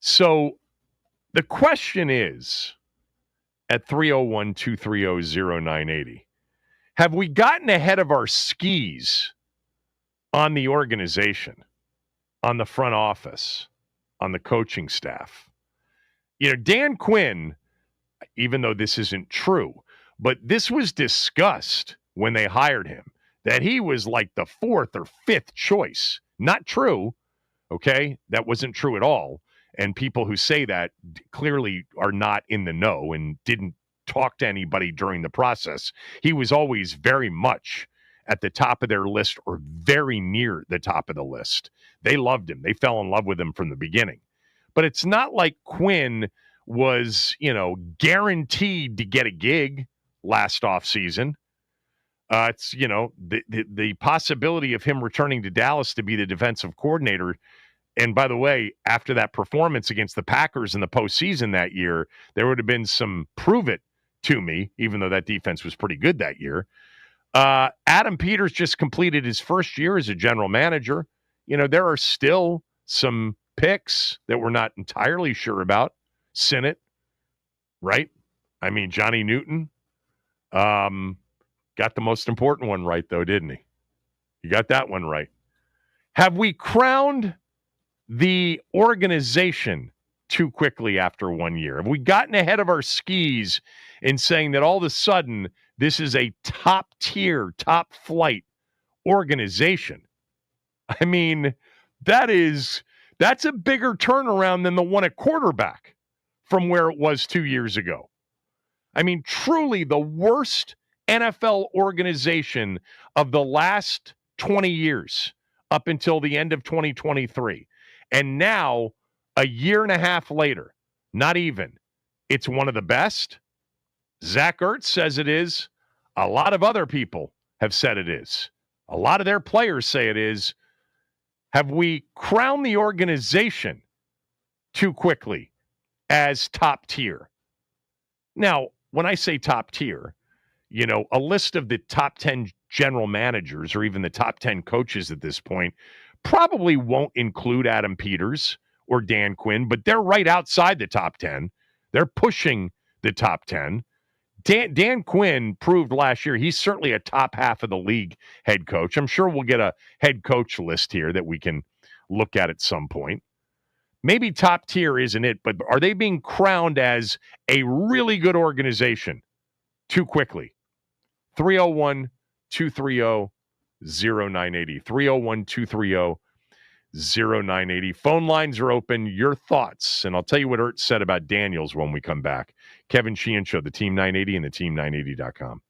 S2: So the question is, at 301-230-0980, have we gotten ahead of our skis on the organization, on the front office, on the coaching staff? Dan Quinn, even though this isn't true, but this was discussed when they hired him, that he was like the 4th or 5th choice. Not true, okay? That wasn't true at all. And people who say that clearly are not in the know and didn't talk to anybody during the process. He was always very much at the top of their list or very near the top of the list. They loved him. They fell in love with him from the beginning. But it's not like Quinn was, guaranteed to get a gig last offseason. It's, the possibility of him returning to Dallas to be the defensive coordinator. And by the way, after that performance against the Packers in the postseason that year, there would have been some prove it to me, even though that defense was pretty good that year. Adam Peters just completed his first year as a general manager. There are still some picks that we're not entirely sure about. Sinnott, right? I mean, Johnny Newton got the most important one right, though, didn't he? He got that one right. Have we crowned the organization too quickly after 1 year? Have we gotten ahead of our skis in saying that all of a sudden this is a top-tier, top-flight organization? I mean, that's a bigger turnaround than the one at quarterback from where it was 2 years ago. I mean, truly the worst NFL organization of the last 20 years up until the end of 2023. And now, a year and a half later, not even, it's one of the best. Zach Ertz says it is. A lot of other people have said it is. A lot of their players say it is. Have we crowned the organization too quickly as top tier? Now, when I say top tier, a list of the top 10 general managers or even the top 10 coaches at this point probably won't include Adam Peters or Dan Quinn, but they're right outside the top 10. They're pushing the top 10. Dan Quinn proved last year he's certainly a top half of the league head coach. I'm sure we'll get a head coach list here that we can look at some point. Maybe top tier isn't it, but are they being crowned as a really good organization too quickly? 301-230-0980. 301-230-0980. Phone lines are open. Your thoughts. And I'll tell you what Ertz said about Daniels when we come back. Kevin Sheehan Show, the Team 980 and the Team980.com.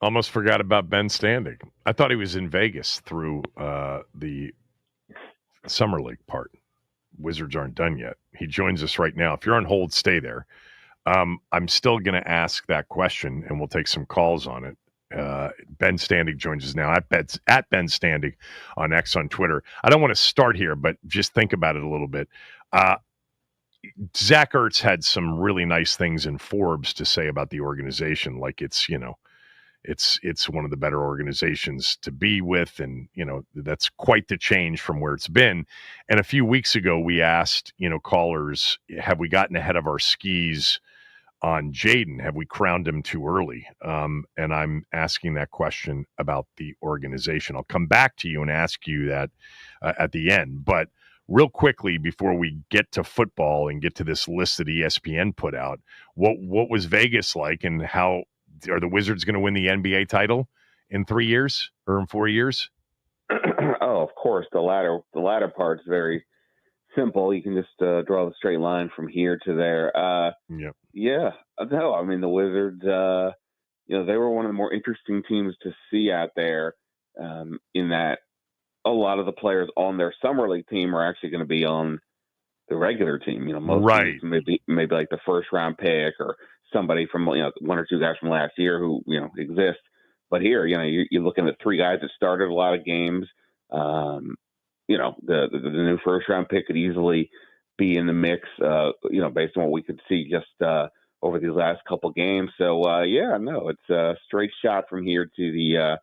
S2: Almost forgot about Ben Standing. I thought he was in Vegas through the Summer League part. Wizards aren't done yet. He joins us right now. If you're on hold, stay there. I'm still going to ask that question, and we'll take some calls on it. Ben Standing joins us now at Ben Standing on X on Twitter. I don't want to start here, but just think about it a little bit. Zach Ertz had some really nice things in Forbes to say about the organization, like it's one of the better organizations to be with, and that's quite the change from where it's been. And a few weeks ago, we asked callers, have we gotten ahead of our skis on Jaden? Have we crowned him too early? And I'm asking that question about the organization. I'll come back to you and ask you that at the end. But real quickly, before we get to football and get to this list that ESPN put out, what was Vegas like, and how are the Wizards going to win the NBA title in 3 years or in 4 years?
S14: Oh, of course. The latter part's very simple. You can just draw the straight line from here to there.
S2: Yep.
S14: Yeah. No, I mean, the Wizards, they were one of the more interesting teams to see out there, in that a lot of the players on their summer league team are actually going to be on the regular tean. Most
S2: right.
S14: Maybe like the first round pick or somebody from one or two guys from last year who exist. But here, you're looking at three guys that started a lot of games. The new first round pick could easily be in the mix, based on what we could see just over these last couple games. So it's a straight shot from here to the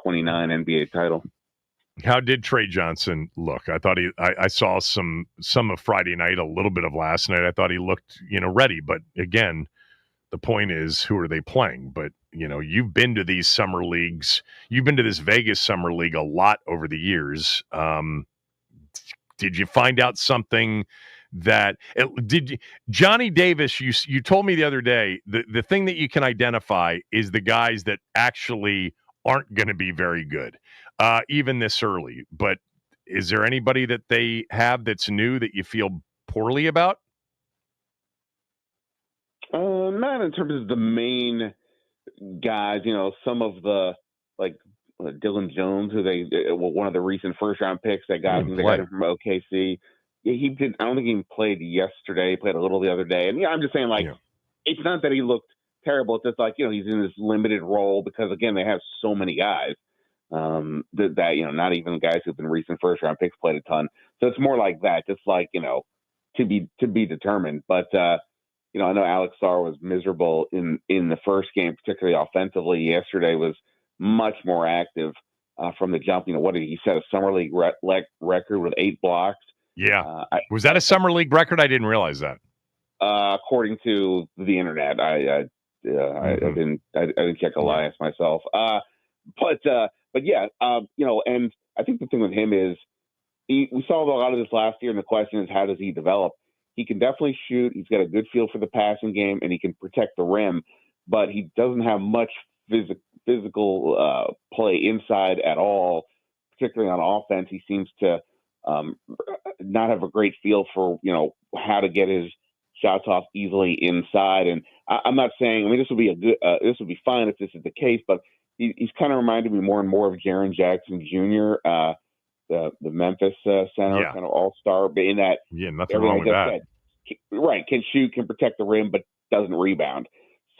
S14: 29 NBA title.
S2: How did Trey Johnson look? I thought I saw some of Friday night, a little bit of last night. I thought he looked ready, but again, the point is, who are they playing? But you've been to these summer leagues. You've been to this Vegas summer league a lot over the years. Did you find out something Johnny Davis? You told me the other day the thing that you can identify is the guys that actually aren't going to be very good, even this early. But is there anybody that they have that's new that you feel poorly about?
S14: Not in terms of the main guys. Some of the Dylan Jones, who one of the recent first round picks they got him from OKC. He did. I don't think he played yesterday. He played a little the other day. And I'm just saying, it's not that he looked terrible. It's just he's in this limited role because again they have so many guys that not even guys who've been recent first round picks played a ton. So it's more like that, just to be determined. But I know Alex Sarr was miserable in the first game, particularly offensively. Yesterday was much more active from the jump. What did he set a summer league record with 8 blocks?
S2: Yeah, was that a summer league record? I didn't realize that.
S14: According to the internet, I didn't check Elias myself. But yeah, and I think the thing with him is we saw a lot of this last year, and the question is, how does he develop? He can definitely shoot. He's got a good feel for the passing game, and he can protect the rim, but he doesn't have much physical play inside at all, particularly on offense. He seems to not have a great feel for, how to get his shots off easily inside. And I'm not saying, this would be this would be fine if this is the case, but he's kind of reminded me more and more of Jaren Jackson Jr., the Memphis center, kind of all-star, but in that
S2: nothing wrong with that.
S14: Right, can shoot, can protect the rim, but doesn't rebound.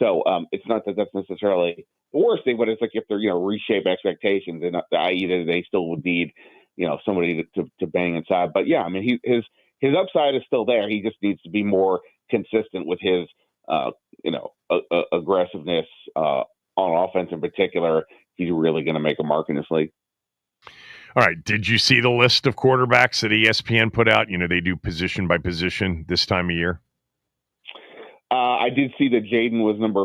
S14: So it's not that that's necessarily the worst thing, but it's if they're reshape expectations, and i.e. that they still would need somebody to bang inside. But yeah, his upside is still there. He just needs to be more consistent with his aggressiveness on offense in particular. If he's really going to make a mark in this league.
S2: All right. Did you see the list of quarterbacks that ESPN put out? They do position by position this time of year.
S14: I did see that Jaden was number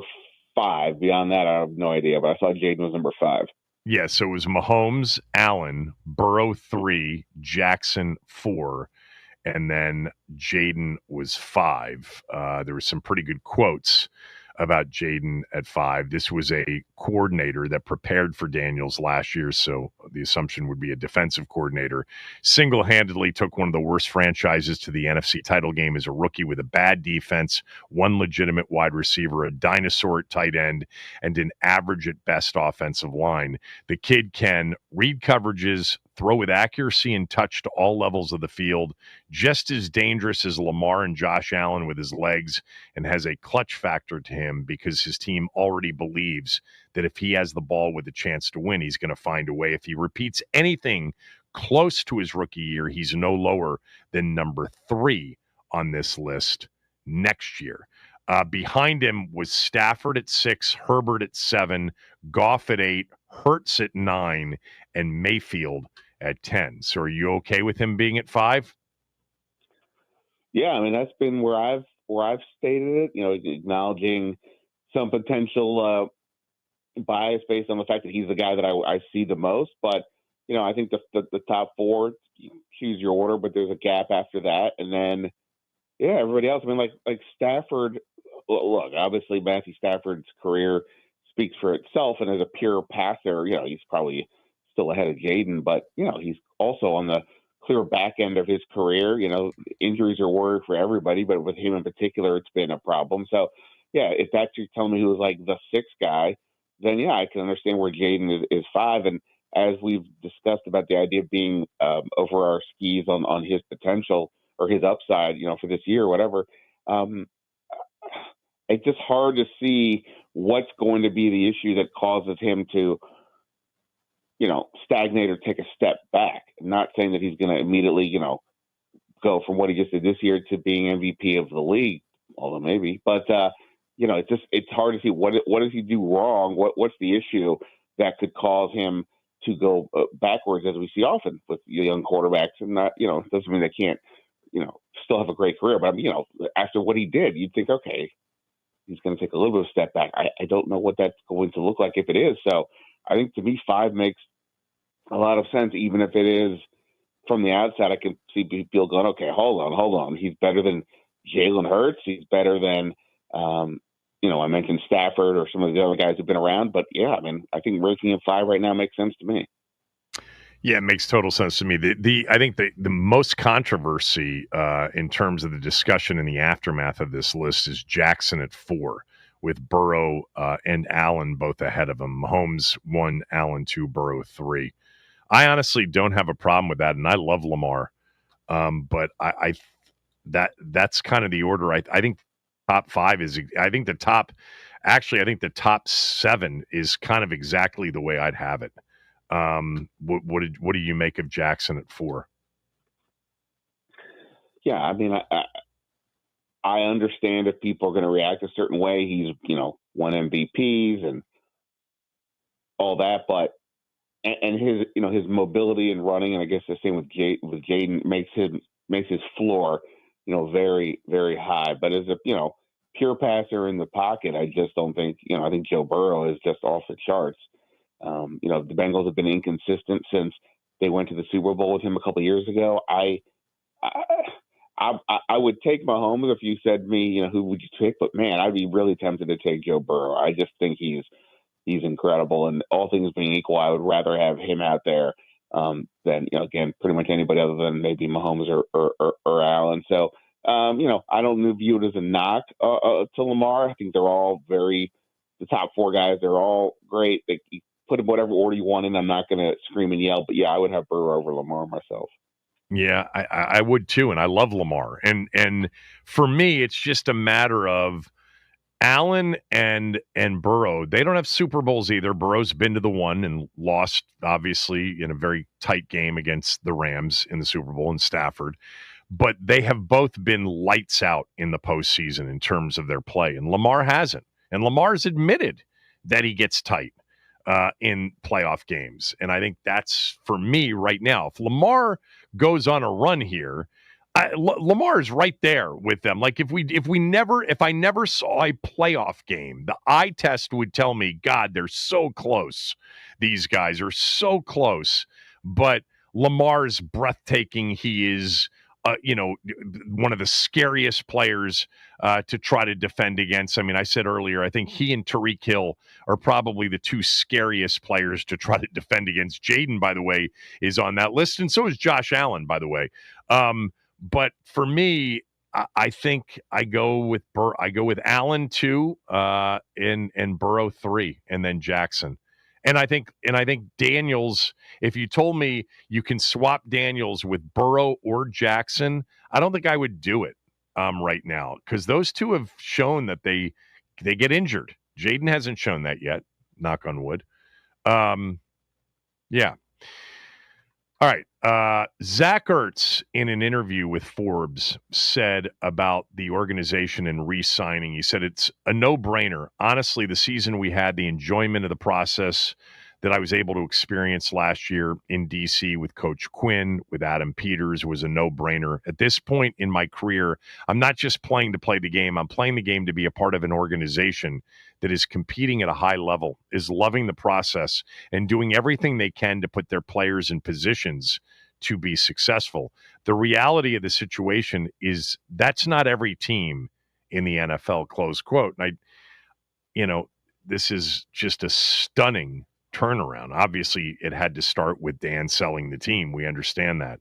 S14: 5. Beyond that, I have no idea, but I saw Jaden was number 5.
S2: Yeah, so it was Mahomes, Allen, Burrow 3, Jackson 4, and then Jaden was 5. There were some pretty good quotes about Jaden at 5. This was a coordinator that prepared for Daniels last year, so the assumption would be a defensive coordinator. Single-handedly took one of the worst franchises to the NFC title game as a rookie with a bad defense, one legitimate wide receiver, a dinosaur at tight end, and an average at best offensive line. The kid can read coverages, throw with accuracy and touch to all levels of the field, just as dangerous as Lamar and Josh Allen with his legs, and has a clutch factor to him because his team already believes that if he has the ball with a chance to win, he's going to find a way. If he repeats anything close to his rookie year, he's no lower than number 3 on this list next year. Behind him was Stafford at 6, Herbert at 7, Goff at 8, Hurts at 9, and Mayfield at 10. So are you okay with him being at 5?
S14: Yeah, I mean, that's been where I've stated it, acknowledging some potential bias based on the fact that he's the guy that I see the most. But, I think the top 4, you choose your order, but there's a gap after that. And then, everybody else. I mean, like Stafford, look, obviously Matthew Stafford's career speaks for itself. And as a pure passer, he's probably still ahead of Jaden. But, he's also on the clear back end of his career. Injuries are worried for everybody, but with him in particular, it's been a problem. So, if that's you're telling me he was like the 6th guy, then I can understand where Jaden is 5. And as we've discussed about the idea of being over our skis on his potential or his upside, for this year or whatever, it's just hard to see what's going to be the issue that causes him to stagnate or take a step back. I'm not saying that he's going to immediately, go from what he just did this year to being MVP of the league, although maybe. But it's hard to see what does he do wrong. What's the issue that could cause him to go backwards, as we see often with young quarterbacks. And not, doesn't mean they can't, still have a great career. But after what he did, you'd think, okay, he's going to take a little bit of a step back. I don't know what that's going to look like if it is. So I think to me, 5 makes a lot of sense, even if it is from the outside. I can see people going, okay, hold on. He's better than Jalen Hurts. He's better than, I mentioned Stafford or some of the other guys who've been around. But I think ranking him 5 right now makes sense to me.
S2: Yeah, it makes total sense to me. I think the most controversy in terms of the discussion in the aftermath of this list is Jackson at 4, with Burrow and Allen both ahead of him. Mahomes 1, Allen 2, Burrow 3. I honestly don't have a problem with that, and I love Lamar. But that's kind of the order. I think top 5 is. I think the top 7 is kind of exactly the way I'd have it. What do you make of Jackson at 4?
S14: Yeah, I mean, I understand if people are going to react a certain way. He's won MVPs and all that, but and his his mobility and running, and I guess the same with Jaden makes his floor very, very high. But as a pure passer in the pocket, I just don't think I think Joe Burrow is just off the charts. The Bengals have been inconsistent since they went to the Super Bowl with him a couple of years ago. I would take Mahomes if you said to me, who would you take? But man, I'd be really tempted to take Joe Burrow. I just think he's incredible, and all things being equal, I would rather have him out there than again pretty much anybody other than maybe Mahomes or Allen. So I don't view it as a knock to Lamar. I think they're all the top 4 guys. They're all great. You put them whatever order you want in. I'm not going to scream and yell, but I would have Burrow over Lamar myself.
S2: Yeah, I would too, and I love Lamar. And for me, it's just a matter of Allen and Burrow. They don't have Super Bowls either. Burrow's been to the one and lost, obviously, in a very tight game against the Rams in the Super Bowl in Stafford. But they have both been lights out in the postseason in terms of their play, and Lamar hasn't. And Lamar's admitted that he gets tight in playoff games. And I think that's, for me right now, if Lamar goes on a run here, Lamar's right there with them. Like if I never saw a playoff game, the eye test would tell me, God, they're so close. These guys are so close. But Lamar's breathtaking. He is one of the scariest players to try to defend against. I mean, I said earlier, I think he and Tyreek Hill are probably the two scariest players to try to defend against. Jaden, by the way, is on that list, and so is Josh Allen, by the way. But for me, I think I go with Allen 2, and Burrow 3, and then Jackson. And I think Daniels, if you told me you can swap Daniels with Burrow or Jackson, I don't think I would do it right now, because those two have shown that they get injured. Jaden hasn't shown that yet, knock on wood. Yeah. All right. Zach Ertz, in an interview with Forbes, said about the organization and re-signing, he said it's a no-brainer. Honestly, the season we had, the enjoyment of the process that I was able to experience last year in D.C. with Coach Quinn, with Adam Peters, was a no-brainer. At this point in my career, I'm not just playing to play the game. I'm playing the game to be a part of an organization that is competing at a high level, is loving the process, and doing everything they can to put their players in positions to be successful. The reality of the situation is that's not every team in the NFL, close quote. And this is just a stunning turnaround. Obviously, it had to start with Dan selling the team. We understand that.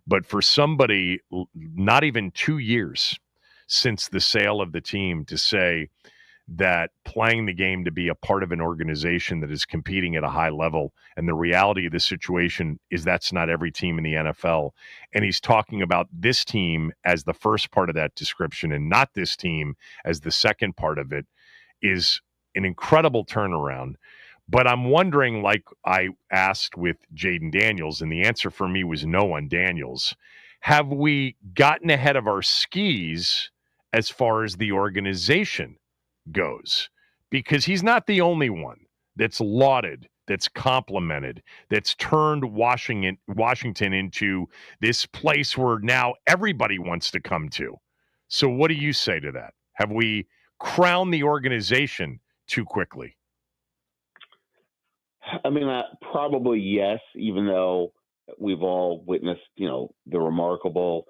S2: But for somebody not even 2 years since the sale of the team to say that playing the game to be a part of an organization that is competing at a high level, and the reality of the situation is that's not every team in the NFL. And he's talking about this team as the first part of that description and not this team as the second part of it, is an incredible turnaround. But I'm wondering, like I asked with Jaden Daniels, and the answer for me was no on Daniels, have we gotten ahead of our skis as far as the organization goes? Because he's not the only one that's lauded, that's complimented, that's turned Washington into this place where now everybody wants to come to. So what do you say to that? Have we crowned the organization too quickly?
S14: I mean, probably yes, even though we've all witnessed, the remarkable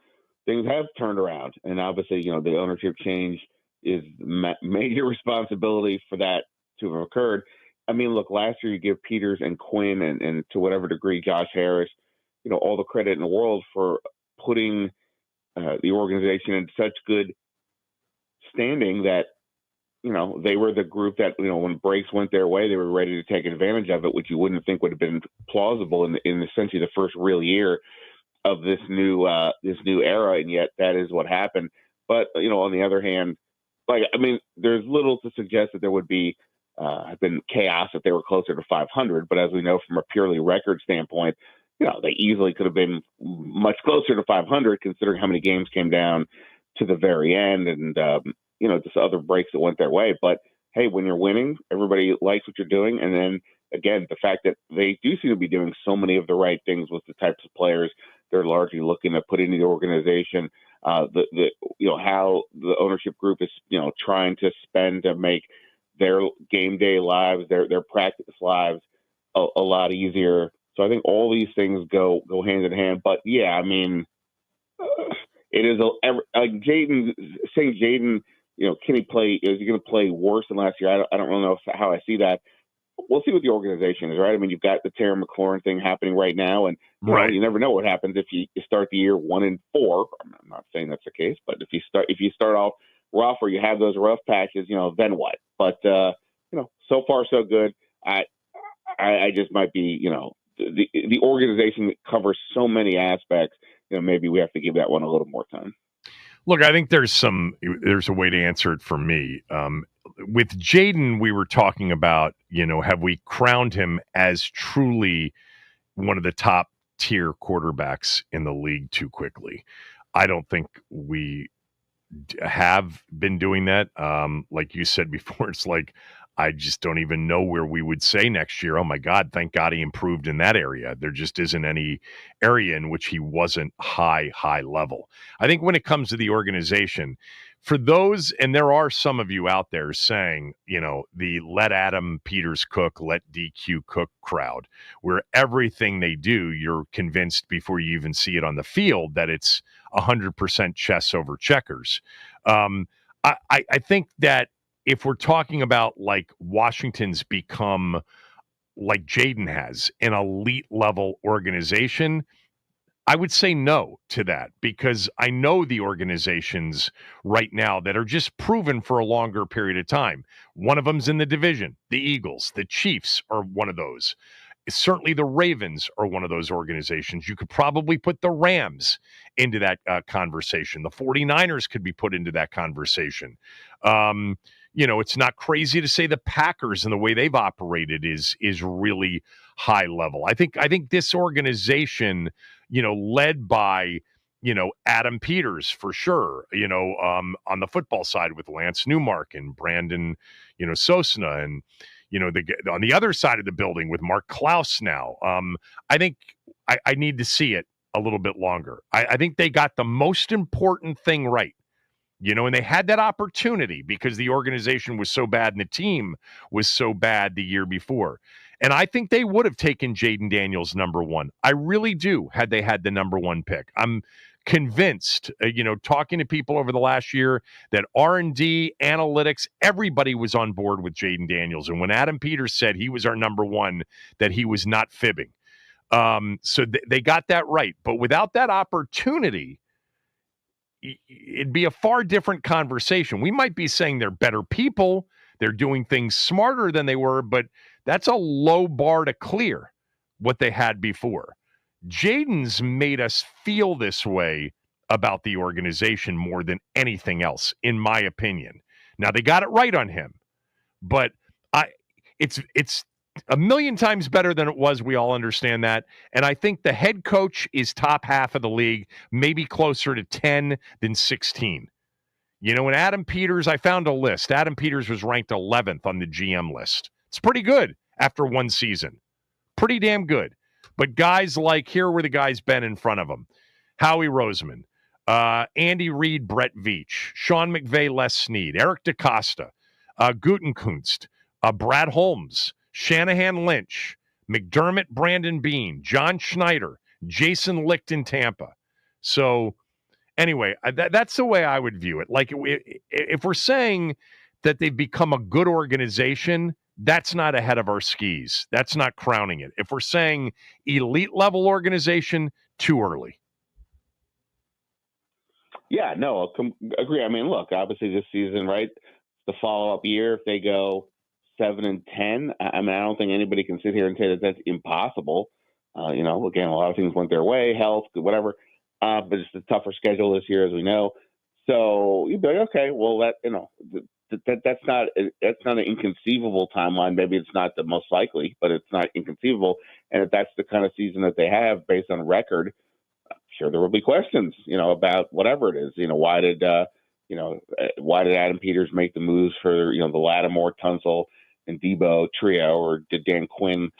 S14: things have turned around. And obviously, the ownership change is major responsibility for that to have occurred. I mean, look, last year you give Peters and Quinn and to whatever degree Josh Harris, all the credit in the world for putting the organization in such good standing that, they were the group that, when breaks went their way, they were ready to take advantage of it, which you wouldn't think would have been plausible in essentially the first real year of this new era. And yet that is what happened. But, on the other hand, there's little to suggest that there would be been chaos if they were closer to 500. But as we know from a purely record standpoint, they easily could have been much closer to 500 considering how many games came down to the very end and, just other breaks that went their way. But hey, when you're winning, everybody likes what you're doing. And then again, the fact that they do seem to be doing so many of the right things with the types of players they're largely looking to put into the organization, how the ownership group is, trying to spend to make their game day lives, their practice lives a lot easier. So I think all these things go hand in hand. But yeah, I mean, it is like Jaden saying Jaden, can he play? Is he going to play worse than last year? I don't really know how I see that. We'll see what the organization is, right? I mean, you've got the Terry McLaurin thing happening right now, and you never know what happens if you start the year 1-4. I'm not saying that's the case, but if you start off rough or you have those rough patches, then what? But so far so good. I just might be, the organization that covers so many aspects. Maybe we have to give that one a little more time.
S2: Look, I think there's a way to answer it for me. With Jaden, we were talking about, have we crowned him as truly one of the top tier quarterbacks in the league too quickly? I don't think we have been doing that. Like you said before, it's like, I just don't even know where we would say next year, oh my God, thank God he improved in that area. There just isn't any area in which he wasn't high level. I think when it comes to the organization, for those, and there are some of you out there saying, the let Adam Peters cook, let DQ cook crowd, where everything they do, you're convinced before you even see it on the field that it's 100% chess over checkers. I think that if we're talking about like Washington's become like Jaden has an elite level organization, I would say no to that, because I know the organizations right now that are just proven for a longer period of time. One of them's in the division, the Eagles. The Chiefs are one of those. Certainly the Ravens are one of those organizations. You could probably put the Rams into that conversation. The 49ers could be put into that conversation. It's not crazy to say the Packers and the way they've operated is really high level. I think this organization, led by, Adam Peters for sure, on the football side with Lance Newmark and Brandon, Sosna, and, on the other side of the building with Mark Klaus now. I think I need to see it a little bit longer. I think they got the most important thing right. And they had that opportunity because the organization was so bad and the team was so bad the year before. And I think they would have taken Jaden Daniels number one. I really do, had they had the number one pick. I'm convinced, talking to people over the last year, that R&D, analytics, everybody was on board with Jaden Daniels. And when Adam Peters said he was our number one, that he was not fibbing. So they got that right. But without that opportunity, it'd be a far different conversation. We might be saying they're better people, they're doing things smarter than they were, but that's a low bar to clear what they had before. Jaden's made us feel this way about the organization more than anything else, in my opinion. Now, they got it right on him, but it's a million times better than it was. We all understand that. And I think the head coach is top half of the league, maybe closer to 10 than 16. And Adam Peters, I found a list. Adam Peters was ranked 11th on the GM list. It's pretty good after one season. Pretty damn good. But guys like, here were the guys been in front of him. Howie Roseman, Andy Reid, Brett Veach, Sean McVay, Les Snead, Eric DeCosta, Gutekunst, Brad Holmes, Shanahan Lynch, McDermott, Brandon Beane, John Schneider, Jason Licht in Tampa. So anyway, that's the way I would view it. Like, if we're saying that they've become a good organization, that's not ahead of our skis. That's not crowning it. If we're saying elite level organization, too early.
S14: Yeah, no, agree. I mean, look, obviously this season, right? The follow-up year, if they go 7-10, I mean, I don't think anybody can sit here and say that that's impossible. Again, a lot of things went their way, health, whatever. But it's a tougher schedule this year, as we know. So you'd be like, okay, well, that's not an inconceivable timeline. Maybe it's not the most likely, but it's not inconceivable. And if that's the kind of season that they have based on record, I'm sure there will be questions, about whatever it is. Why did Adam Peters make the moves for, the Lattimore, Tunsil, and Debo trio, or did Dan Quinn,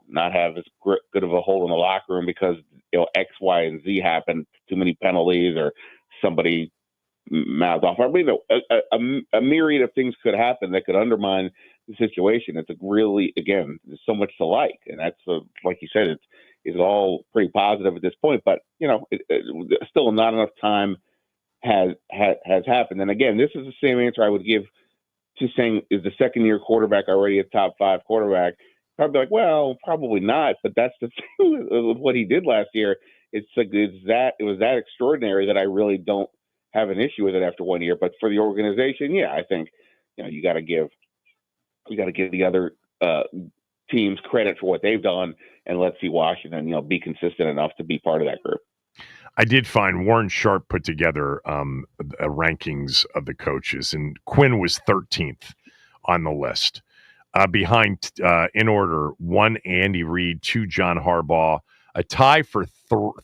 S14: not have as good of a hold in the locker room because, X, Y, and Z happened, too many penalties, or somebody mouthed off. I mean, a myriad of things could happen that could undermine the situation. It's really, again, there's so much to like, and that's like you said, it's all pretty positive at this point. But still not enough time has happened. And again, this is the same answer I would give to saying, is the second year quarterback already a top 5 quarterback? Probably like, well, probably not. But that's the thing with what he did last year. It was that extraordinary that I really don't have an issue with it after 1 year. But for the organization, yeah, I think you got to give the other teams credit for what they've done, and let's see Washington be consistent enough to be part of that group.
S2: I did find Warren Sharp put together rankings of the coaches, and Quinn was 13th on the list. Behind, in order, 1, Andy Reid, 2, John Harbaugh, a tie for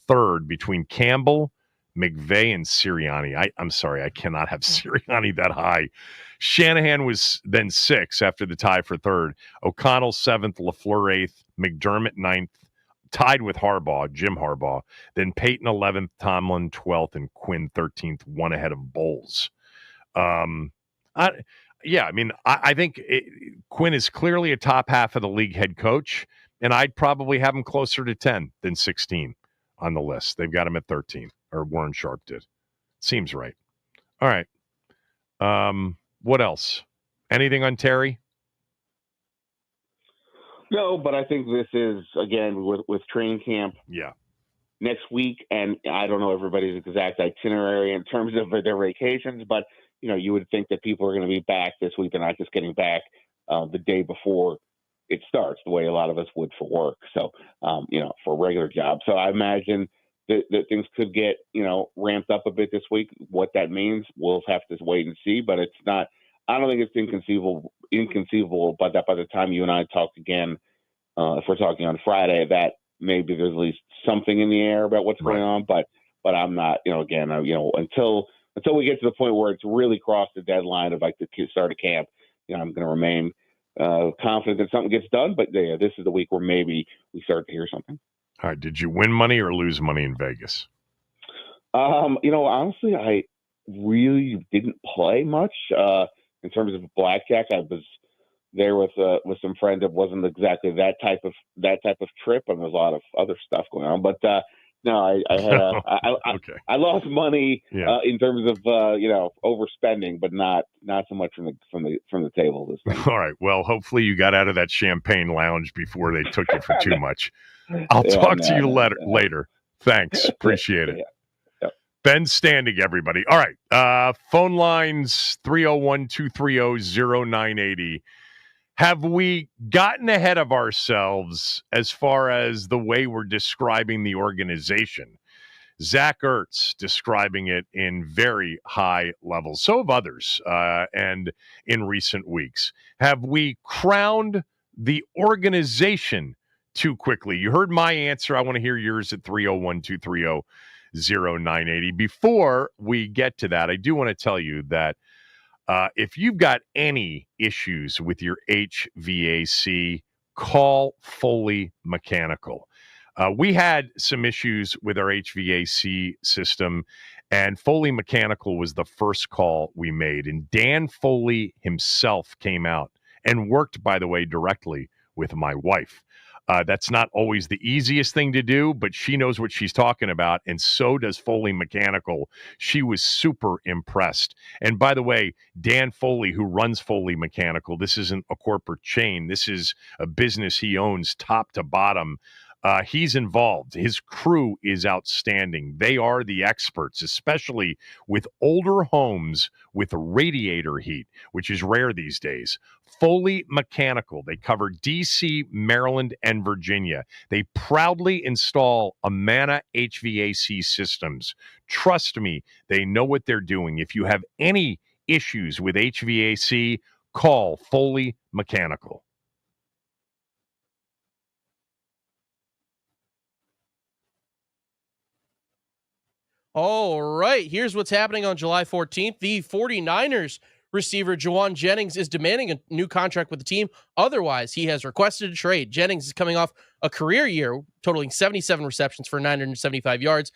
S2: third between Campbell, McVay, and Sirianni. I'm sorry, I cannot have Sirianni that high. Shanahan was then 6 after the tie for third. O'Connell 7th, LaFleur 8th, McDermott 9th, tied with Harbaugh, Jim Harbaugh. Then Peyton 11th, Tomlin 12th, and Quinn 13th, one ahead of Bowles. I think Quinn is clearly a top half of the league head coach, and I'd probably have him closer to 10 than 16 on the list. They've got him at 13, or Warren Sharp did. Seems right. All right. What else? Anything on Terry?
S14: No, but I think this is, again, with training camp next week, and I don't know everybody's exact itinerary in terms of their vacations, but, you would think that people are going to be back this week. They're not just getting back the day before it starts, the way a lot of us would for work. So, for a regular job. So I imagine that things could get, ramped up a bit this week. What that means, we'll have to wait and see, but it's not, I don't think it's inconceivable, but that by the time you and I talk again, if we're talking on Friday, that maybe there's at least something in the air about what's going on, but I'm not, until we get to the point where it's really crossed the deadline of like the start of camp, I'm going to remain confident that something gets done. But this is the week where maybe we start to hear something.
S2: All right. Did you win money or lose money in Vegas?
S14: Honestly, I really didn't play much in terms of blackjack. I was there with some friends. It wasn't exactly that type of trip, and there's a lot of other stuff going on. But no, I had I lost money in terms of overspending, but not so much from the table this time.
S2: All right. Well, hopefully you got out of that champagne lounge before they took you for too much. I'll talk to you later. Thanks. Appreciate it.
S14: Yep.
S2: Ben Standing, everybody. All right. Phone lines 301-230-0980. Have we gotten ahead of ourselves as far as the way we're describing the organization? Zach Ertz describing it in very high levels. So have others, and in recent weeks. Have we crowned the organization too quickly? You heard my answer. I want to hear yours at 301-230-0980. Before we get to that, I do want to tell you that if you've got any issues with your HVAC, call Foley Mechanical. We had some issues with our HVAC system, and Foley Mechanical was the first call we made. And Dan Foley himself came out and worked, by the way, directly with my wife. That's not always the easiest thing to do, but she knows what she's talking about, and so does Foley Mechanical. She was super impressed. And by the way, Dan Foley, who runs Foley Mechanical, this isn't a corporate chain. This is a business he owns top to bottom. He's involved. His crew is outstanding. They are the experts, especially with older homes with radiator heat, which is rare these days. Foley Mechanical. They cover D.C., Maryland, and Virginia. They proudly install Amana HVAC systems. Trust me, they know what they're doing. If you have any issues with HVAC, call Foley Mechanical.
S3: All right, here's what's happening on July 14th. The 49ers receiver Juwan Jennings is demanding a new contract with the team. Otherwise, he has requested a trade. Jennings is coming off a career year totaling 77 receptions for 975 yards,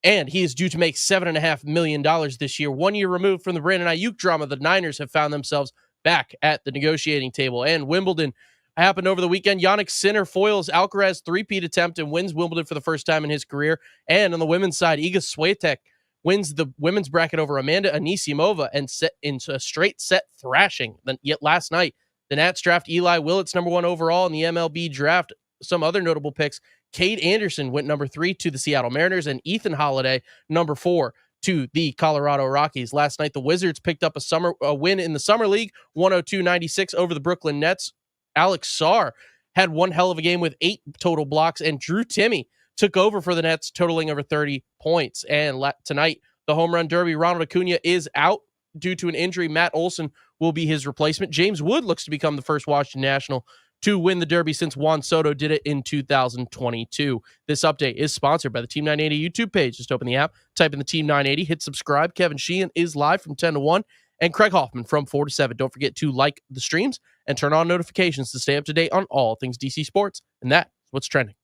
S3: and he is due to make $7.5 million this year. 1 year removed from the Brandon Ayuk drama, the Niners have found themselves back at the negotiating table. And Wimbledon happened over the weekend. Yannick Sinner foils Alcaraz three-peat attempt and wins Wimbledon for the first time in his career. And on the women's side, Iga Swiatek wins the women's bracket over Amanda Anisimova and set into a straight set thrashing. Then yet last night, the Nats draft Eli Willits number 1 overall in the MLB draft. Some other notable picks: Cade Anderson went number 3 to the Seattle Mariners, and Ethan Holiday number 4 to the Colorado Rockies. Last night, the Wizards picked up a win in the Summer League, 102-96 over the Brooklyn Nets. Alex Sarr had one hell of a game with 8 total blocks, and Drew Timme took over for the Nets, totaling over 30 points. And tonight, the home run derby, Ronald Acuna is out due to an injury. Matt Olson will be his replacement. James Wood looks to become the first Washington National to win the derby since Juan Soto did it in 2022. This update is sponsored by the Team 980 YouTube page. Just open the app, type in the Team 980, hit subscribe. Kevin Sheehan is live from 10 to 1. And Craig Hoffman from 4 to 7. Don't forget to like the streams and turn on notifications to stay up to date on all things DC sports. And that's what's trending.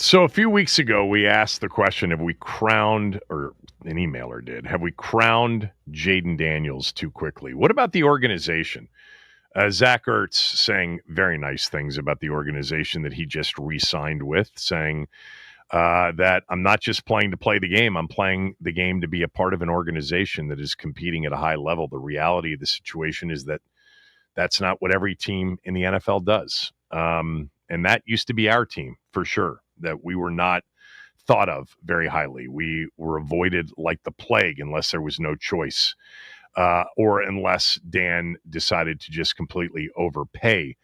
S2: So a few weeks ago, we asked the question, have we crowned, or an emailer did, have we crowned Jayden Daniels too quickly? What about the organization? Zach Ertz saying very nice things about the organization that he just re-signed with, saying that I'm not just playing to play the game, I'm playing the game to be a part of an organization that is competing at a high level. The reality of the situation is that that's not what every team in the NFL does. And that used to be our team, for sure, that we were not thought of very highly. We were avoided like the plague unless there was no choice. Or unless Dan decided to just completely overpay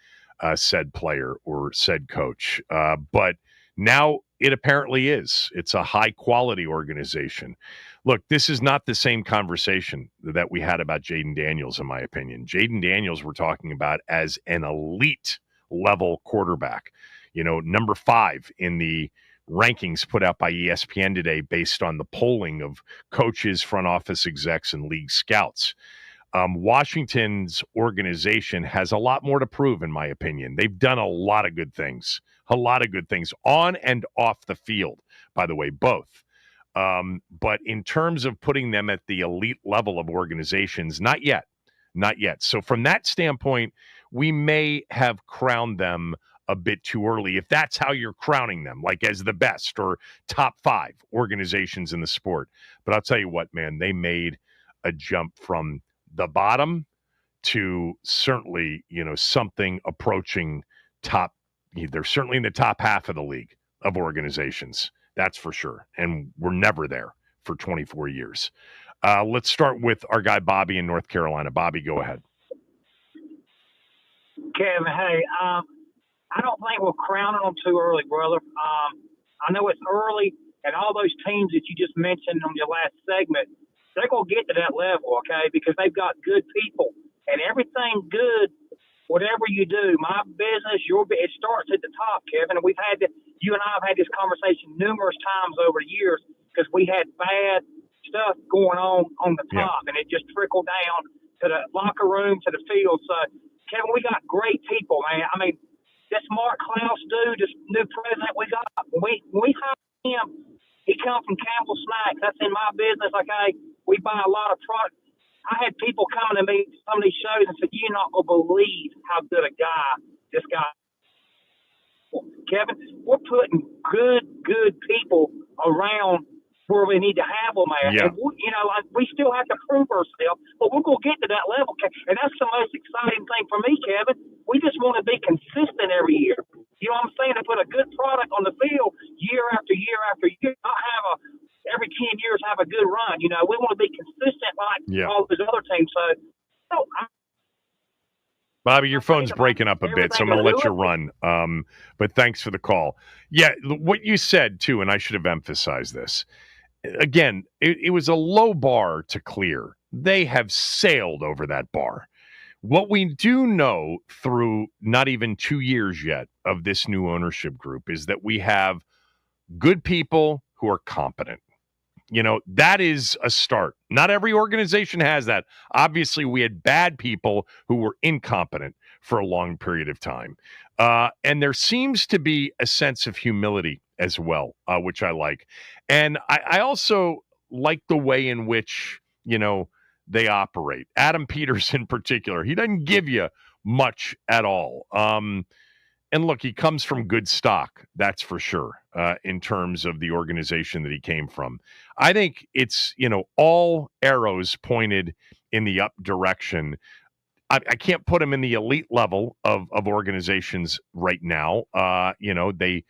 S2: said player or said coach. But now it apparently is. It's a high-quality organization. Look, this is not the same conversation that we had about Jayden Daniels, in my opinion. Jayden Daniels we're talking about as an elite-level quarterback. You know, number 5 in the rankings put out by ESPN today based on the polling of coaches, front office execs, and league scouts. Washington's organization has a lot more to prove, in my opinion. They've done a lot of good things on and off the field, by the way, both. But in terms of putting them at the elite level of organizations, not yet. So from that standpoint, we may have crowned them a bit too early, if that's how you're crowning them, like as the best or top 5 organizations in the sport. But I'll tell you what, man, they made a jump from the bottom to certainly, something approaching top. They're certainly in the top half of the league of organizations. That's for sure. And we're never there for 24 years. Let's start with our guy, Bobby, in North Carolina. Bobby, go ahead.
S15: Kevin, hey, I don't think we're crowning them too early, brother. I know it's early, and all those teams that you just mentioned on your last segment, they're going to get to that level, okay, because they've got good people. And everything good, whatever you do, my business, it starts at the top, Kevin. And you and I have had this conversation numerous times over the years because we had bad stuff going on the top, and it just trickled down to the locker room, to the field. So, Kevin, we got great people, man. I mean, this Mark Klaus dude, this new president we got, when we hired him, he come from Campbell Snacks. That's in my business. Okay, we buy a lot of product. I had people coming to me some of these shows and said, "You're not gonna believe how good a guy this guy." Kevin, we're putting good people around where we need to have them at.
S2: Yeah.
S15: And we still have to prove ourselves, but we're going to get to that level. And that's the most exciting thing for me, Kevin. We just want to be consistent every year. You know what I'm saying? To put a good product on the field year after year after year. Not have every 10 years have a good run. We want to be consistent like all those other teams. So,
S2: Bobby, your phone's breaking up a bit, so I'm going to let you run. But thanks for the call. Yeah, what you said, too, and I should have emphasized this. Again, it was a low bar to clear. They have sailed over that bar. What we do know through not even 2 years yet of this new ownership group is that we have good people who are competent. That is a start. Not every organization has that. Obviously, we had bad people who were incompetent for a long period of time. And there seems to be a sense of humility as well, which I like. And I also like the way in which, they operate. Adam Peters in particular, he doesn't give you much at all. And look, he comes from good stock, that's for sure, in terms of the organization that he came from. I think it's, all arrows pointed in the up direction. I can't put him in the elite level of organizations right now. They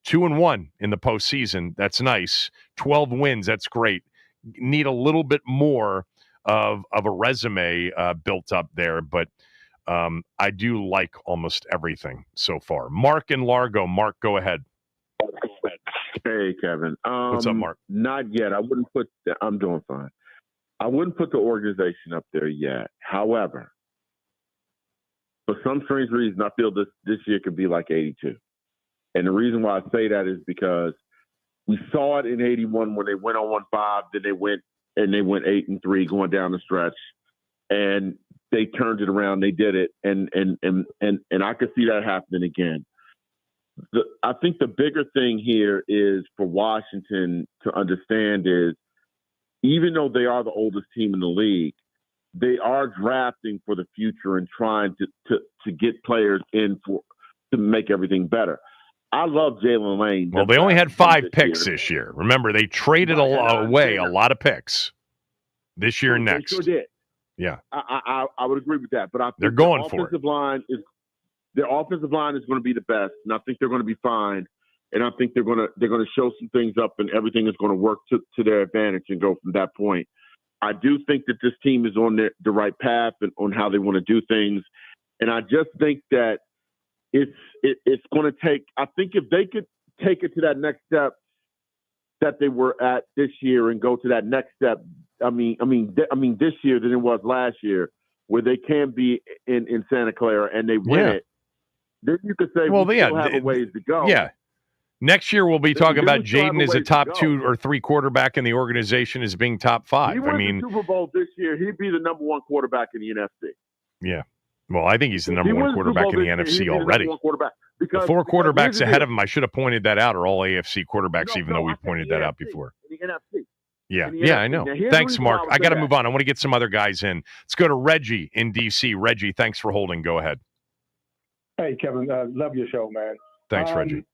S2: 2-1 in the postseason. That's nice. 12 wins. That's great. Need a little bit more of a resume built up there, but I do like almost everything so far. Mark in Largo. Mark, go ahead.
S9: Hey, Kevin.
S2: What's up, Mark?
S9: Not yet. I'm doing fine. I wouldn't put the organization up there yet. However, for some strange reason, I feel this year could be like 82. And the reason why I say that is because we saw it in 81 when they went on 1-5, then they went 8-3 going down the stretch, and they turned it around. They did it, and I could see that happening again.
S16: I think the bigger thing here is for Washington to understand is, even though they are the oldest team in the league, they are drafting for the future and trying to get players in to make everything better. I love Jalen Lane.
S2: Well, they only had 5 picks this year. Remember, they traded away a lot of picks this year and next.
S16: They sure did.
S2: Yeah,
S16: I would agree with that. But I think
S2: they're going for it.
S16: Their offensive line is going to be the best, and I think they're going to be fine. And I think they're going to show some things up, and everything is going to work to their advantage and go from that point. I do think that this team is on the right path and on how they want to do things, and I just think that it's going to take. I think if they could take it to that next step that they were at this year and go to that next step. I mean, this year than it was last year, where they can be in Santa Clara and they win it. Then you could say we still have a ways to go.
S2: Yeah. Next year we'll be talking about Jaden as a top 2 or 3 quarterback in the organization as being top 5.
S16: He wins the Super Bowl this year, he'd be the number 1 quarterback in the NFC.
S2: Yeah. Well, I think he's the number 1 quarterback in the NFC already. The 4 quarterbacks ahead of him, I should have pointed that out, are all AFC quarterbacks, even though we've pointed that out before.
S16: In the NFC.
S2: Yeah, I know. Thanks, Mark. I got to move on. I want to get some other guys in. Let's go to Reggie in D.C. Reggie, thanks for holding. Go ahead.
S17: Hey, Kevin. Love your show, man.
S2: Thanks, Reggie.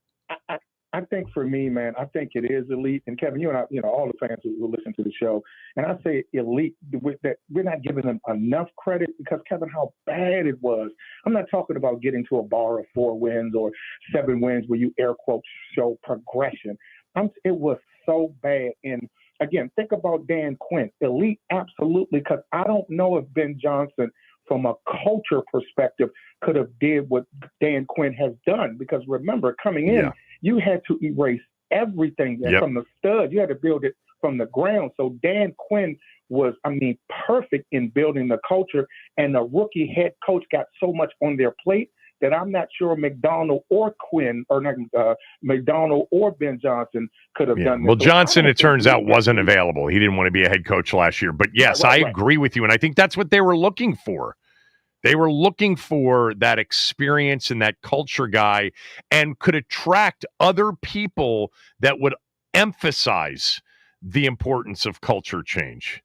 S17: I think for me, man, I think it is elite. And Kevin, you and I, all the fans who listen to the show, and I say elite, that we're not giving them enough credit because, Kevin, how bad it was. I'm not talking about getting to a bar of 4 wins or 7 wins where you air quotes show progression. It was so bad. And again, think about Dan Quinn. Elite, absolutely, because I don't know if Ben Johnson, from a culture perspective, could have did what Dan Quinn has done. Because remember, coming in, you had to erase everything from the stud. You had to build it from the ground. So Dan Quinn was, perfect in building the culture. And the rookie head coach got so much on their plate that I'm not sure McDonald or Quinn, or McDonald or Ben Johnson could have done that.
S2: Well, Johnson, it turns out, wasn't available. He didn't want to be a head coach last year. But yes, I agree with you. And I think that's what they were looking for. They were looking for that experience and that culture guy, and could attract other people that would emphasize the importance of culture change.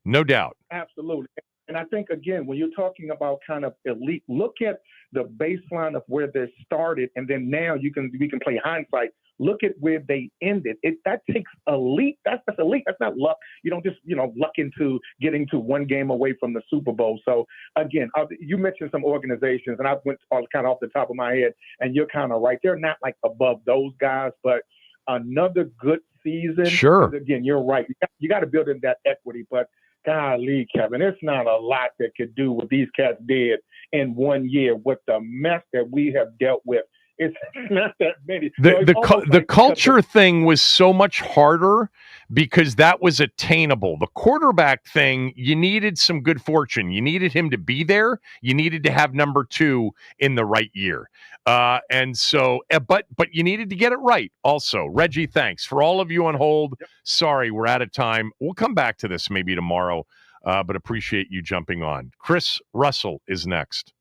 S2: No doubt.
S17: Absolutely. And I think, again, when you're talking about kind of elite, look at the baseline of where they started, and then now we can play hindsight. Look at where they ended. That takes elite. That's elite. That's not luck. You don't just luck into getting to 1 game away from the Super Bowl. So again, you mentioned some organizations, and I went kind of off the top of my head, and you're kind of right. They're not like above those guys, but another good season.
S2: Sure.
S17: Again, you're right. You got to build in that equity, but golly, Kevin, it's not a lot that could do what these cats did in 1 year with the mess that we have dealt with. It's not that many.
S2: The culture thing was so much harder because that was attainable. The quarterback thing, you needed some good fortune. You needed him to be there. You needed to have number 2 in the right year. And so, but you needed to get it right also. Reggie, thanks. For all of you on hold, sorry, we're out of time. We'll come back to this maybe tomorrow, but appreciate you jumping on. Chris Russell is next.